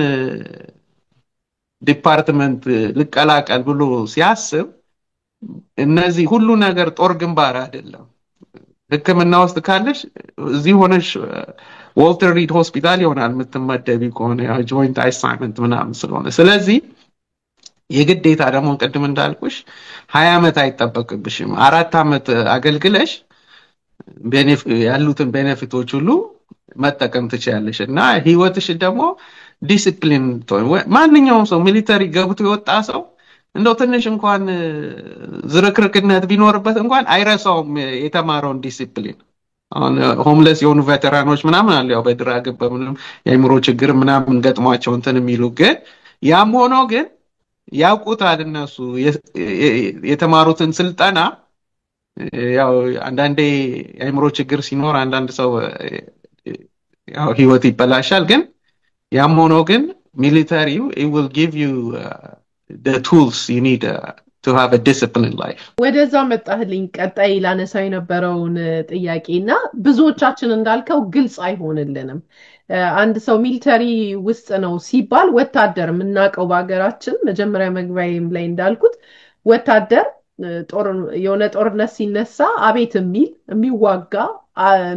ዲፓርትመንት ልቀላቀል ብሎ ሲያስብ እነዚህ ሁሉ ነገር ጦር ግንባር አይደለም። ሕክምና ውስጥ ካለሽ እዚህ ሆነሽ ዋልተር ሪድ ሆስፒታል ይሆናል የምትመደቢ ከሆነ ጆይንት አሳይመንት ምናምን ስለሆነ ስለዚህ የግዴታ ደግሞ ቅድም እንዳልኩሽ 20 ዓመት አይጠበቅብሽም። 4 ዓመት አገልግለሽ ያሉትን ቤኔፊቶች ሁሉ መጠቀም ትችያለሽ እና ህይወትሽ ደግሞ ዲሲፕሊን ማንኛውም ሰው ሚሊተሪ ገብቶ የወጣ ሰው እንደው ትንሽ እንኳን ዝርክርክነት ቢኖርበት እንኳን አይረሳውም የተማረውን ዲሲፕሊን። አሁን ሆምለስ የሆኑ ቬተራኖች ምናምን አሉ ያው በድራግ በምንም የአይምሮ ችግር ምናምን ገጥሟቸው እንትን የሚሉ ግን ያም ሆኖ ግን ያውቁታል እነሱ የተማሩትን ስልጠና። ያው አንዳንዴ የአይምሮ ችግር ሲኖር አንዳንድ ሰው ያው ህይወት ይበላሻል። ግን ያም ሆኖ ግን ሚሊተሪው it will give you the tools you need to have a disciplined life። ወደዛ መጣህልኝ ቀጣይ ላነሳ የነበረውን ጥያቄና ብዙዎቻችን እንዳልከው ግልጽ አይሆንልንም። አንድ ሰው ሚሊተሪ ውስጥ ነው ሲባል ወታደር የምናውቀው በአገራችን መጀመሪያ መግቢያዬም ላይ እንዳልኩት ወታደር የሆነ ጦርነት ሲነሳ አቤት የሚዋጋ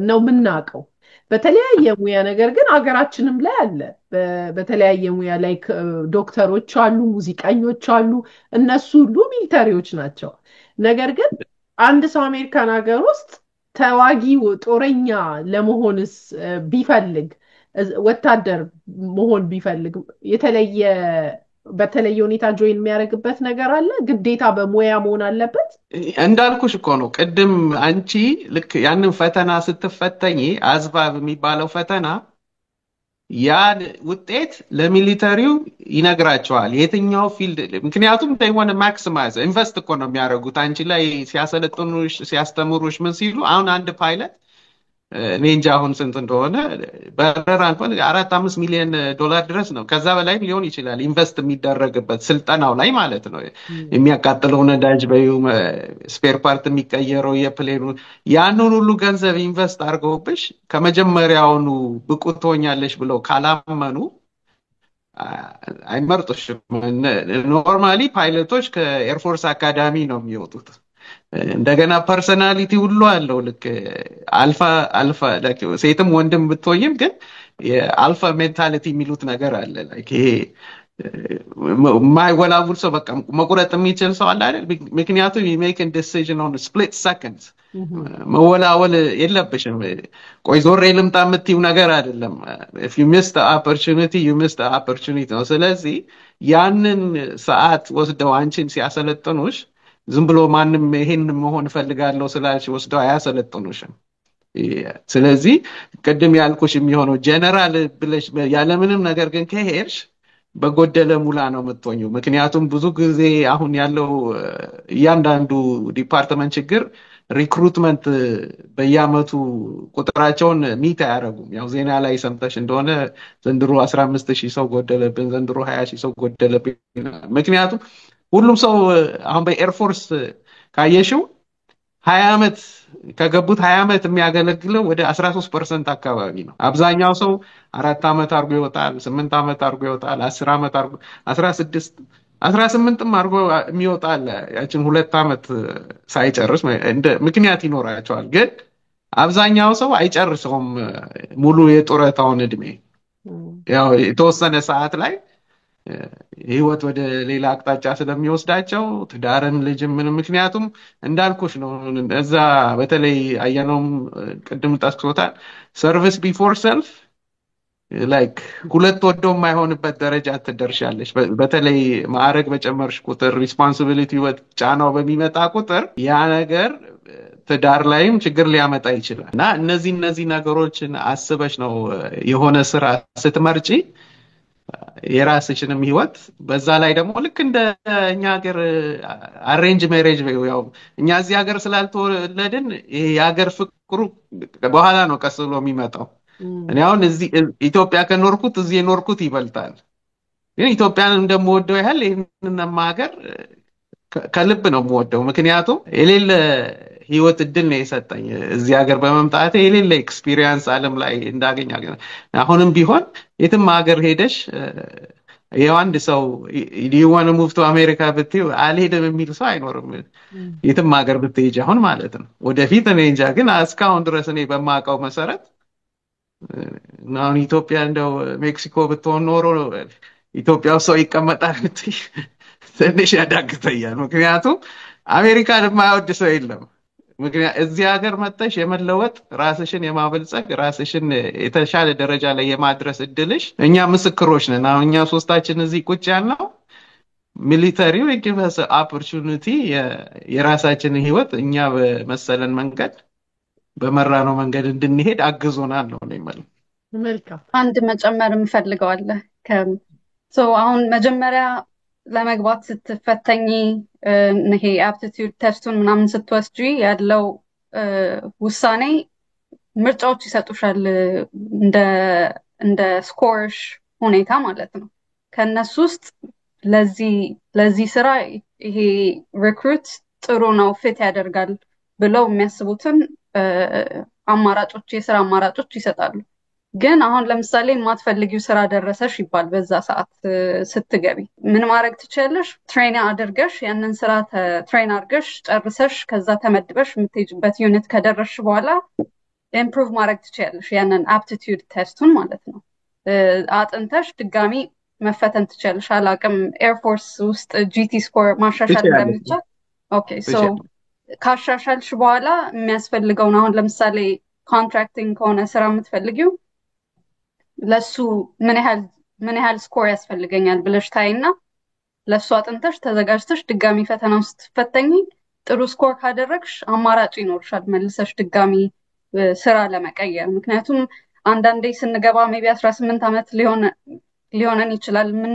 ነው የምናውቀው በተለያየ ሙያ። ነገር ግን አገራችንም ላይ አለ በተለያየ ሙያ ላይ ዶክተሮች አሉ፣ ሙዚቀኞች አሉ፣ እነሱ ሁሉ ሚሊተሪዎች ናቸው። ነገር ግን አንድ ሰው አሜሪካን ሀገር ውስጥ ተዋጊ ጦረኛ ለመሆንስ ቢፈልግ ወታደር መሆን ቢፈልግ በተለየ ሁኔታ ጆይን የሚያደርግበት ነገር አለ? ግዴታ በሙያ መሆን አለበት? እንዳልኩሽ እኮ ነው ቅድም አንቺ ልክ ያንን ፈተና ስትፈተኝ አዝባብ የሚባለው ፈተና ያን ውጤት ለሚሊተሪው ይነግራቸዋል የትኛው ፊልድ። ምክንያቱም they want to maximize ኢንቨስት እኮ ነው የሚያደርጉት አንቺ ላይ ሲያሰለጥኑሽ ሲያስተምሩሽ ምን ሲሉ። አሁን አንድ ፓይለት እኔ እንጃ አሁን ስንት እንደሆነ በረራ እንኳን 4-5 ሚሊዮን ዶላር ድረስ ነው ከዛ በላይ ሊሆን ይችላል ኢንቨስት የሚደረግበት ስልጠናው ላይ ማለት ነው። የሚያቃጥለው ነዳጅ በዩ ስፔር ፓርት የሚቀየረው የፕሌኑ ያንን ሁሉ ገንዘብ ኢንቨስት አድርገውብሽ ከመጀመሪያውኑ ብቁ ትሆኛለሽ ብለው ካላመኑ አይመርጡሽም። ኖርማሊ ፓይለቶች ከኤርፎርስ አካዳሚ ነው የሚወጡት። እንደገና ፐርሰናሊቲ ሁሉ አለው ልክ አልፋ ሴትም ወንድም ብትሆይም ግን የአልፋ ሜንታሊቲ የሚሉት ነገር አለ። ላይክ ይሄ ማይወላውል ሰው በቃ መቁረጥ የሚችል ሰው አለ አይደል? ምክንያቱም you make a decision on a split second። መወላወል የለብሽም። ቆይ ዞሬ ልምጣ የምትይው ነገር አይደለም። if you miss the opportunity you miss the opportunity ነው። ስለዚህ ያንን ሰዓት ወስደው አንቺን ሲያሰለጥኑሽ ዝም ብሎ ማንም ይሄን መሆን ፈልጋለሁ ስላልሽ ወስደው አያሰለጥኑሽም። ስለዚህ ቅድም ያልኩሽ የሚሆነው ጀነራል ብለሽ ያለምንም ነገር ግን ከሄድሽ በጎደለ ሙላ ነው የምትሆኚው። ምክንያቱም ብዙ ጊዜ አሁን ያለው እያንዳንዱ ዲፓርትመንት ችግር ሪክሩትመንት በየአመቱ ቁጥራቸውን ሚት አያደርጉም። ያው ዜና ላይ ሰምተሽ እንደሆነ ዘንድሮ 15,000 ሰው ጎደለብን፣ ዘንድሮ 20,000 ሰው ጎደለብን። ምክንያቱም ሁሉም ሰው አሁን በኤርፎርስ ካየሽው 20 ዓመት ከገቡት 20 ዓመት የሚያገለግለው ወደ 13% አካባቢ ነው። አብዛኛው ሰው 4 ዓመት አርጎ ይወጣል፣ 8 ዓመት አርጎ ይወጣል፣ 10 ዓመት አርጎ 16 18ም አርጎ የሚወጣል። ያችን 2 ዓመት ሳይጨርስ እንደ ምክንያት ይኖራቸዋል። ግን አብዛኛው ሰው አይጨርሰውም ሙሉ የጡረታውን እድሜ። ያው የተወሰነ ሰዓት ላይ ህይወት ወደ ሌላ አቅጣጫ ስለሚወስዳቸው ትዳርም ልጅም ምንም። ምክንያቱም እንዳልኩሽ ነው እዛ በተለይ አያነውም ቅድም ጠቅሶታል ሰርቪስ ቢፎር ሰልፍ ላይክ ሁለት ወዶ የማይሆንበት ደረጃ ትደርሻለሽ። በተለይ ማዕረግ በጨመርሽ ቁጥር ሪስፖንሲቢሊቲ ጫናው በሚመጣ ቁጥር ያ ነገር ትዳር ላይም ችግር ሊያመጣ ይችላል እና እነዚህ ነገሮችን አስበሽ ነው የሆነ ስራ ስትመርጪ የራስሽንም ህይወት በዛ ላይ ደግሞ ልክ እንደ እኛ ሀገር አሬንጅ ሜሬጅ ያው እኛ እዚህ ሀገር ስላልተወለድን ይሄ የሀገር ፍቅሩ በኋላ ነው ቀስ ብሎ የሚመጣው። እኔ አሁን እዚህ ኢትዮጵያ ከኖርኩት እዚህ የኖርኩት ይበልጣል። ግን ኢትዮጵያን እንደምወደው ያህል ይህንን ሀገር ከልብ ነው የምወደው። ምክንያቱም የሌለ ህይወት እድል ነው የሰጠኝ እዚህ ሀገር በመምጣቴ የሌለ ኤክስፒሪየንስ ዓለም ላይ እንዳገኝ አሁንም ቢሆን የትም ሀገር ሄደሽ ይኸው አንድ ሰው ዲዋን ሙቭ ቱ አሜሪካ ብትይው አልሄድም የሚል ሰው አይኖርም። የትም ሀገር ብትሄጂ አሁን ማለት ነው። ወደፊት እኔ እንጃ፣ ግን እስካሁን ድረስ እኔ በማውቀው መሰረት አሁን ኢትዮጵያ እንደው ሜክሲኮ ብትሆን ኖሮ ኢትዮጵያ ውስጥ ሰው ይቀመጣል ብትይ ትንሽ ያዳግተኛል። ምክንያቱም አሜሪካን የማይወድ ሰው የለም። ምክንያቱም እዚህ ሀገር መጥተሽ የመለወጥ ራስሽን የማበልጸግ ራስሽን የተሻለ ደረጃ ላይ የማድረስ እድልሽ እኛ ምስክሮች ነን። አሁን እኛ ሶስታችን እዚህ ቁጭ ያልነው ሚሊተሪው የጊቨስ ኦፖርቹኒቲ የራሳችንን ህይወት እኛ በመሰለን መንገድ በመራነው መንገድ እንድንሄድ አግዞናል ነው የሚለው። መልካም። አንድ መጨመር የምፈልገው አለ። አሁን መጀመሪያ ለመግባት ስትፈተኝ ይሄ አፕቲቲዩድ ቴስቱን ምናምን ስትወስጂ ያለው ውሳኔ ምርጫዎች ይሰጡሻል እንደ ስኮርሽ ሁኔታ ማለት ነው። ከነሱ ውስጥ ለዚህ ስራ ይሄ ሪክሩት ጥሩ ነው ፊት ያደርጋል ብለው የሚያስቡትን አማራጮች የስራ አማራጮች ይሰጣሉ። ግን አሁን ለምሳሌ የማትፈልጊው ስራ ደረሰሽ ይባል በዛ ሰዓት ስትገቢ ምን ማድረግ ትችያለሽ? ትሬን አድርገሽ ያንን ስራ ትሬን አድርገሽ ጨርሰሽ ከዛ ተመድበሽ የምትሄጂበት ዩኒት ከደረስሽ በኋላ ኢምፕሩቭ ማድረግ ትችያለሽ። ያንን አፕቲቲዩድ ቴስቱን ማለት ነው አጥንተሽ ድጋሚ መፈተን ትችያለሽ። አላቅም ኤርፎርስ ውስጥ ጂቲ ስኮር ማሻሻል እንደሚቻል። ኦኬ ሶ ካሻሻልሽ በኋላ የሚያስፈልገውን አሁን ለምሳሌ ኮንትራክቲንግ ከሆነ ስራ የምትፈልጊው ለሱ ምን ያህል ስኮር ያስፈልገኛል ብለሽ ታይና ለሱ አጥንተሽ ተዘጋጅተሽ ድጋሚ ፈተና ውስጥ ስትፈተኝ ጥሩ ስኮር ካደረግሽ አማራጭ ይኖርሻል መልሰሽ ድጋሚ ስራ ለመቀየር። ምክንያቱም አንዳንዴ ስንገባ ሜቢ 18 ዓመት ሊሆነን ይችላል። ምን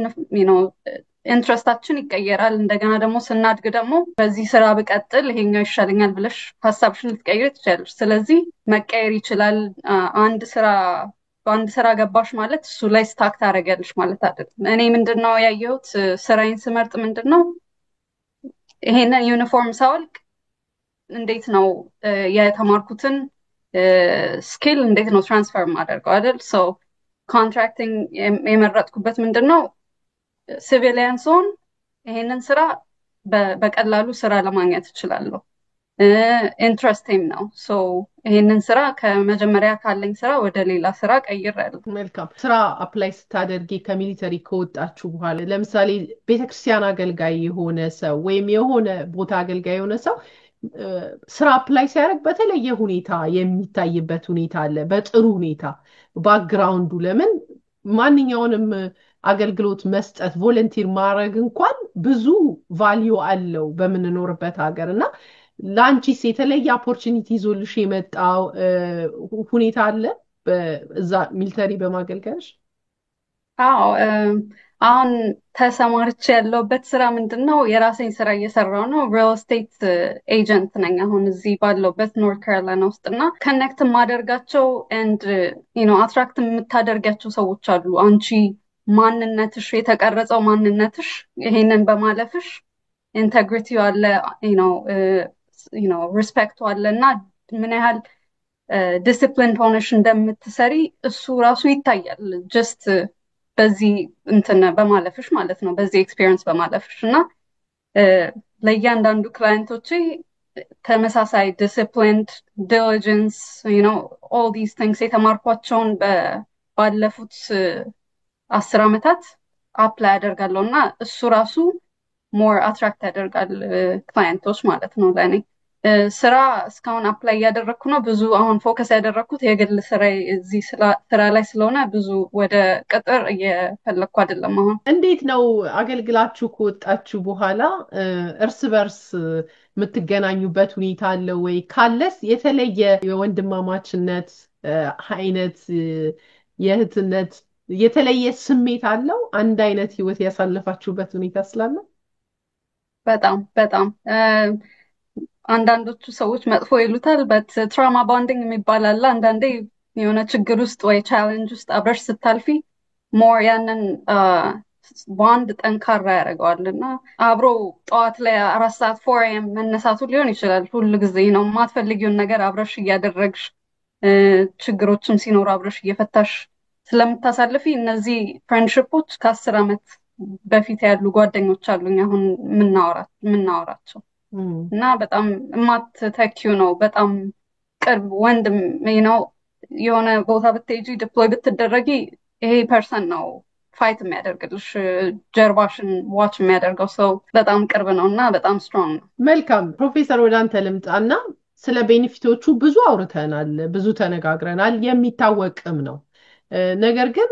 ኢንትረስታችን ይቀየራል። እንደገና ደግሞ ስናድግ ደግሞ በዚህ ስራ ብቀጥል ይሄኛው ይሻለኛል ብለሽ ሀሳብሽን ልትቀይሪ ትችላለሽ። ስለዚህ መቀየር ይችላል። በአንድ ስራ ገባሽ ማለት እሱ ላይ ስታክ ታደርጊያለሽ ማለት አይደለም። እኔ ምንድነው ያየሁት ስራዬን ስመርጥ ምንድነው ይሄንን ዩኒፎርም ሳወልቅ እንዴት ነው የተማርኩትን ስኪል እንዴት ነው ትራንስፈር ማደርገው አይደል? ኮንትራክቲንግ የመረጥኩበት ምንድነው ሲቪሊያን ዞን ይሄንን ስራ በቀላሉ ስራ ለማግኘት እችላለሁ። ኢንትረስቲንግ ነው። ይሄንን ስራ ከመጀመሪያ ካለኝ ስራ ወደ ሌላ ስራ ቀይሬያለሁ። መልካም። ስራ አፕላይ ስታደርጊ ከሚሊተሪ ከወጣችሁ በኋላ ለምሳሌ ቤተክርስቲያን አገልጋይ የሆነ ሰው ወይም የሆነ ቦታ አገልጋይ የሆነ ሰው ስራ አፕላይ ሲያደርግ በተለየ ሁኔታ የሚታይበት ሁኔታ አለ። በጥሩ ሁኔታ ባክግራውንዱ ለምን ማንኛውንም አገልግሎት መስጠት ቮለንቲር ማድረግ እንኳን ብዙ ቫልዩ አለው በምንኖርበት ሀገር እና ለአንቺስ የተለየ ኦፖርቹኒቲ ይዞልሽ የመጣው ሁኔታ አለ በዛ ሚሊተሪ በማገልገልሽ? አዎ አሁን ተሰማርቼ ያለሁበት ስራ ምንድነው የራሴን ስራ እየሰራው ነው። ሪል ስቴት ኤጀንት ነኝ አሁን እዚህ ባለሁበት ኖርት ካሮላይና ውስጥና ከኔክት ማደርጋቸው ኤንድ አትራክት የምታደርጋቸው ሰዎች አሉ። አንቺ ማንነትሽ የተቀረጸው ማንነትሽ ይሄንን በማለፍሽ ኢንቴግሪቲ አለ ሪስፔክት አለና ምን ያህል ዲሲፕሊን ሆነሽ እንደምትሰሪ እሱ ራሱ ይታያል። ጀስት በዚህ በማለፍሽ ማለት ነው በዚህ ኤክስፒሪየንስ በማለፍሽ እና ለእያንዳንዱ ክላይንቶቼ ተመሳሳይ ዲሲፕሊንድ ዲሊጀንስ ኦል ዲስ ቲንግስ የተማርኳቸውን ባለፉት 10 ዓመታት አፕላይ አደርጋለሁ እና እሱ ራሱ ሞር አትራክት ያደርጋል ክላይንቶች ማለት ነው ለእኔ። ስራ እስካሁን አፕላይ እያደረግኩ ነው። ብዙ አሁን ፎከስ ያደረግኩት የግል ስራ እዚህ ስራ ላይ ስለሆነ ብዙ ወደ ቅጥር እየፈለግኩ አይደለም። አሁን እንዴት ነው አገልግላችሁ ከወጣችሁ በኋላ እርስ በርስ የምትገናኙበት ሁኔታ አለ ወይ? ካለስ የተለየ የወንድማማችነት አይነት የእህትነት የተለየ ስሜት አለው? አንድ አይነት ህይወት ያሳለፋችሁበት ሁኔታ ስላለ? በጣም በጣም አንዳንዶቹ ሰዎች መጥፎ ይሉታል በት ትራማ ባንዲንግ የሚባል አለ። አንዳንዴ የሆነ ችግር ውስጥ ወይ ቻሌንጅ ውስጥ አብረሽ ስታልፊ ሞር ያንን ባንድ ጠንካራ ያደርገዋል እና አብሮ ጠዋት ላይ 4 ሰዓት 4 AM መነሳቱ ሊሆን ይችላል። ሁል ጊዜ ነው የማትፈልጊውን ነገር አብረሽ እያደረግሽ ችግሮችም ሲኖሩ አብረሽ እየፈታሽ ስለምታሳልፊ እነዚህ ፍሬንድሽፖች ከ10 ዓመት በፊት ያሉ ጓደኞች አሉኝ አሁን የምናወራቸው እና በጣም የማትተኪው ነው። በጣም ቅርብ ወንድም ነው። የሆነ ቦታ ብትሄጂ ዲፕሎይ ብትደረጊ ይሄ ፐርሰን ነው ፋይት የሚያደርግልሽ ጀርባሽን ዋች የሚያደርገው ሰው በጣም ቅርብ ነው እና በጣም ስትሮንግ ነው። መልካም ፕሮፌሰር ወደ አንተ ልምጣና ስለ ቤኔፊቶቹ ብዙ አውርተናል፣ ብዙ ተነጋግረናል፣ የሚታወቅም ነው። ነገር ግን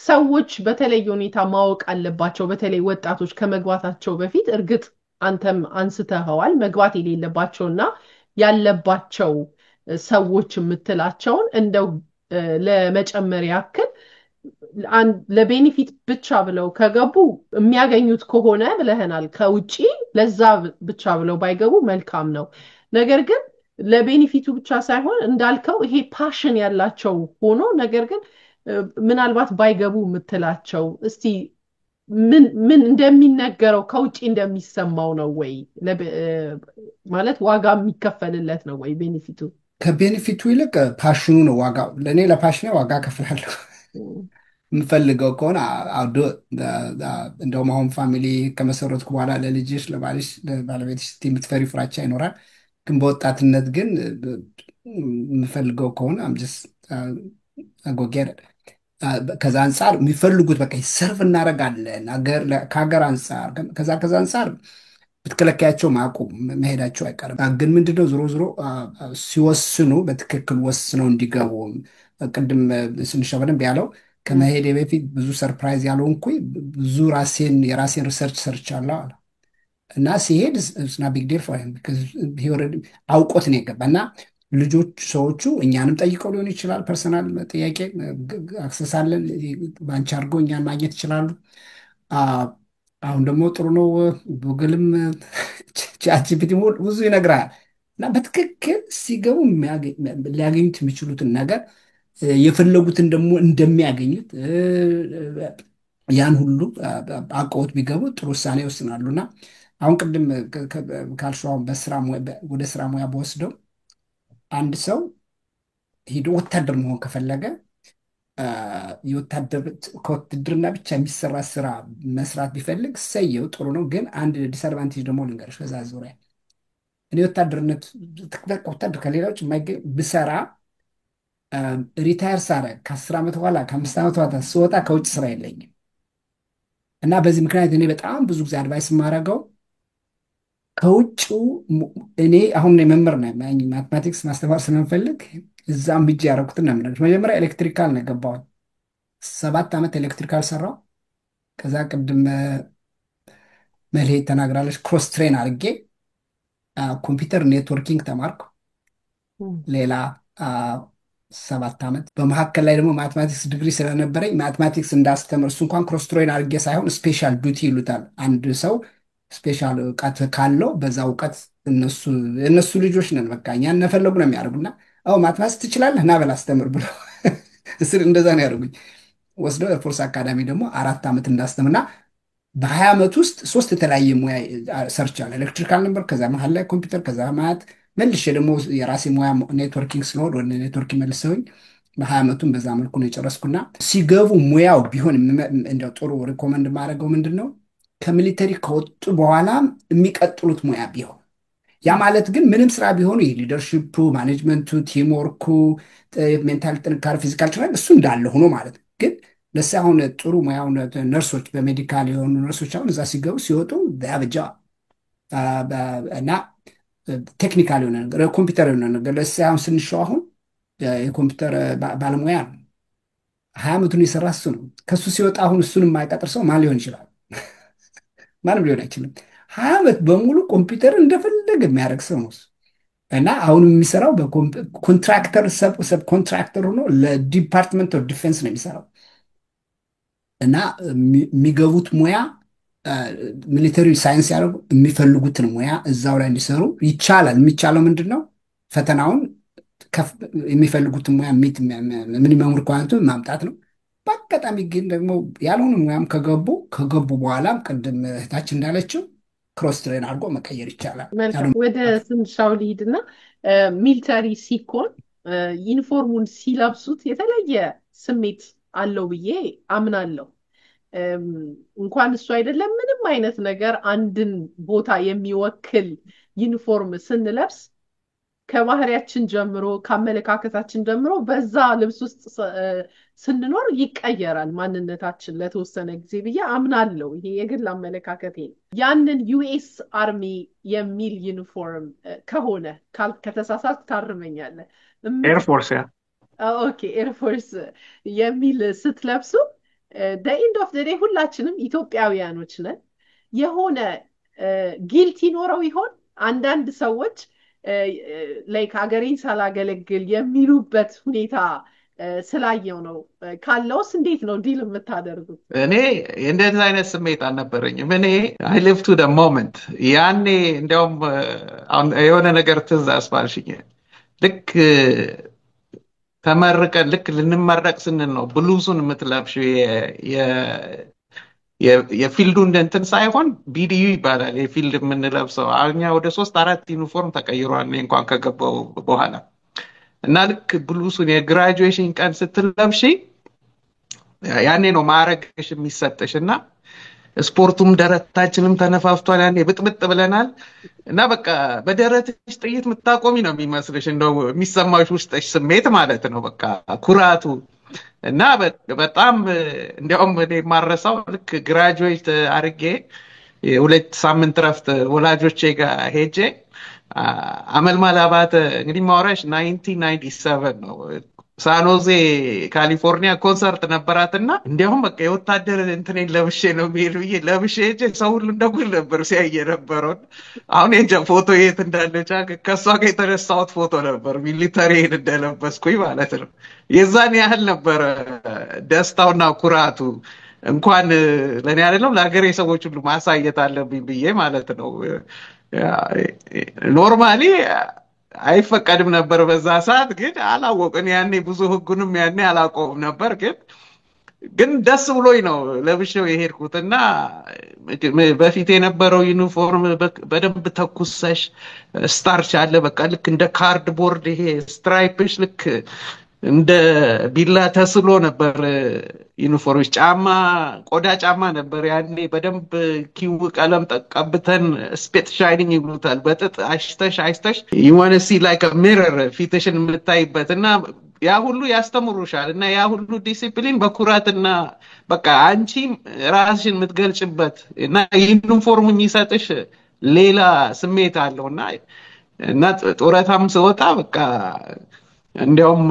ሰዎች በተለየ ሁኔታ ማወቅ አለባቸው። በተለይ ወጣቶች ከመግባታቸው በፊት እርግጥ አንተም አንስተኸዋል መግባት የሌለባቸውና ያለባቸው ሰዎች የምትላቸውን እንደው ለመጨመር ያክል ለቤኒፊት ብቻ ብለው ከገቡ የሚያገኙት ከሆነ ብለህናል። ከውጪ ለዛ ብቻ ብለው ባይገቡ መልካም ነው። ነገር ግን ለቤኒፊቱ ብቻ ሳይሆን እንዳልከው ይሄ ፓሽን ያላቸው ሆኖ ነገር ግን ምናልባት ባይገቡ የምትላቸው እስቲ ምን እንደሚነገረው ከውጪ እንደሚሰማው ነው ወይ ማለት ዋጋ የሚከፈልለት ነው ወይ ቤኒፊቱ? ከቤኒፊቱ ይልቅ ፓሽኑ ነው ዋጋው። ለእኔ ለፓሽኔ ዋጋ ከፍላለሁ። የምፈልገው ከሆነ እንደውም አሁን ፋሚሊ ከመሰረትኩ በኋላ ለልጅሽ፣ ለባልሽ፣ ለባለቤትሽ ስትይ የምትፈሪ ፍራቻ ይኖራል። ግን በወጣትነት ግን የምፈልገው ከሆነ አምጀስ አጎጌር ከዛ አንጻር የሚፈልጉት በቃ ሰርፍ እናደርጋለን ከሀገር አንጻር ከዛ አንጻር ብትከለካያቸው ማቆም መሄዳቸው አይቀርም። ግን ምንድነው ዞሮ ዞሮ ሲወስኑ በትክክል ወስነው እንዲገቡ ቅድም ስንሻ በደንብ ያለው ከመሄዴ በፊት ብዙ ሰርፕራይዝ ያልሆንኩኝ ብዙ የራሴን ሪሰርች ሰርቻለሁ አለ እና ሲሄድ ስና ቢግ ዲል ፎር ሂም አውቆት ነው የገባ እና ልጆች ሰዎቹ እኛንም ጠይቀው ሊሆን ይችላል። ፐርሰናል ጥያቄ አክሰሳለን ባንቺ አድርገው እኛን ማግኘት ይችላሉ። አሁን ደግሞ ጥሩ ነው ጉግልም ቻትጂፒቲ ብዙ ይነግራል እና በትክክል ሲገቡ ሊያገኙት የሚችሉትን ነገር የፈለጉትን ደግሞ እንደሚያገኙት ያን ሁሉ አውቀውት ቢገቡ ጥሩ ውሳኔ ይወስናሉ። እና አሁን ቅድም ካልሽው አሁን ወደ ስራ ሙያ በወስደው አንድ ሰው ሄዶ ወታደር መሆን ከፈለገ ከውትድርና ብቻ የሚሰራ ስራ መስራት ቢፈልግ ሰየው ጥሩ ነው። ግን አንድ ዲስአድቫንቴጅ ደግሞ ልንገርሽ ከዛ ዙሪያ እኔ ወታደር ከሌላዎች የማይገኝ ብሰራ ሪታየር ሳረግ ከ10 ዓመት በኋላ ከ5 ዓመት በኋላ ስወጣ ከውጭ ስራ የለኝም እና በዚህ ምክንያት እኔ በጣም ብዙ ጊዜ አድቫይስ የማደርገው ከውጭው እኔ አሁን መምህር ነኝ ማትማቲክስ ማስተማር ስለምፈልግ እዛም ብቻ ያደረኩትን ነው የምነግርሽ። መጀመሪያ ኤሌክትሪካል ነው የገባሁት። 7 ዓመት ኤሌክትሪካል ሰራው። ከዛ ቅድም መልሄድ ተናግራለች ክሮስ ትሬን አድርጌ ኮምፒውተር ኔትወርኪንግ ተማርኩ ሌላ 7 ዓመት። በመካከል ላይ ደግሞ ማትማቲክስ ዲግሪ ስለነበረኝ ማትማቲክስ እንዳስተምር እሱ እንኳን ክሮስ ትሬን አድርጌ ሳይሆን ስፔሻል ዱቲ ይሉታል። አንድ ሰው ስፔሻል እውቀት ካለው በዛ እውቀት እነሱ ልጆች ነን በቃ እኛ እነፈለጉ ነው የሚያደርጉና ማትማቲክስ ትችላለህ ና በል አስተምር ብለው እንደዛ ነው ያደርጉኝ። ወስደው ኤርፎርስ አካዳሚ ደግሞ 4 ዓመት እንዳስተምርና በ20 ዓመት ውስጥ 3 የተለያየ ሙያ ሰርቻለሁ። ኤሌክትሪካል ነበር፣ ከዛ መሀል ላይ ኮምፒውተር፣ ከዛ ማለት መልሼ ደግሞ የራሴ ሙያ ኔትወርኪንግ ስለሆነ ወደ ኔትወርክ መልሰውኝ በ20 ዓመቱን በዛ መልኩ ነው የጨረስኩና ሲገቡ ሙያው ቢሆን እንደው ጥሩ ሪኮመንድ ማድረገው ምንድን ነው ከሚሊተሪ ከወጡ በኋላ የሚቀጥሉት ሙያ ቢሆን ያ ማለት ግን ምንም ስራ ቢሆኑ ሊደርሺፑ፣ ማኔጅመንቱ፣ ቲምወርኩ፣ ሜንታል ጥንካሬ፣ ፊዚካል ትሬኒንግ እሱ እንዳለ ሆኖ ማለት ነው። ግን ለስ አሁን ጥሩ ሙያው ነርሶች በሜዲካል የሆኑ ነርሶች አሁን እዛ ሲገቡ ሲወጡ ያበጃ እና ቴክኒካል የሆነ ነገር ኮምፒውተር የሆነ ነገር ለስ አሁን ስንሻው አሁን የኮምፒውተር ባለሙያ ነው 20 ዓመቱን የሰራ እሱ ነው። ከሱ ሲወጣ አሁን እሱን የማይቀጥር ሰው ማን ሊሆን ይችላል? ማንም ሊሆን አይችልም። 20 ዓመት በሙሉ ኮምፒውተር እንደፈለገ የሚያደርግ ሰው ነው እና አሁን የሚሰራው በኮንትራክተር ሰብ ኮንትራክተር ሆኖ ለዲፓርትመንት ኦፍ ዲፌንስ ነው የሚሰራው። እና የሚገቡት ሙያ ሚሊተሪ ሳይንስ ያደርጉ የሚፈልጉትን ሙያ እዛው ላይ እንዲሰሩ ይቻላል። የሚቻለው ምንድን ነው? ፈተናውን የሚፈልጉትን ሙያ ሚኒመም ሪኳርመንቱ ማምጣት ነው። በአጋጣሚ ግን ደግሞ ያልሆነ ሙያም ከገቡ በኋላም ቅድም እህታችን እንዳለችው ክሮስ ትሬን አድርጎ መቀየር ይቻላል። መልካም። ወደ ስንሻው ልሂድና ሚሊተሪ ሲኮን ዩኒፎርሙን ሲለብሱት የተለየ ስሜት አለው ብዬ አምናለሁ። እንኳን እሱ አይደለም ምንም አይነት ነገር አንድን ቦታ የሚወክል ዩኒፎርም ስንለብስ ከባህሪያችን ጀምሮ ከአመለካከታችን ጀምሮ በዛ ልብስ ውስጥ ስንኖር ይቀየራል ማንነታችን ለተወሰነ ጊዜ ብዬ አምናለሁ። ይሄ የግል አመለካከቴ ነው። ያንን ዩኤስ አርሚ የሚል ዩኒፎርም ከሆነ ከተሳሳት ታርመኛለህ። ኤርፎርስ ኦኬ ኤርፎርስ የሚል ስትለብሱ ኤንድ ኦፍ ዘ ዴይ ሁላችንም ኢትዮጵያውያኖች ነን። የሆነ ጊልት ይኖረው ይሆን? አንዳንድ ሰዎች ላይክ ሀገሬን ሳላገለግል የሚሉበት ሁኔታ ስላየው ነው። ካለውስ እንዴት ነው ዲል የምታደርጉት? እኔ እንደዚህ አይነት ስሜት አልነበረኝም። እኔ አይ ሊቭ ቱ ደ ሞመንት። ያኔ እንዲያውም የሆነ ነገር ትዝ አስባልሽኝ። ልክ ተመርቀን ልክ ልንመረቅ ስንል ነው ብሉሱን የምትለብሽው። የፊልዱን እንትን ሳይሆን ቢዲዩ ይባላል የፊልድ የምንለብሰው። እኛ ወደ 3-4 ዩኒፎርም ተቀይሯል እኔ እንኳን ከገባው በኋላ። እና ልክ ብሉሱን የግራጁዌሽን ቀን ስትለብሺ ያኔ ነው ማዕረግሽ የሚሰጥሽ። እና ስፖርቱም ደረታችንም ተነፋፍቷል። ያኔ ብጥብጥ ብለናል። እና በቃ በደረትሽ ጥይት የምታቆሚ ነው የሚመስልሽ፣ እንደው የሚሰማሽ ውስጥሽ ስሜት ማለት ነው። በቃ ኩራቱ እና በጣም እንዲያውም እኔ የማረሳው ልክ ግራጁዌት አድርጌ 2 ሳምንት ረፍት ወላጆቼ ጋር ሄጄ አመልማል አባተ እንግዲህ ማውራሽ 1997 ነው ሳኖዜ ካሊፎርኒያ ኮንሰርት ነበራትና እንዲያውም በቃ የወታደር እንትኔን ለብሼ ነው የሚሄድ ብዬ ለብሼ ሄጄ ሰው ሁሉ እንደጉል ነበር ሲያይ የነበረው። አሁን እንጃ ፎቶ የት እንዳለች ከእሷ ጋር የተነሳሁት ፎቶ ነበር ሚሊተሪን እንደለበስኩኝ ማለት ነው። የዛን ያህል ነበረ ደስታውና ኩራቱ። እንኳን ለእኔ አይደለም ለሀገሬ ሰዎች ሁሉ ማሳየት አለብኝ ብዬ ማለት ነው። ኖርማሊ አይፈቀድም ነበር በዛ ሰዓት፣ ግን አላወቅን ያኔ ብዙ ህጉንም ያኔ አላውቀውም ነበር። ግን ደስ ብሎኝ ነው ለብሼው የሄድኩትና በፊት የነበረው ዩኒፎርም በደንብ ተኩሰሽ ስታርች አለ በቃ ልክ እንደ ካርድ ቦርድ ይሄ ስትራይፕሽ ልክ እንደ ቢላ ተስሎ ነበር ዩኒፎርምሽ። ጫማ ቆዳ ጫማ ነበር ያኔ በደንብ ኪው ቀለም ተቀብተን ስፔት ሻይኒንግ ይሉታል። በጥጥ አሽተሽ you want to see like a mirror ፊትሽን የምታይበትና ያ ሁሉ ያስተምሩሻል። እና ያ ሁሉ ዲሲፕሊን በኩራትና በቃ አንቺ ራስሽን የምትገልጭበት እና ዩኒፎርም የሚሰጥሽ ሌላ ስሜት አለውና ጡረታም ስወጣ በቃ እንዲያውም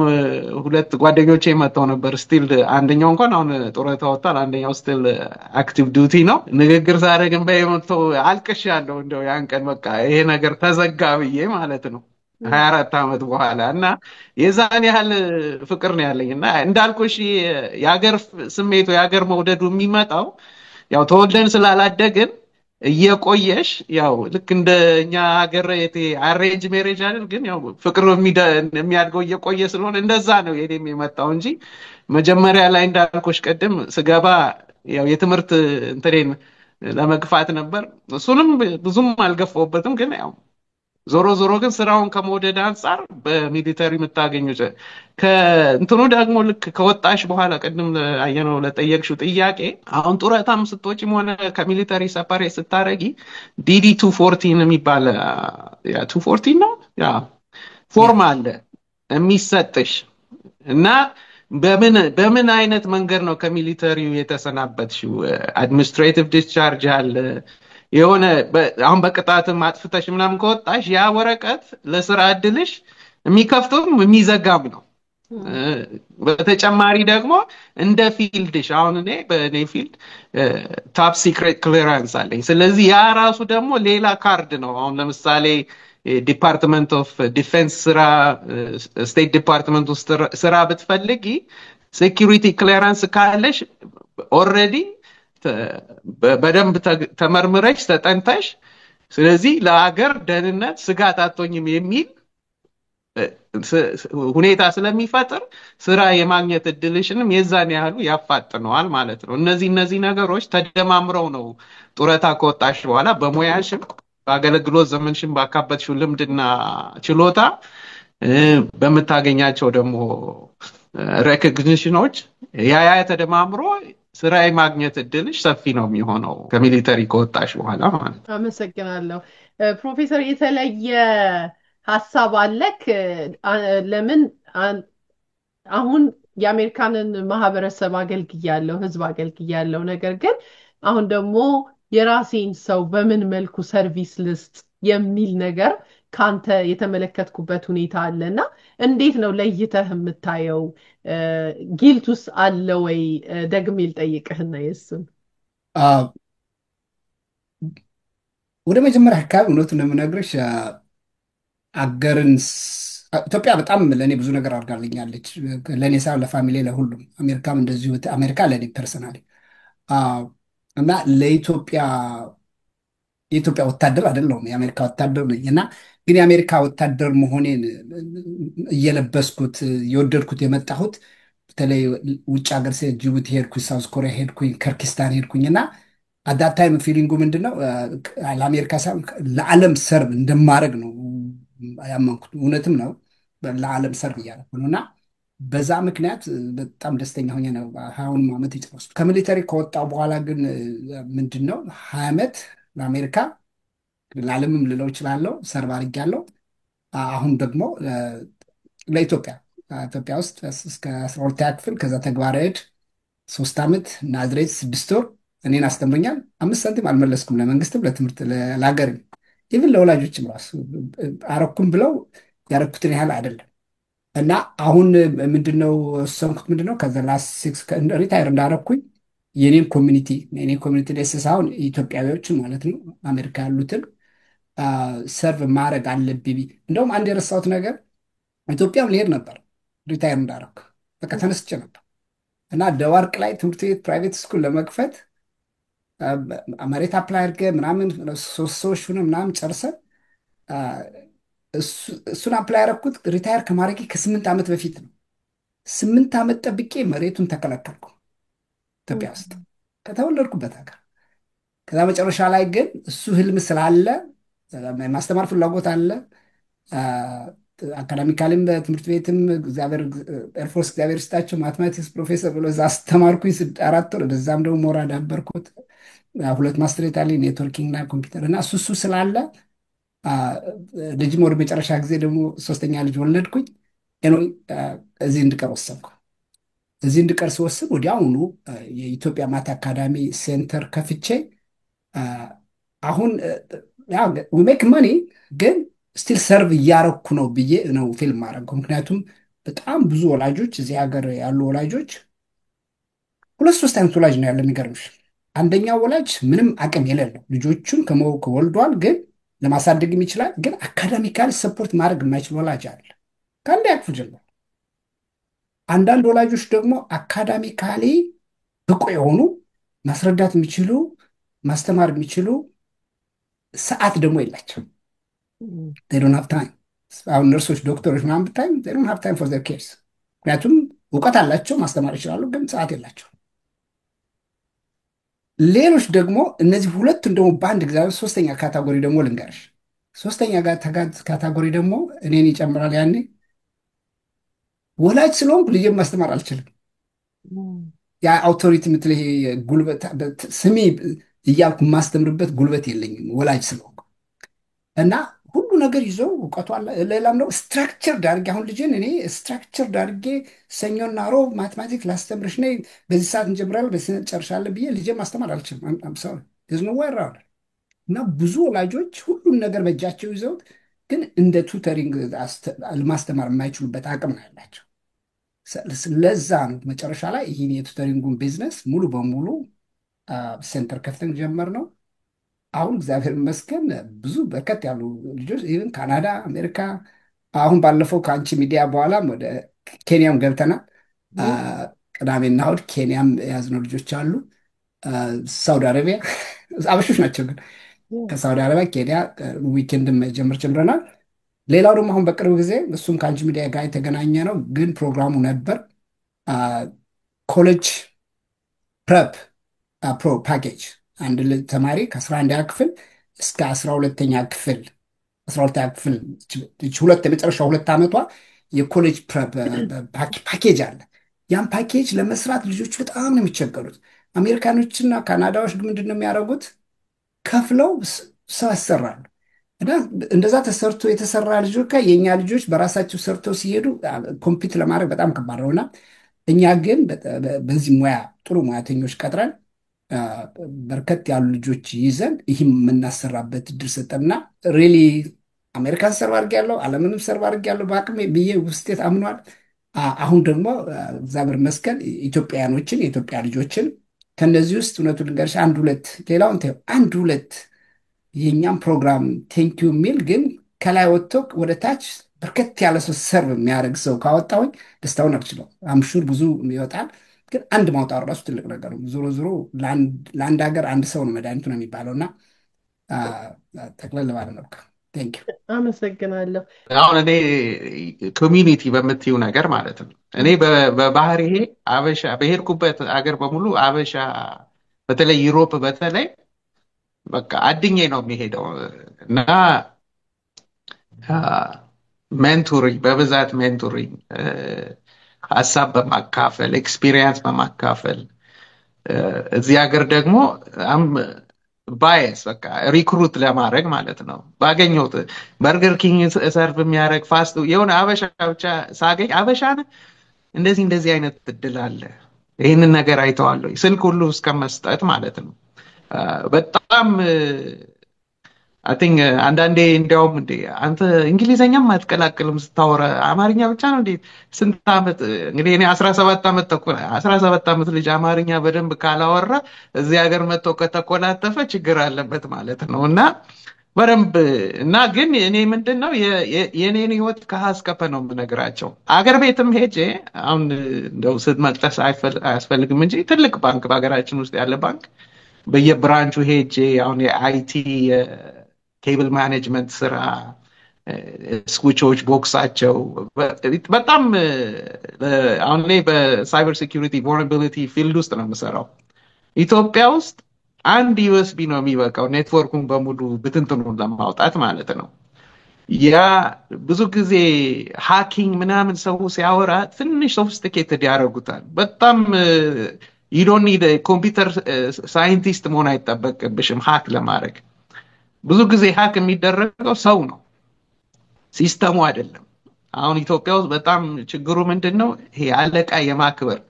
2 ጓደኞቼ መጥተው ነበር። ስቲል አንደኛው እንኳን አሁን ጡረታ ወጣል፣ አንደኛው ስቲል አክቲቭ ዲዩቲ ነው። ንግግር ሳደርግም በየመጥተው አልቅሻለሁ። እንደው ያን ቀን በቃ ይሄ ነገር ተዘጋ ብዬ ማለት ነው 24 ዓመት በኋላ። እና የዛን ያህል ፍቅር ነው ያለኝ። እና እንዳልኩሽ የሀገር ስሜቱ የሀገር መውደዱ የሚመጣው ያው ተወልደን ስላላደግን እየቆየሽ ያው ልክ እንደኛ ሀገር አሬንጅ ሜሬጅ አይደል፣ ግን ያው ፍቅር የሚያድገው እየቆየ ስለሆነ እንደዛ ነው የኔም የመጣው እንጂ መጀመሪያ ላይ እንዳልኩሽ ቀደም ስገባ ያው የትምህርት እንትሬን ለመግፋት ነበር። እሱንም ብዙም አልገፋውበትም። ግን ያው ዞሮ ግን ስራውን ከመውደድ አንፃር በሚሊተሪ የምታገኙት ከእንትኑ ደግሞ ልክ ከወጣሽ በኋላ ቀደም አየነው ለጠየቅሽው ጥያቄ አሁን ጡረታም ስትወጪም ሆነ ከሚሊተሪ ሰፓሬት ስታረጊ ዲዲ 214 የሚባል 214 ነው ያ ፎርም አለ የሚሰጥሽ። እና በምን አይነት መንገድ ነው ከሚሊተሪው የተሰናበትሽው? አድሚኒስትሬቲቭ ዲስቻርጅ አለ የሆነ አሁን በቅጣትም አጥፍተሽ ምናምን ከወጣሽ ያ ወረቀት ለስራ እድልሽ የሚከፍቱም የሚዘጋም ነው። በተጨማሪ ደግሞ እንደ ፊልድሽ አሁን እኔ በኔ ፊልድ ቶፕ ሲክሬት ክሊራንስ አለኝ። ስለዚህ ያ ራሱ ደግሞ ሌላ ካርድ ነው። አሁን ለምሳሌ ዲፓርትመንት ኦፍ ዲፌንስ ስራ ስቴት ዲፓርትመንት ውስጥ ስራ ብትፈልጊ ሴኩሪቲ ክሊራንስ ካለሽ ኦልሬዲ በደንብ ተመርምረሽ ተጠንተሽ፣ ስለዚህ ለሀገር ደህንነት ስጋት አትሆኝም የሚል ሁኔታ ስለሚፈጥር ስራ የማግኘት እድልሽንም የዛን ያህሉ ያፋጥነዋል ማለት ነው። እነዚህ ነገሮች ተደማምረው ነው ጡረታ ከወጣሽ በኋላ በሙያሽም በአገልግሎት ዘመንሽም ባካበትሽው ልምድና ችሎታ በምታገኛቸው ደግሞ ሬኮግኒሽኖች ያ ተደማምሮ ስራ የማግኘት እድልሽ ሰፊ ነው የሚሆነው ከሚሊተሪ ከወጣሽ በኋላ ማለት ነው። አመሰግናለሁ። ፕሮፌሰር የተለየ ሀሳብ አለክ? ለምን አሁን የአሜሪካንን ማህበረሰብ አገልግያለሁ፣ ህዝብ አገልግያለሁ። ነገር ግን አሁን ደግሞ የራሴን ሰው በምን መልኩ ሰርቪስ ልስጥ የሚል ነገር ካንተ የተመለከትኩበት ሁኔታ አለና እንዴት ነው ለይተህ የምታየው? ጊልቱስ አለ ወይ? ደግሜ ልጠይቅህና የእሱን ወደ መጀመሪያ አካባቢ እውነቱን የምነግርሽ አገርን ኢትዮጵያ በጣም ለእኔ ብዙ ነገር አድርጋልኛለች። ለእኔ ሳይሆን ለፋሚሊ፣ ለሁሉም። አሜሪካም እንደዚሁ። አሜሪካ ለእኔ ፐርሰናሊ እና የኢትዮጵያ ወታደር አይደለሁም፣ የአሜሪካ ወታደር ነኝ። እና ግን የአሜሪካ ወታደር መሆኔን እየለበስኩት የወደድኩት የመጣሁት በተለይ ውጭ ሀገር ሴት ጅቡቲ ሄድኩኝ፣ ሳውዝ ኮሪያ ሄድኩኝ፣ ከርኪስታን ሄድኩኝ እና አዳት ታይም ፊሊንጉ ምንድነው ለአሜሪካ ሳይሆን ለዓለም ሰርቭ እንደማድረግ ነው ያመንኩት። እውነትም ነው፣ ለዓለም ሰርቭ እያደረኩ ነው። እና በዛ ምክንያት በጣም ደስተኛ ሆኜ ነው 20 ዓመት የጨረስኩት። ከሚሊተሪ ከወጣሁ በኋላ ግን ምንድነው 20 ዓመት ለአሜሪካ ለዓለምም ልለው እችላለሁ ሰርቭ አድርጌያለሁ። አሁን ደግሞ ለኢትዮጵያ ኢትዮጵያ ውስጥ እስከ 12ኛ ክፍል፣ ከዛ ተግባረ ዕድ 3 ዓመት፣ ናዝሬት 6 ወር እኔን አስተምሮኛል። 5 ሳንቲም አልመለስኩም ለመንግስትም፣ ለትምህርት፣ ለሀገር፣ ኢቭን ለወላጆችም ራሱ አረኩም ብለው ያረኩትን ያህል አይደለም። እና አሁን ምንድነው ወሰንኩት፣ ምንድነው ከዛ ሪታይር እንዳረኩኝ የኔን ኮሚኒቲ ደስ ሳይሆን ኢትዮጵያዊዎችን ማለት ነው አሜሪካ ያሉትን ሰርቭ ማድረግ አለብኝ። እንደውም አንድ የረሳሁት ነገር ኢትዮጵያም ሊሄድ ነበር ሪታይር እንዳረኩ፣ በቃ ተነስቼ ነበር እና ደዋርቅ ላይ ትምህርት ቤት ፕራይቬት ስኩል ለመክፈት መሬት አፕላይ አድርገህ ምናምን 3 ሰዎች ሆነ ምናምን ጨርሰን እሱን አፕላይ ያደረኩት ሪታየር ከማድረጌ ከ8 ዓመት በፊት ነው። 8 ዓመት ጠብቄ መሬቱን ተከለከልኩ ኢትዮጵያ ውስጥ ከተወለድኩበት ሀገር። ከዛ መጨረሻ ላይ ግን እሱ ህልም ስላለ ማስተማር ፍላጎት አለ። አካዳሚካልም በትምህርት ቤትም እግዚአብሔር ኤርፎርስ እግዚአብሔር ስጣቸው ማትማቲክስ ፕሮፌሰር ብሎ እዛ አስተማርኩኝ 4 ወር። በዛም ደግሞ ሞራ ዳበርኩት 2 ማስትሬት አለኝ ኔትወርኪንግ እና ኮምፒውተር እና እሱ ስላለ ልጅም ወደ መጨረሻ ጊዜ ደግሞ 3ኛ ልጅ ወለድኩኝ። እዚህ እንድቀር ወሰንኩ። እዚህ እንድቀር ስወስን ወዲያውኑ የኢትዮጵያ ማት አካዳሚ ሴንተር ከፍቼ አሁን ሜክ መኒ ግን ስቲል ሰርቭ እያረኩ ነው ብዬ ነው ፊልም ማድረግ። ምክንያቱም በጣም ብዙ ወላጆች እዚህ ሀገር ያሉ ወላጆች 2-3 አይነት ወላጅ ነው ያለ። የሚገርምሽ አንደኛው ወላጅ ምንም አቅም የሌለው ልጆቹን ከወልዷል ግን ለማሳደግም ይችላል፣ ግን አካዳሚካሊ ሰፖርት ማድረግ የማይችል ወላጅ አለ ከአንደኛ ክፍል ጀምሮ። አንዳንድ ወላጆች ደግሞ አካዳሚካሊ ብቁ የሆኑ ማስረዳት የሚችሉ ማስተማር የሚችሉ ሰዓት ደግሞ የላቸው። they don't have time። አሁን ነርሶች፣ ዶክተሮች ምናምን ብታይ they don't have time for their kids። ምክንያቱም እውቀት አላቸው ማስተማር ይችላሉ፣ ግን ሰዓት የላቸው። ሌሎች ደግሞ እነዚህ ሁለቱን ደግሞ በአንድ ጊዜ 3ኛ ካታጎሪ ደግሞ ልንገርሽ። 3ኛ ካታጎሪ ደግሞ እኔን ይጨምራል። ያኔ ወላጅ ስለሆንኩ ልጄን ማስተማር አልችልም። ያ አውቶሪቲ ምትል ይሄ ጉልበት ስሚ እያልኩ የማስተምርበት ጉልበት የለኝም ወላጅ ስለሆንኩ እና ሁሉ ነገር ይዞ እውቀቱ አለ። ሌላም ነው ስትራክቸር ዳርጌ አሁን ልጅን እኔ ስትራክቸር ዳርጌ ሰኞና ሮብ ማትማቲክ ላስተምርሽ ነይ በዚህ ሰዓት እንጀምራለን በዚህ ጨርሻለሁ ብዬ ልጄን ማስተማር አልችልም። ነው ወራው እና ብዙ ወላጆች ሁሉን ነገር በእጃቸው ይዘውት ግን እንደ ቱተሪንግ ማስተማር የማይችሉበት አቅም ነው ያላቸው። ለዛ ነው መጨረሻ ላይ ይህን የቱተሪንጉን ቢዝነስ ሙሉ በሙሉ ሴንተር ከፍተን ጀመር ነው። አሁን እግዚአብሔር ይመስገን ብዙ በርከት ያሉ ልጆች ይህን ካናዳ፣ አሜሪካ፣ አሁን ባለፈው ከአንቺ ሚዲያ በኋላም ወደ ኬንያም ገብተናል። ቅዳሜና እሑድ ኬንያም የያዝነው ልጆች አሉ። ሳውዲ አረቢያ አበሾች ናቸው ግን ከሳውዲ አረቢያ ኬንያ ዊኬንድ መጀመር ጀምረናል። ሌላው ደግሞ አሁን በቅርብ ጊዜ እሱም ከአንቺ ሚዲያ ጋር የተገናኘ ነው፣ ግን ፕሮግራሙ ነበር ኮሌጅ ፕረፕ ፕሮ ፓኬጅ አንድ ተማሪ ከ11ኛ ክፍል እስከ 12ኛ ክፍል 12ኛ ክፍል ሁለት የመጨረሻ 2 ዓመቷ የኮሌጅ ፕረፕ ፓኬጅ አለ። ያን ፓኬጅ ለመስራት ልጆቹ በጣም ነው የሚቸገሩት። አሜሪካኖችና ካናዳዎች ምንድን ነው የሚያደርጉት? ከፍለው ሰው ያሰራሉ። እና እንደዛ ተሰርቶ የተሰራ ልጆች የእኛ ልጆች በራሳቸው ሰርተው ሲሄዱ ኮምፒት ለማድረግ በጣም ከባድ ነው። እና እኛ ግን በዚህ ሙያ ጥሩ ሙያተኞች ቀጥረን በርከት ያሉ ልጆች ይዘን ይህም የምናሰራበት እድል ሰጠንና ሪሊ አሜሪካን ሰርቭ አድርጌያለሁ፣ ዓለምንም ሰርቭ አድርጌያለሁ በአቅሜ ብዬ ውስጤት አምኗል። አሁን ደግሞ እግዚአብሔር ይመስገን ኢትዮጵያውያኖችን የኢትዮጵያ ልጆችን ከነዚህ ውስጥ እውነቱን ልንገርሽ አንድ ሁለት ሌላውን ተይው አንድ ሁለት የእኛም ፕሮግራም ቴንኪዩ የሚል ግን ከላይ ወጥቶ ወደ ታች በርከት ያለ ሰው ሰርቭ የሚያደርግ ሰው ካወጣሁኝ ደስታውን አልችለው። አምሹር ብዙ ይወጣል፣ ግን አንድ ማውጣት ራሱ ትልቅ ነገር ነው። ዞሮ ዞሮ ለአንድ ሀገር አንድ ሰው ነው መድኃኒቱ ነው የሚባለው እና ጠቅለል ባለ መልኩ ቴንኪዩ አመሰግናለሁ። አሁን እኔ ኮሚኒቲ በምትዩ ነገር ማለት ነው እኔ በባህር ይሄ አበሻ በሄድኩበት አገር በሙሉ አበሻ በተለይ ዩሮፕ በተለይ በቃ አድኜ ነው የሚሄደው እና ሜንቶሪንግ በብዛት ሜንቶሪንግ ሀሳብ በማካፈል ኤክስፒሪየንስ በማካፈል እዚህ ሀገር ደግሞ ባየስ በቃ ሪክሩት ለማድረግ ማለት ነው። ባገኘሁት በርገር ኪንግ ሰርቭ የሚያደርግ ፋስት የሆነ አበሻ ብቻ ሳገኝ አበሻን እንደዚህ አይነት እድል አለ ይህንን ነገር አይተዋለሁ ስልክ ሁሉ እስከመስጠት ማለት ነው። በጣም አይ ቲንክ አንዳንዴ እንዲያውም እንዴ አንተ እንግሊዘኛም አትቀላቅልም ስታወራ አማርኛ ብቻ ነው እንዴ? ስንት ዓመት እንግዲህ እኔ 17 ዓመት ተኩል 17 ዓመት ልጅ አማርኛ በደንብ ካላወራ እዚህ ሀገር መጥቶ ከተኮላተፈ ችግር አለበት ማለት ነው። እና በደንብ እና ግን እኔ ምንድነው የኔን ህይወት ከሀስከፈ ነው የምነግራቸው። አገር ቤትም ሄጄ አሁን እንደው ስትመጥቀስ አያስፈልግም እንጂ ትልቅ ባንክ በሀገራችን ውስጥ ያለ ባንክ በየብራንቹ ሄጄ አሁን የአይቲ ኬብል ማኔጅመንት ስራ ስዊቾች ቦክሳቸው በጣም አሁን ላይ በሳይበር ሴኩሪቲ ቮልነራቢሊቲ ፊልድ ውስጥ ነው የምሰራው። ኢትዮጵያ ውስጥ አንድ ዩኤስቢ ነው የሚበቃው ኔትወርኩን በሙሉ ብትንትኑን ለማውጣት ማለት ነው። ያ ብዙ ጊዜ ሃኪንግ ምናምን ሰው ሲያወራ ትንሽ ሶፊስቲኬትድ ያደርጉታል። በጣም you don't need a computer scientist መሆን አይጠበቅብሽም ሃክ ለማድረግ። ብዙ ጊዜ ሃክ የሚደረገው ሰው ነው ሲስተሙ አይደለም። አሁን ኢትዮጵያ ውስጥ በጣም ችግሩ ምንድነው? ይሄ አለቃ የማክበር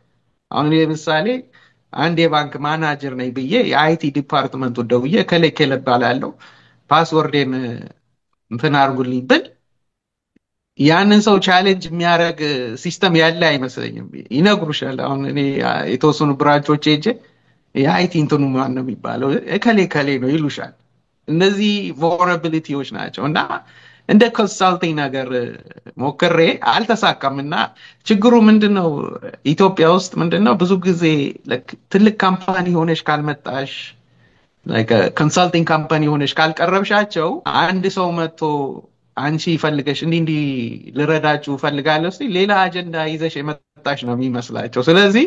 አሁን ለምሳሌ አንድ የባንክ ማናጀር ነኝ ብዬ የአይቲ ዲፓርትመንቱ ደውዬ ከለከለ ባላለው ፓስወርዴን እንትን አድርጉልኝ ብል ያንን ሰው ቻሌንጅ የሚያደርግ ሲስተም ያለ አይመስለኝም። ይነግሩሻል። አሁን እኔ የተወሰኑ ብራንቾች ሄጄ የአይቲ እንትኑ ማን ነው የሚባለው ከሌ ነው ይሉሻል። እነዚህ ቮልነራቢሊቲዎች ናቸው እና እንደ ኮንሳልቲንግ ነገር ሞክሬ አልተሳካምና ችግሩ ምንድነው ኢትዮጵያ ውስጥ ምንድነው ብዙ ጊዜ ትልቅ ካምፓኒ ሆነሽ ካልመጣሽ like ኮንሳልቲንግ ካምፓኒ ሆነሽ ካልቀረብሻቸው አንድ ሰው መጥቶ አንቺ ፈልገሽ እንዲ ልረዳችሁ ፈልጋለሁ ሲል ሌላ አጀንዳ ይዘሽ የመጣሽ ነው የሚመስላቸው። ስለዚህ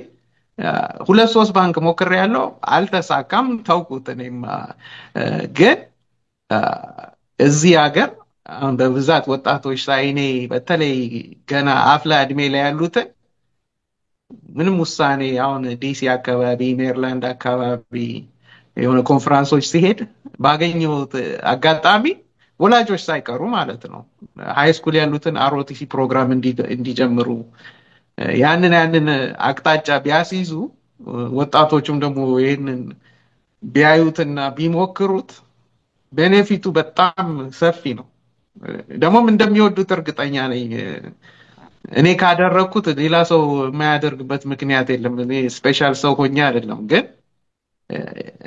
2-3 ባንክ ሞክሬያለሁ አልተሳካም ተውኩት። እኔም ግን እዚህ ሀገር አሁን በብዛት ወጣቶች ሳይኔ በተለይ ገና አፍላ እድሜ ላይ ያሉትን ምንም ውሳኔ አሁን ዲሲ አካባቢ ሜሪላንድ አካባቢ የሆነ ኮንፈረንሶች ሲሄድ ባገኘሁት አጋጣሚ ወላጆች ሳይቀሩ ማለት ነው ሃይ ስኩል ያሉትን አርኦቲሲ ፕሮግራም እንዲጀምሩ ያንን አቅጣጫ ቢያስይዙ ወጣቶቹም ደግሞ ይሄንን ቢያዩትና ቢሞክሩት ቤኔፊቱ በጣም ሰፊ ነው። ደግሞም እንደሚወዱት እርግጠኛ ነኝ። እኔ ካደረኩት ሌላ ሰው የማያደርግበት ምክንያት የለም። እኔ ስፔሻል ሰው ሆኜ አይደለም። ግን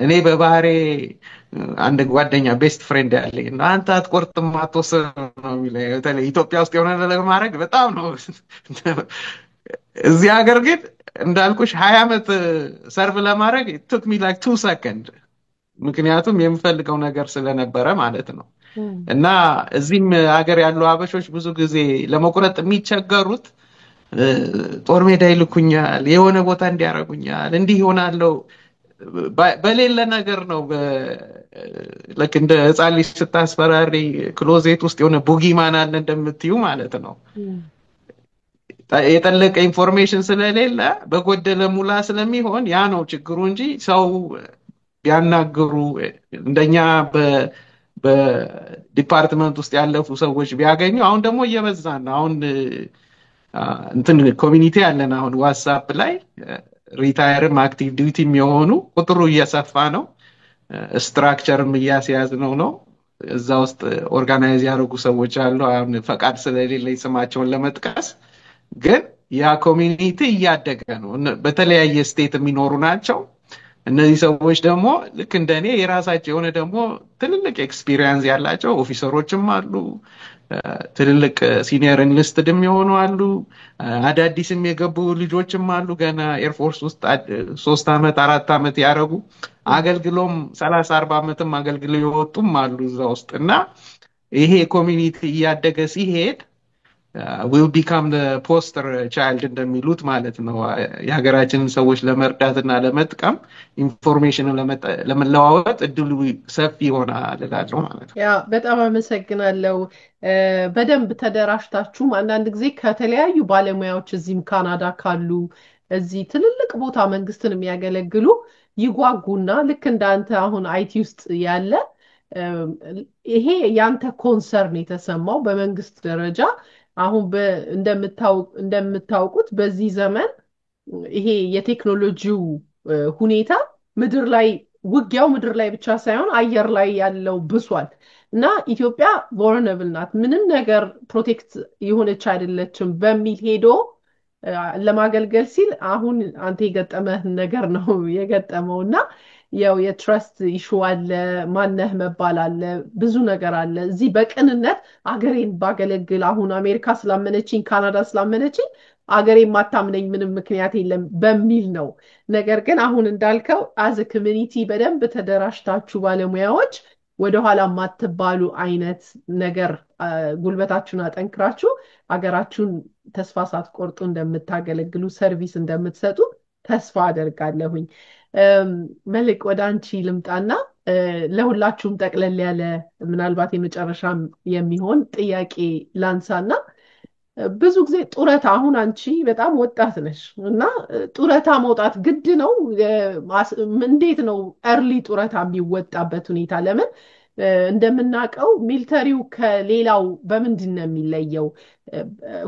እኔ በባህሬ አንድ ጓደኛ ቤስት ፍሬንድ ያለኝ እና አንተ አትቆርጥም አትወስንም ነው የሚለኝ። በተለይ ኢትዮጵያ ውስጥ የሆነ ነገር ማድረግ በጣም ነው እዚህ ሀገር ግን እንዳልኩሽ 20 ዓመት ሰርቭ ለማድረግ took me like 2 seconds ምክንያቱም የምፈልገው ነገር ስለነበረ ማለት ነው። እና እዚህም ሀገር ያሉ አበሾች ብዙ ጊዜ ለመቁረጥ የሚቸገሩት ጦር ሜዳ ይልኩኛል፣ የሆነ ቦታ እንዲያረጉኛል፣ እንዲህ ይሆናለው በሌለ ነገር ነው። ልክ እንደ ህፃን ልጅ ስታስፈራሪ ክሎዜት ውስጥ የሆነ ቡጊማን አለ እንደምትዩ ማለት ነው። የጠለቀ ኢንፎርሜሽን ስለሌለ በጎደለ ሙላ ስለሚሆን ያ ነው ችግሩ እንጂ ሰው ቢያናግሩ እንደኛ በዲፓርትመንት ውስጥ ያለፉ ሰዎች ቢያገኙ አሁን ደግሞ እየበዛ ነው። አሁን እንትን ኮሚኒቲ ያለን አሁን ዋትስአፕ ላይ ሪታየርም አክቲቭ ዲዩቲም የሆኑ ቁጥሩ እየሰፋ ነው። ስትራክቸርም እያስያዝ ነው። እዛ ውስጥ ኦርጋናይዝ ያደረጉ ሰዎች አሉ። አሁን ፈቃድ ስለሌለኝ ስማቸውን ለመጥቀስ ግን ያ ኮሚኒቲ እያደገ ነው። በተለያየ ስቴት የሚኖሩ ናቸው። እነዚህ ሰዎች ደግሞ ልክ እንደኔ የራሳቸው የሆነ ደግሞ ትልልቅ ኤክስፒሪየንስ ያላቸው ኦፊሰሮችም አሉ፣ ትልልቅ ሲኒየር ኢንሊስትድም የሆኑ አሉ፣ አዳዲስም የገቡ ልጆችም አሉ። ገና ኤርፎርስ ውስጥ 3 ዓመት 4 ዓመት ያረጉ አገልግሎም 30-40 ዓመትም አገልግለው የወጡም አሉ እዛ ውስጥ እና ይሄ ኮሚኒቲ እያደገ ሲሄድ will become the poster child እንደሚሉት ማለት ነው። የሀገራችንን ሰዎች ለመርዳትና ለመጥቀም ኢንፎርሜሽንን ለመለዋወጥ እድሉ ሰፊ ይሆናል እላለሁ ማለት ነው። ያ በጣም አመሰግናለሁ። በደንብ ተደራጅታችሁም አንዳንድ ጊዜ ከተለያዩ ባለሙያዎች እዚህም ካናዳ ካሉ እዚህ ትልልቅ ቦታ መንግስትን የሚያገለግሉ ይጓጉና ልክ እንዳንተ አሁን አይቲ ውስጥ ያለ ይሄ ያንተ ኮንሰርን የተሰማው በመንግስት ደረጃ አሁን እንደምታውቁት በዚህ ዘመን ይሄ የቴክኖሎጂው ሁኔታ ምድር ላይ ውጊያው ምድር ላይ ብቻ ሳይሆን አየር ላይ ያለው ብሷል እና ኢትዮጵያ ቮልነራብል ናት፣ ምንም ነገር ፕሮቴክት የሆነች አይደለችም በሚል ሄዶ ለማገልገል ሲል አሁን አንተ የገጠመህ ነገር ነው የገጠመውና ያው የትረስት ኢሹ አለ፣ ማነህ መባል አለ፣ ብዙ ነገር አለ። እዚህ በቅንነት አገሬን ባገለግል አሁን አሜሪካ ስላመነችኝ ካናዳ ስላመነችኝ አገሬን ማታምነኝ ምንም ምክንያት የለም በሚል ነው። ነገር ግን አሁን እንዳልከው አዝ ኮሚኒቲ በደንብ ተደራጅታችሁ ባለሙያዎች ወደኋላ ማትባሉ አይነት ነገር ጉልበታችሁን አጠንክራችሁ አገራችሁን ተስፋ ሳትቆርጡ እንደምታገለግሉ ሰርቪስ እንደምትሰጡ ተስፋ አደርጋለሁኝ። መልክ ወደ አንቺ ልምጣና ለሁላችሁም ጠቅለል ያለ ምናልባት የመጨረሻም የሚሆን ጥያቄ ላንሳና ብዙ ጊዜ ጡረታ አሁን አንቺ በጣም ወጣት ነሽ እና ጡረታ መውጣት ግድ ነው? እንዴት ነው early ጡረታ የሚወጣበት ሁኔታ? ለምን እንደምናውቀው ሚሊተሪው ከሌላው በምንድን ነው የሚለየው?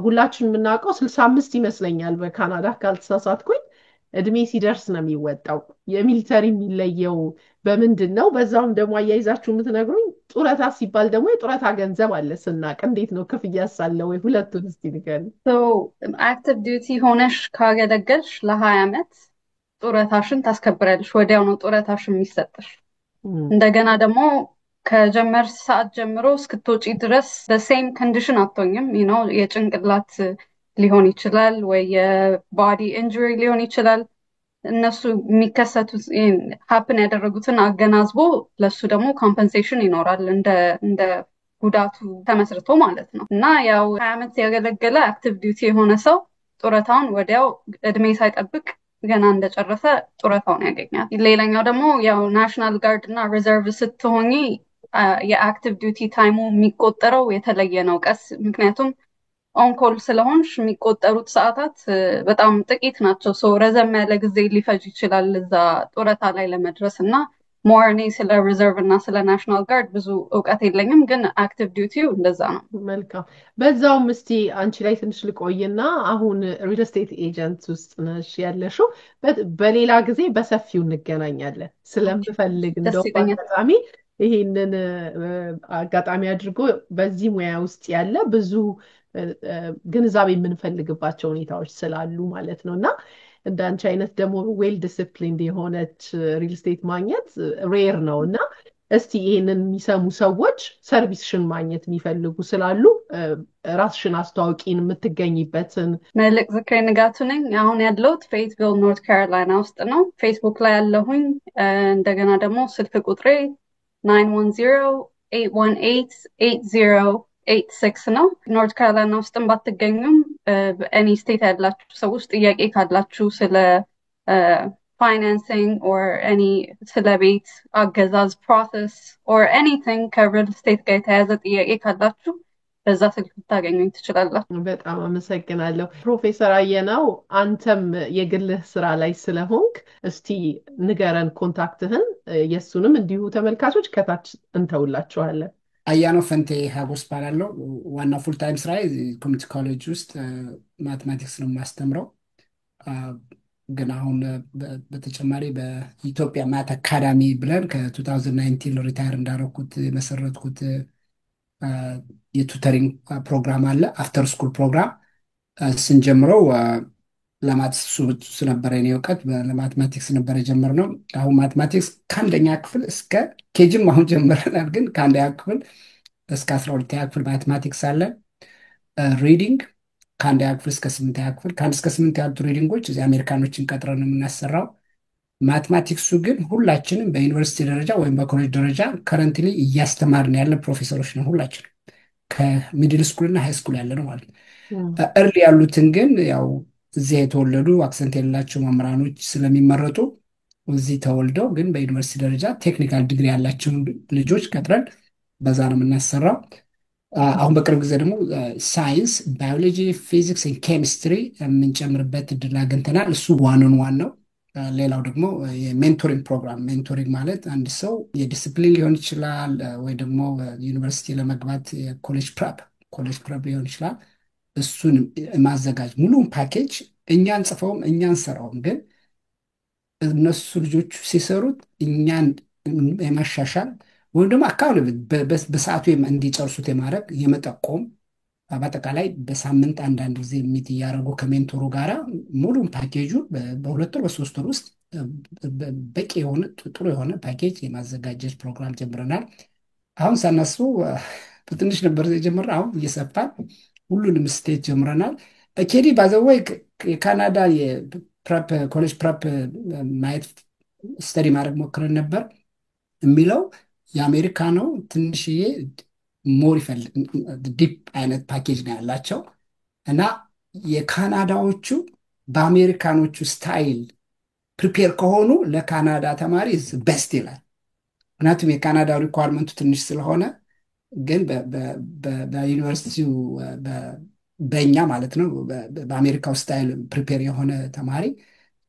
ሁላችንም የምናውቀው 65 ይመስለኛል በካናዳ ካልተሳሳትኩኝ እድሜ ሲደርስ ነው የሚወጣው። የሚሊተሪ የሚለየው በምንድን ነው? በዛውም ደግሞ አያይዛችሁ የምትነግሩኝ ጡረታ ሲባል ደግሞ የጡረታ ገንዘብ አለ ስናቅ፣ እንዴት ነው ክፍያስ አለ ወይ? ሁለቱን እስቲ ንገሪኝ። አክቲቭ ዲዩቲ ሆነሽ ካገለገልሽ ለ20 ዓመት ጡረታሽን ታስከብራለሽ። ወዲያው ነው ጡረታሽ የሚሰጥሽ። እንደገና ደግሞ ከጀመርሽ ሰዓት ጀምሮ እስክትወጪ ድረስ በሴም ኮንዲሽን አትሆኝም። የጭንቅላት ሊሆን ይችላል ወይ የቦዲ ኢንጁሪ ሊሆን ይችላል። እነሱ የሚከሰቱት ሀፕን ያደረጉትን አገናዝቦ ለሱ ደግሞ ኮምፐንሴሽን ይኖራል እንደ ጉዳቱ ተመስርቶ ማለት ነው። እና ያው 20 ዓመት ያገለገለ አክቲቭ ዲዩቲ የሆነ ሰው ጡረታውን ወዲያው እድሜ ሳይጠብቅ ገና እንደጨረሰ ጡረታውን ያገኛል። ሌላኛው ደግሞ ያው ናሽናል ጋርድ እና ሪዘርቭ ስትሆኚ የአክቲቭ ዲዩቲ ታይሙ የሚቆጠረው የተለየ ነው። ምክንያቱም ኦንኮል ስለሆንሽ የሚቆጠሩት ሰዓታት በጣም ጥቂት ናቸው። ረዘም ያለ ጊዜ ሊፈጅ ይችላል እዛ ጡረታ ላይ ለመድረስ እና ሞር እኔ ስለ ሪዘርቭ እና ስለ ናሽናል ጋርድ ብዙ እውቀት የለኝም፣ ግን አክቲቭ ዲዩቲው እንደዛ ነው። መልካም። በዛውም እስቲ አንቺ ላይ ትንሽ ልቆይና አሁን ሪል ስቴት ኤጀንት ውስጥ ነሽ ያለሽው፣ በሌላ ጊዜ በሰፊው እንገናኛለን ስለምፈልግ እንደው አጋጣሚ ይሄንን አጋጣሚ አድርጎ በዚህ ሙያ ውስጥ ያለ ብዙ ግንዛቤ የምንፈልግባቸው ሁኔታዎች ስላሉ ማለት ነው እና እንዳንቺ አይነት ደግሞ ዌል ዲስፕሊንድ የሆነች ሪል ስቴት ማግኘት ሬር ነው እና እስቲ ይሄንን የሚሰሙ ሰዎች ሰርቪስሽን ማግኘት የሚፈልጉ ስላሉ ራስሽን አስተዋውቂን፣ የምትገኝበትን። መልክ ዝክሬ ንጋቱ ነኝ። አሁን ያለሁት ፌይትቪል ኖርት ካሮላይና ውስጥ ነው። ፌስቡክ ላይ ያለሁኝ። እንደገና ደግሞ ስልክ ቁጥሬ 910-818-8086 ነው። ኖርት ካሮላይና ውስጥም ባትገኙም በኤኒ ስቴት ያላችሁ ሰዎች ጥያቄ ካላችሁ ስለ financing or any ስለ ቤት አገዛዝ process or anything ከሪል ስቴት ጋር የተያያዘ ጥያቄ ካላችሁ በዛ ስልክ ልታገኙኝ ትችላላችሁ። በጣም አመሰግናለሁ ፕሮፌሰር አየነው። አንተም የግልህ ስራ ላይ ስለሆንክ እስቲ ንገረን ኮንታክትህን፣ የሱንም እንዲሁ ተመልካቾች ከታች እንተውላችኋለን። አያነው ፈንቴ ሀጎስ ባላለው ዋና ፉል ታይም ስራ ኮሚኒቲ ኮሌጅ ውስጥ ማቴማቲክስ ነው የማስተምረው። ግን አሁን በተጨማሪ በኢትዮጵያ ማት አካዳሚ ብለን ከ2019 ሪታየር እንዳደረኩት የመሰረትኩት የቱተሪንግ ፕሮግራም አለ። አፍተር ስኩል ፕሮግራም ስንጀምረው ለማትስ ነበረ የኔ እውቀት ለማትማቲክስ ነበር የጀመርነው። አሁን ማትማቲክስ ከአንደኛ ክፍል እስከ ኬጅም አሁን ጀምረናል። ግን ከአንደኛ ክፍል እስከ 12ኛ ክፍል ማትማቲክስ አለ። ሪዲንግ ከአንደኛ ክፍል እስከ 8ኛ ክፍል፣ ከአንድ እስከ 8 ያሉት ሪዲንጎች እዚህ አሜሪካኖችን ቀጥረን የምናሰራው። ማትማቲክሱ ግን ሁላችንም በዩኒቨርሲቲ ደረጃ ወይም በኮሌጅ ደረጃ ከረንትሊ እያስተማርን ያለ ፕሮፌሰሮች ነው ሁላችንም፣ ከሚድል ስኩል እና ሃይ ስኩል ያለ ነው ማለት ነው። እርሊ ያሉትን ግን ያው እዚያ የተወለዱ አክሰንት የሌላቸው መምህራኖች ስለሚመረጡ እዚህ ተወልደው ግን በዩኒቨርሲቲ ደረጃ ቴክኒካል ዲግሪ ያላቸውን ልጆች ቀጥረን በዛ ነው የምናሰራው። አሁን በቅርብ ጊዜ ደግሞ ሳይንስ፣ ባዮሎጂ፣ ፊዚክስ፣ ኬሚስትሪ የምንጨምርበት እድል አግኝተናል። እሱ ዋንን ዋን ነው። ሌላው ደግሞ የሜንቶሪንግ ፕሮግራም። ሜንቶሪንግ ማለት አንድ ሰው የዲስፕሊን ሊሆን ይችላል ወይ ደግሞ ዩኒቨርሲቲ ለመግባት የኮሌጅ ፕሬፕ ሊሆን ይችላል። እሱን ማዘጋጅ ሙሉውን ፓኬጅ እኛ እንጽፈውም እኛ እንሰራውም፣ ግን እነሱ ልጆቹ ሲሰሩት እኛን የማሻሻል ወይም ደግሞ አካባቢ በሰዓቱ እንዲጨርሱት የማድረግ የመጠቆም፣ በአጠቃላይ በሳምንት አንዳንድ ጊዜ ሚት እያደረጉ ከሜንቶሩ ጋራ ሙሉን ፓኬጁ በ2 ወር በ3 ወር ውስጥ በቂ የሆነ ጥሩ የሆነ ፓኬጅ የማዘጋጀት ፕሮግራም ጀምረናል። አሁን ሳናስበው በትንሽ ነበር የጀመረ፣ አሁን እየሰፋን ሁሉንም ስቴት ጀምረናል። ኬዲ ባዘወይ የካናዳ ኮሌጅ ፕሬፕ ማየት ስተዲ ማድረግ ሞክረን ነበር። የሚለው የአሜሪካ ነው ትንሽዬ ሞር ዲፕ አይነት ፓኬጅ ነው ያላቸው እና የካናዳዎቹ በአሜሪካኖቹ ስታይል ፕሪፔር ከሆኑ ለካናዳ ተማሪ በስት ይላል። ምክንያቱም የካናዳ ሪኳርመንቱ ትንሽ ስለሆነ፣ ግን በዩኒቨርሲቲው በእኛ ማለት ነው በአሜሪካው ስታይል ፕሪፔር የሆነ ተማሪ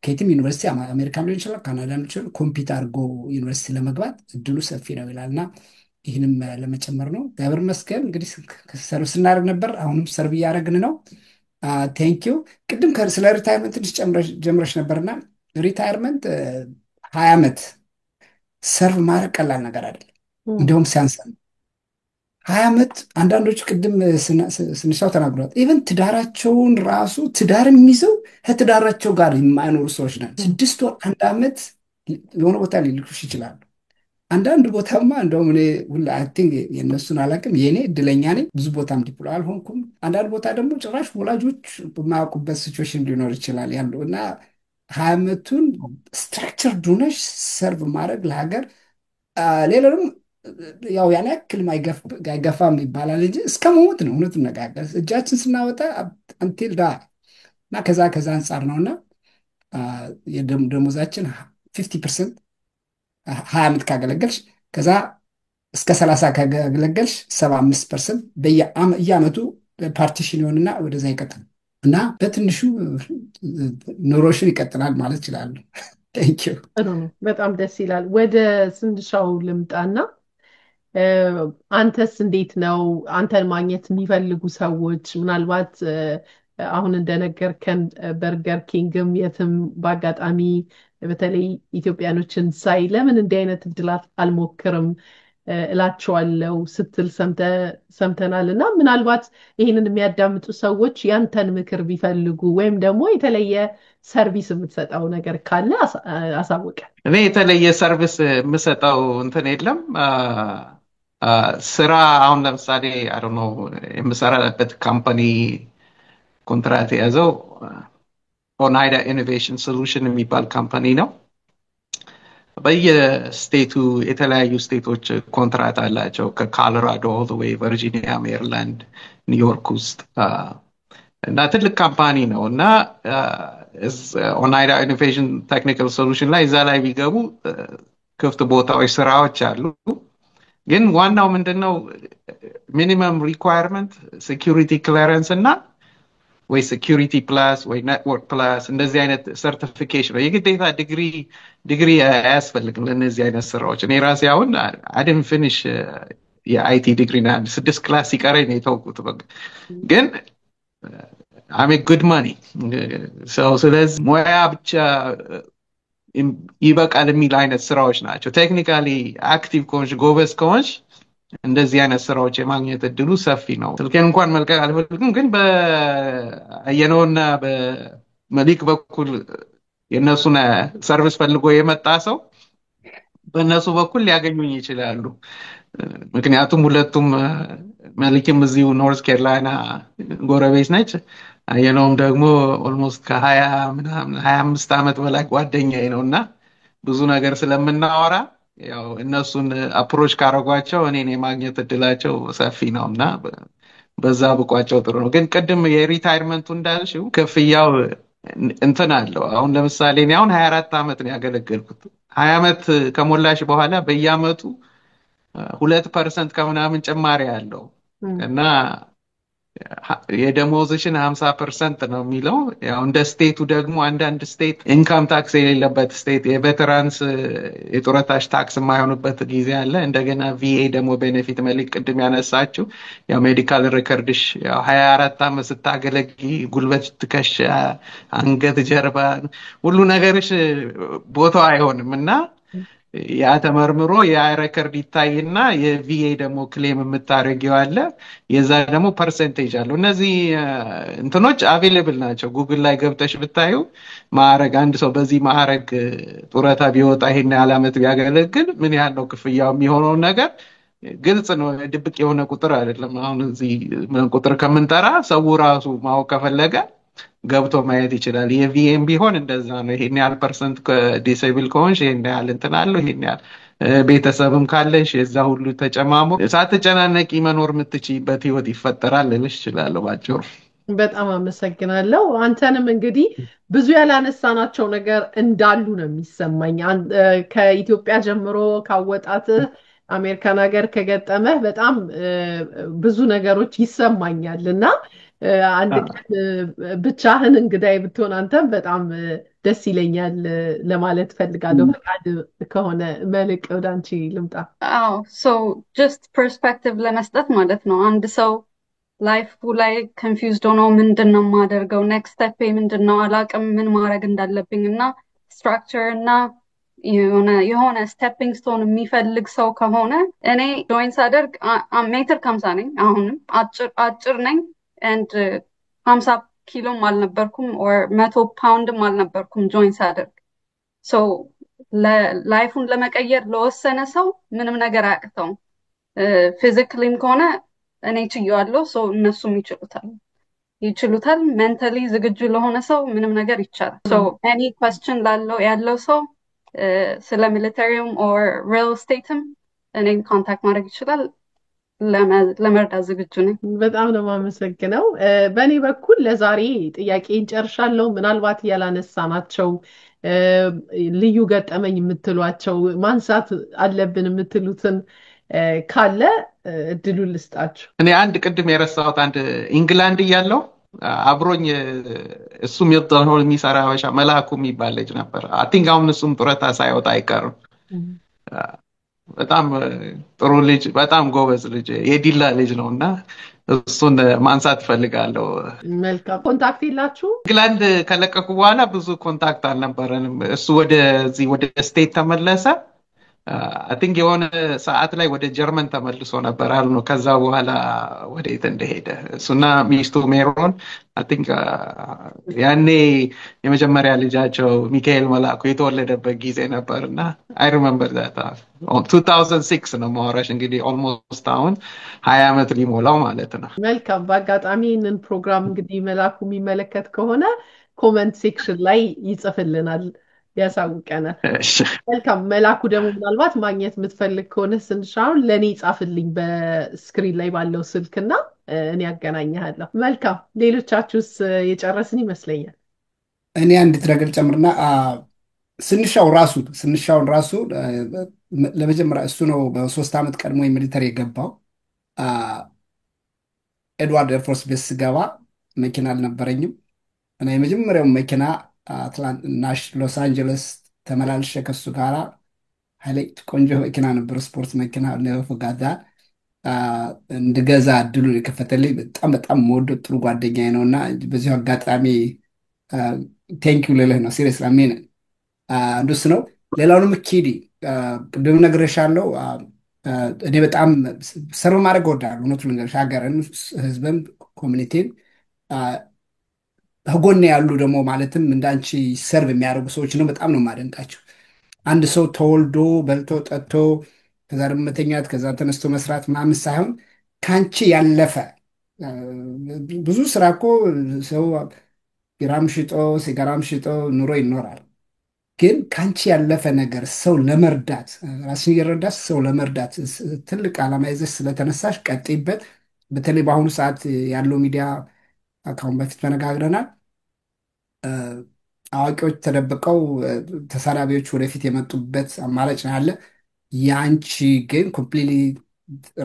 ከየትም ዩኒቨርሲቲ አሜሪካን ሊሆን ይችላል ካናዳ ሊሆን ይችላል ኮምፒት አድርጎ ዩኒቨርሲቲ ለመግባት እድሉ ሰፊ ነው ይላል እና ይህንም ለመጨመር ነው። እግዚአብሔር ይመስገን እንግዲህ ሰርቭ ስናደርግ ነበር፣ አሁንም ሰርቭ እያደረግን ነው። ቴንኪዩ። ቅድም ስለ ሪታይርመንት ትንሽ ጀምረሽ ነበርና ሪታይርመንት 20 ዓመት ሰርቭ ማድረግ ቀላል ነገር አይደለም፣ እንዲሁም ሲያንስ ነው 20 ዓመት። አንዳንዶቹ ቅድም ስንሻው ተናግሯል። ኢቨን ትዳራቸውን ራሱ ትዳር የሚይዘው ከትዳራቸው ጋር የማይኖሩ ሰዎች ናቸው። 6 ወር 1 ዓመት የሆነ ቦታ ሊልኩሽ ይችላሉ። አንዳንድ ቦታማ እንደውም እኔ ሁላ አይ ቲንክ የእነሱን አላውቅም፣ የእኔ እድለኛ ነኝ፣ ብዙ ቦታም ዲፕሎ አልሆንኩም። አንዳንድ ቦታ ደግሞ ጭራሽ ወላጆች የማያውቁበት ሲቹዌሽን ሊኖር ይችላል ያለው እና 20 ዓመቱን ስትራክቸር ዱነሽ ሰርቭ ማድረግ ለሀገር። ሌላ ደግሞ ያው ያን ያክል አይገፋም ይባላል እንጂ እስከ መሞት ነው እውነቱን ነጋገር እጃችን ስናወጣ አንቲል ዳ እና ከዛ አንጻር ነውና የደሞዛችን 50% 20 ዓመት ካገለገልሽ፣ ከዛ እስከ 30 ካገለገልሽ 75% በየዓመቱ ፓርቲሽን ይሆንና ወደዛ ይቀጥል እና በትንሹ ኑሮሽን ይቀጥላል ማለት ይችላሉ። ቴንኪዩ። በጣም ደስ ይላል። ወደ ስንሻው ልምጣና አንተስ እንዴት ነው? አንተን ማግኘት የሚፈልጉ ሰዎች ምናልባት አሁን እንደነገርከን በርገር ኪንግም የትም በአጋጣሚ በተለይ ኢትዮጵያኖችን ሳይ ለምን እንዲህ አይነት እድላት አልሞክርም እላቸዋለሁ ስትል ሰምተናል እና ምናልባት ይህንን የሚያዳምጡ ሰዎች ያንተን ምክር ቢፈልጉ ወይም ደግሞ የተለየ ሰርቪስ የምትሰጠው ነገር ካለ አሳውቀን። እኔ የተለየ ሰርቪስ የምሰጠው እንትን የለም። ስራ አሁን ለምሳሌ አይ ዶንት ኖ የምሰራበት ካምፓኒ ኮንትራት የያዘው ኦናይዳ ኢኖቬሽን ሶሉሽን የሚባል ካምፓኒ ነው። በየስቴቱ የተለያዩ ስቴቶች ኮንትራት አላቸው ከኮሎራዶ ኦል ዘ ዌይ ቨርጂኒያ፣ ሜሪላንድ፣ ኒውዮርክ ውስጥ እና ትልቅ ካምፓኒ ነው እና ኦናይዳ ኢኖቬሽን ቴክኒካል ሶሉሽን ላይ እዛ ላይ ቢገቡ ክፍት ቦታዎች ስራዎች አሉ። ግን ዋናው ምንድነው ሚኒመም ሪኳየርመንት ሴኩሪቲ ክሊረንስ እና ወይ ሴኩሪቲ ፕላስ ወይ ኔትወርክ ፕላስ እንደዚህ አይነት ሰርቲፊኬሽን ነው። የግዴታ ዲግሪ አያስፈልግም ለእነዚህ አይነት ስራዎች። እኔ ራሴ አሁን አይደን ፊኒሽ የአይቲ ዲግሪ ና 6 ክላስ ሲቀረኝ ነው የተውኩት። በቃ ግን አሜ ጉድ ማኒ ሰው ስለዚህ ሙያ ብቻ ይበቃል የሚል አይነት ስራዎች ናቸው። ቴክኒካሊ አክቲቭ ከሆንሽ ጎበዝ ከሆንሽ እንደዚህ አይነት ስራዎች የማግኘት እድሉ ሰፊ ነው። ስልኬን እንኳን መልቀቅ አልፈልግም፣ ግን በአየነውና በመሊክ በኩል የነሱን ሰርቪስ ፈልጎ የመጣ ሰው በእነሱ በኩል ሊያገኙኝ ይችላሉ። ምክንያቱም ሁለቱም መሊክም እዚሁ ኖርዝ ካሮላይና ጎረቤት ነች፣ አየነውም ደግሞ ኦልሞስት ከ25 ዓመት በላይ ጓደኛዬ ነውና ብዙ ነገር ስለምናወራ ያው እነሱን አፕሮች ካረጓቸው እኔን የማግኘት እድላቸው ሰፊ ነውና በዛ ብቋቸው ጥሩ ነው። ግን ቅድም የሪታይርመንቱ እንዳልሽው ክፍያው እንትን አለው። አሁን ለምሳሌ እኔ አሁን 24 ዓመት ነው ያገለገልኩት። 20 ዓመት ከሞላሽ በኋላ በየአመቱ 2% ከምናምን ጭማሪ አለው እና የደሞዝሽን 50% ነው የሚለው። ያው እንደ ስቴቱ ደግሞ አንዳንድ ስቴት ኢንካም ታክስ የሌለበት ስቴት የቬተራንስ የጡረታሽ ታክስ የማይሆንበት ጊዜ አለ። እንደገና ቪኤ ደግሞ ቤኔፊት መልክ ቅድም ያነሳችው ያው ሜዲካል ሪከርድሽ ያው 24 ዓመት ስታገለጊ ጉልበት፣ ትከሻ፣ አንገት፣ ጀርባ ሁሉ ነገርሽ ቦታው አይሆንም እና ያ ተመርምሮ ያ ሬከርድ ይታይና የቪኤ ደግሞ ክሌም የምታረጊው አለ። የዛ ደግሞ ፐርሰንቴጅ አለው። እነዚህ እንትኖች አቬሌብል ናቸው። ጉግል ላይ ገብተሽ ብታዩ ማዕረግ አንድ ሰው በዚህ ማዕረግ ጡረታ ቢወጣ ይሄን ያህል ዓመት ቢያገለግል ምን ያህል ነው ክፍያው የሚሆነው ነገር ግልጽ ነው። ድብቅ የሆነ ቁጥር አይደለም። አሁን እዚህ ቁጥር ከምንጠራ ሰው ራሱ ማወቅ ከፈለገ ገብቶ ማየት ይችላል። የቪኤም ቢሆን እንደዛ ነው። ይሄን ያህል ፐርሰንት ዲሴብል ከሆንሽ ይሄን ያህል እንትን አለው፣ ይሄን ያህል ቤተሰብም ካለሽ የዛ ሁሉ ተጨማምሮ ሳትጨናነቂ መኖር የምትችይበት ህይወት ይፈጠራል ልልሽ እችላለሁ ባጭሩ። በጣም አመሰግናለሁ። አንተንም እንግዲህ ብዙ ያላነሳናቸው ነገር እንዳሉ ነው የሚሰማኝ። ከኢትዮጵያ ጀምሮ ካወጣት አሜሪካን ሀገር ከገጠመህ በጣም ብዙ ነገሮች ይሰማኛል እና አንድ ቀን ብቻህን እንግዳይ ብትሆን አንተም በጣም ደስ ይለኛል ለማለት ፈልጋለሁ። ፈቃድ ከሆነ መልክ ወደ አንቺ ልምጣ። ሶ ጀስት ፐርስፔክቲቭ ለመስጠት ማለት ነው። አንድ ሰው ላይፉ ላይ ኮንፊውዝድ ሆኖ ምንድነው የማደርገው፣ ኔክስት ስቴፕ ምንድነው፣ አላቅም ምን ማድረግ እንዳለብኝ እና ስትራክቸር እና የሆነ ስቴፒንግ ስቶን የሚፈልግ ሰው ከሆነ እኔ ጆይን ሳደርግ ሜትር ከ50 ነኝ። አሁንም አጭር ነኝ and 50 ኪሎም አልነበርኩም or 100 ፓውንድም አልነበርኩም ጆይን ሳደርግ። ሶ ላይፉን ለመቀየር ለወሰነ ሰው ምንም ነገር አያቅተውም። ፊዚካሊም ከሆነ እኔ ችየዋለሁ፣ ሶ እነሱም ይችሉታል። ሜንታሊ ዝግጁ ለሆነ ሰው ምንም ነገር ይቻላል። ሶ ኤኒ ኩዌስችን ያለው ሰው ስለ ሚሊተሪውም or ሪል ስቴትም እኔን ኮንታክት ማድረግ ይችላል። ለመርዳት ዝግጁ ነኝ። በጣም ነው የማመሰግነው። በእኔ በኩል ለዛሬ ጥያቄን ጨርሻለሁ። ምናልባት ያላነሳናቸው ልዩ ገጠመኝ የምትሏቸው ማንሳት አለብን የምትሉትን ካለ እድሉን ልስጣችሁ። እኔ አንድ ቅድም የረሳሁት አንድ ኢንግላንድ እያለሁ አብሮኝ እሱም የሚሰራ ሀበሻ መላኩ የሚባል ልጅ ነበር። አይ ቲንክ አሁን እሱም ጡረታ ሳይወጣ አይቀርም። በጣም ጥሩ ልጅ፣ በጣም ጎበዝ ልጅ፣ የዲላ ልጅ ነውና እሱን ማንሳት ፈልጋለሁ። መልካም። ኮንታክት ይላችሁ? ኢንግላንድ ከለቀቁ በኋላ ብዙ ኮንታክት አልነበረንም። እሱ ወደ ስቴት ተመለሰ። አይ ቲንክ የሆነ ሰዓት ላይ ወደ ጀርመን ተመልሶ ነበር አሉ ነው። ከዛ በኋላ ወዴት እንደሄደ እሱና ሚስቱ ሜሮን አይ ቲንክ ያኔ የመጀመሪያ ልጃቸው ሚካኤል መላኩ የተወለደበት ጊዜ ነበር እና አይ ሪመምበር ዛት 2006 ነው ማወራሽ እንግዲህ ኦልሞስት አሁን 20 ዓመት ሊሞላው ማለት ነው። መልካም። በአጋጣሚ ይህንን ፕሮግራም እንግዲህ መላኩ የሚመለከት ከሆነ ኮመንት ሴክሽን ላይ ይጽፍልናል፣ ያሳውቀናል። እሺ መልካም። መላኩ ደግሞ ምናልባት ማግኘት የምትፈልግ ከሆነ ስንሻውን ለእኔ ጻፍልኝ በስክሪን ላይ ባለው ስልክና እኔ ያገናኘሃለሁ። መልካም። ሌሎቻችሁስ የጨረስን ይመስለኛል። እኔ አንዲት ነገር ጨምርና ስንሻውን ራሱ ለመጀመሪያ እሱ ነው በ3 ዓመት ቀድሞ ሚሊተሪ የገባው። ኤድዋርድ ኤርፎርስ ቤስ ስገባ መኪና አልነበረኝም እና የመጀመሪያው መኪና ሎስ አንጀለስ ተመላልሼ ከሱ ጋራ ሀይለቂት ቆንጆ መኪና ነበር፣ ስፖርት መኪና ነፎጋዳ እንድገዛ እድሉን የከፈተልኝ በጣም በጣም መወደው ጥሩ ጓደኛዬ ነው እና በዚሁ አጋጣሚ ቴንኪው ልልህ ነው። ሲሪየስ ላሜን እንደሱ ነው። ሌላውንም ኪዲ ቅድም ነግሬሻለሁ። እኔ በጣም ሰርቭ ማድረግ እወዳለሁ። እውነቱን ልንገርሽ ሀገርን፣ ህዝብን፣ ኮሚኒቲን ከጎኔ ያሉ ደግሞ ማለትም እንዳንቺ ሰርቭ የሚያደርጉ ሰዎች ነው በጣም ነው የማደንቃቸው። አንድ ሰው ተወልዶ በልቶ ጠጥቶ ከዛ ደግሞ መተኛት ከዛ ተነስቶ መስራት ምናምን ሳይሆን ከአንቺ ያለፈ ብዙ ስራ እኮ ሰው ቢራም ሽጦ ሲጋራም ሽጦ ኑሮ ይኖራል። ግን ከአንቺ ያለፈ ነገር ሰው ለመርዳት ራስን እየረዳት ሰው ለመርዳት ትልቅ ዓላማ ይዘሽ ስለተነሳሽ ቀጥይበት። በተለይ በአሁኑ ሰዓት ያለው ሚዲያ ከአሁን በፊት ተነጋግረናል። አዋቂዎች ተደብቀው ተሳዳቢዎች ወደፊት የመጡበት አማራጭ ነው ያለ። የአንቺ ግን ኮምፕሊትሊ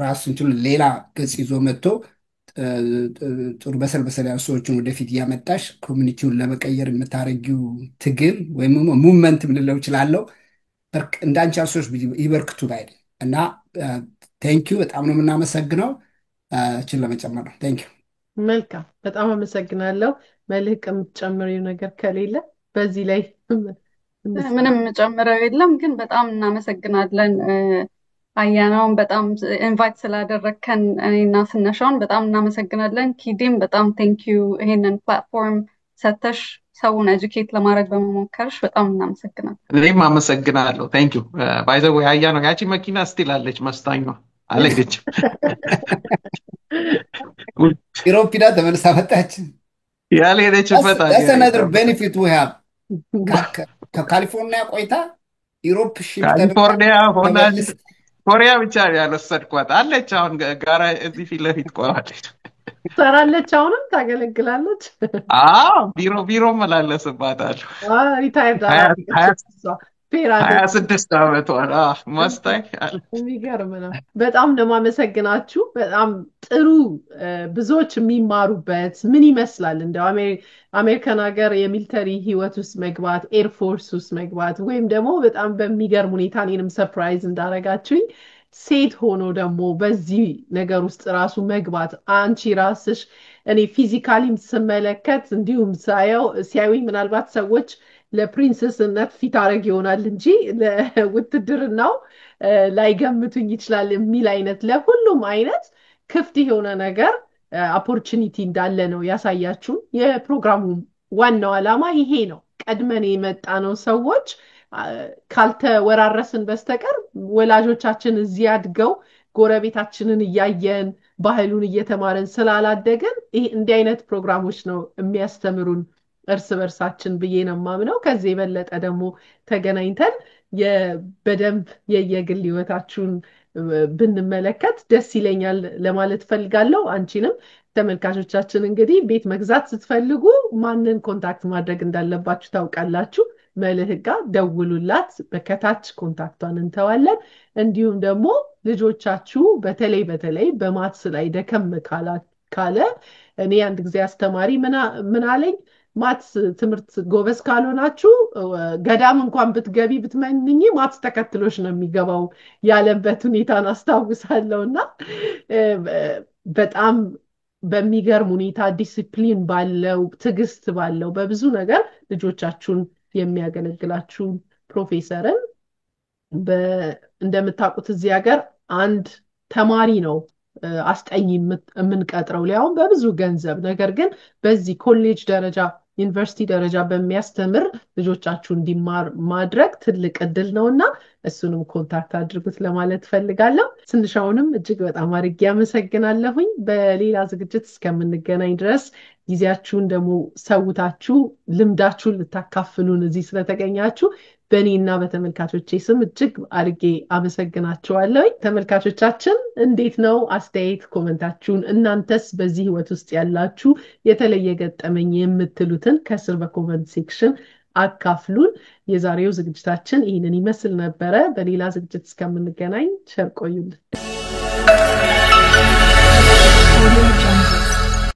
ራሱን ችሎ ሌላ ገጽ ይዞ መጥቶ ጥሩ በሰል በሰል ያሉ ሰዎችን ወደፊት እያመጣሽ ኮሚኒቲውን ለመቀየር የምታደርጊው ትግል ወይም ሙቭመንት ልለው እችላለሁ። እንዳንቺ ያሉ ሰዎች ይበርክቱ ባይ እና ቴንኪዩ በጣም ነው የምናመሰግነው። ችን ለመጨመር ነው። ቴንኪዩ። መልካም። በጣም አመሰግናለሁ። መልህቅ የምትጨምሪው ነገር ከሌለ በዚህ ላይ ምንም ጨምረው የለም፣ ግን በጣም እናመሰግናለን። አያናውን በጣም ኢንቫይት ስላደረግከን እኔና ስነሻውን በጣም እናመሰግናለን። ኪዲም በጣም ቴንኪዩ ይሄንን ፕላትፎርም ሰተሽ ሰውን ኤጁኬት ለማድረግ በመሞከርሽ በጣም እናመሰግናለን። እኔም አመሰግናለሁ። ቴንኪዩ። ባይ ዘ ዌይ አያናው ያቺ መኪና ስቲል አለች፣ መስታኟ አለች። ኢሮፒዳ ተመልሳ መጣች። ያልሄደችበት አነደር ቤኔፊት ዊ ሃቭ ከካሊፎርኒያ ቆይታ ኢሮፕ ሺፕ ካሊፎርኒያ ሆና ኮሪያ ብቻ ያልወሰድኳት አለች። አሁን ጋራ እዚህ ፊት ለፊት ቆማለች። ትሰራለች፣ አሁንም ታገለግላለች። ቢሮ መላለስባታለሁ። ሪታይርድ 26 ዓመቷ ማስታይ የሚገርም ነው። በጣም ነው የማመሰግናችሁ። በጣም ጥሩ ብዙዎች የሚማሩበት ምን ይመስላል እንደው አሜሪካን ሀገር የሚሊተሪ ህይወት ውስጥ መግባት፣ ኤርፎርስ ውስጥ መግባት ወይም ደግሞ በጣም በሚገርም ሁኔታ እኔንም ሰርፕራይዝ እንዳረጋችሁኝ ሴት ሆኖ ደግሞ በዚህ ነገር ውስጥ ራሱ መግባት አንቺ ራስሽ እኔ ፊዚካሊም ስመለከት እንዲሁም ሲያዩኝ ምናልባት ሰዎች ለፕሪንሰስነት ፊት አረግ ይሆናል እንጂ ለውትድርናው ላይገምቱኝ ይችላል የሚል አይነት ለሁሉም አይነት ክፍት የሆነ ነገር ኦፖርቹኒቲ እንዳለ ነው ያሳያችሁ። የፕሮግራሙ ዋናው ዓላማ ይሄ ነው። ቀድመን የመጣ ነው ሰዎች ካልተወራረስን በስተቀር ወላጆቻችን እዚህ አድገው ጎረቤታችንን እያየን ባህሉን እየተማረን ስላላደገን እንዲህ አይነት ፕሮግራሞች ነው የሚያስተምሩን እርስ በርሳችን ብዬ ነው የማምነው። ከዚህ የበለጠ ደግሞ ተገናኝተን በደንብ የየግል ህይወታችሁን ብንመለከት ደስ ይለኛል ለማለት ፈልጋለሁ። አንቺንም ተመልካቾቻችን እንግዲህ ቤት መግዛት ስትፈልጉ ማንን ኮንታክት ማድረግ እንዳለባችሁ ታውቃላችሁ። መልህቅ ጋር ደውሉላት፣ በከታች ኮንታክቷን እንተዋለን። እንዲሁም ደግሞ ልጆቻችሁ በተለይ በማትስ ላይ ደከም ካለ እኔ አንድ ጊዜ አስተማሪ ምን አለኝ፣ ማትስ ትምህርት ጎበዝ ካልሆናችሁ ገዳም እንኳን ብትገቢ ብትመንኝ ማትስ ተከትሎሽ ነው የሚገባው ያለበት ሁኔታን አስታውሳለሁና በጣም በሚገርም ሁኔታ ዲሲፕሊን ባለው ትዕግስት ባለው በብዙ ነገር ልጆቻችሁን የሚያገለግላችሁ ፕሮፌሰርን እንደምታውቁት እዚህ ሀገር አንድ ተማሪ ነው አስጠኝ የምንቀጥረው ሊያውም በብዙ ገንዘብ። ነገር ግን በዚህ ኮሌጅ ደረጃ ዩኒቨርሲቲ ደረጃ በሚያስተምር ልጆቻችሁ እንዲማር ማድረግ ትልቅ እድል ነውና እሱንም ኮንታክት አድርጉት ለማለት ፈልጋለሁ። ስንሻውንም እጅግ በጣም አድርጌ አመሰግናለሁኝ። በሌላ ዝግጅት እስከምንገናኝ ድረስ ጊዜያችሁን ደግሞ ሰውታችሁ ልምዳችሁን ልታካፍሉን እዚህ ስለተገኛችሁ በእኔና በተመልካቾቼ ስም እጅግ አድርጌ አመሰግናችኋለሁ። ተመልካቾቻችን እንዴት ነው አስተያየት ኮመንታችሁን፣ እናንተስ በዚህ ህይወት ውስጥ ያላችሁ የተለየ ገጠመኝ የምትሉትን ከስር በኮመንት ሴክሽን አካፍሉን። የዛሬው ዝግጅታችን ይህንን ይመስል ነበረ። በሌላ ዝግጅት እስከምንገናኝ ቸር ቆዩልን።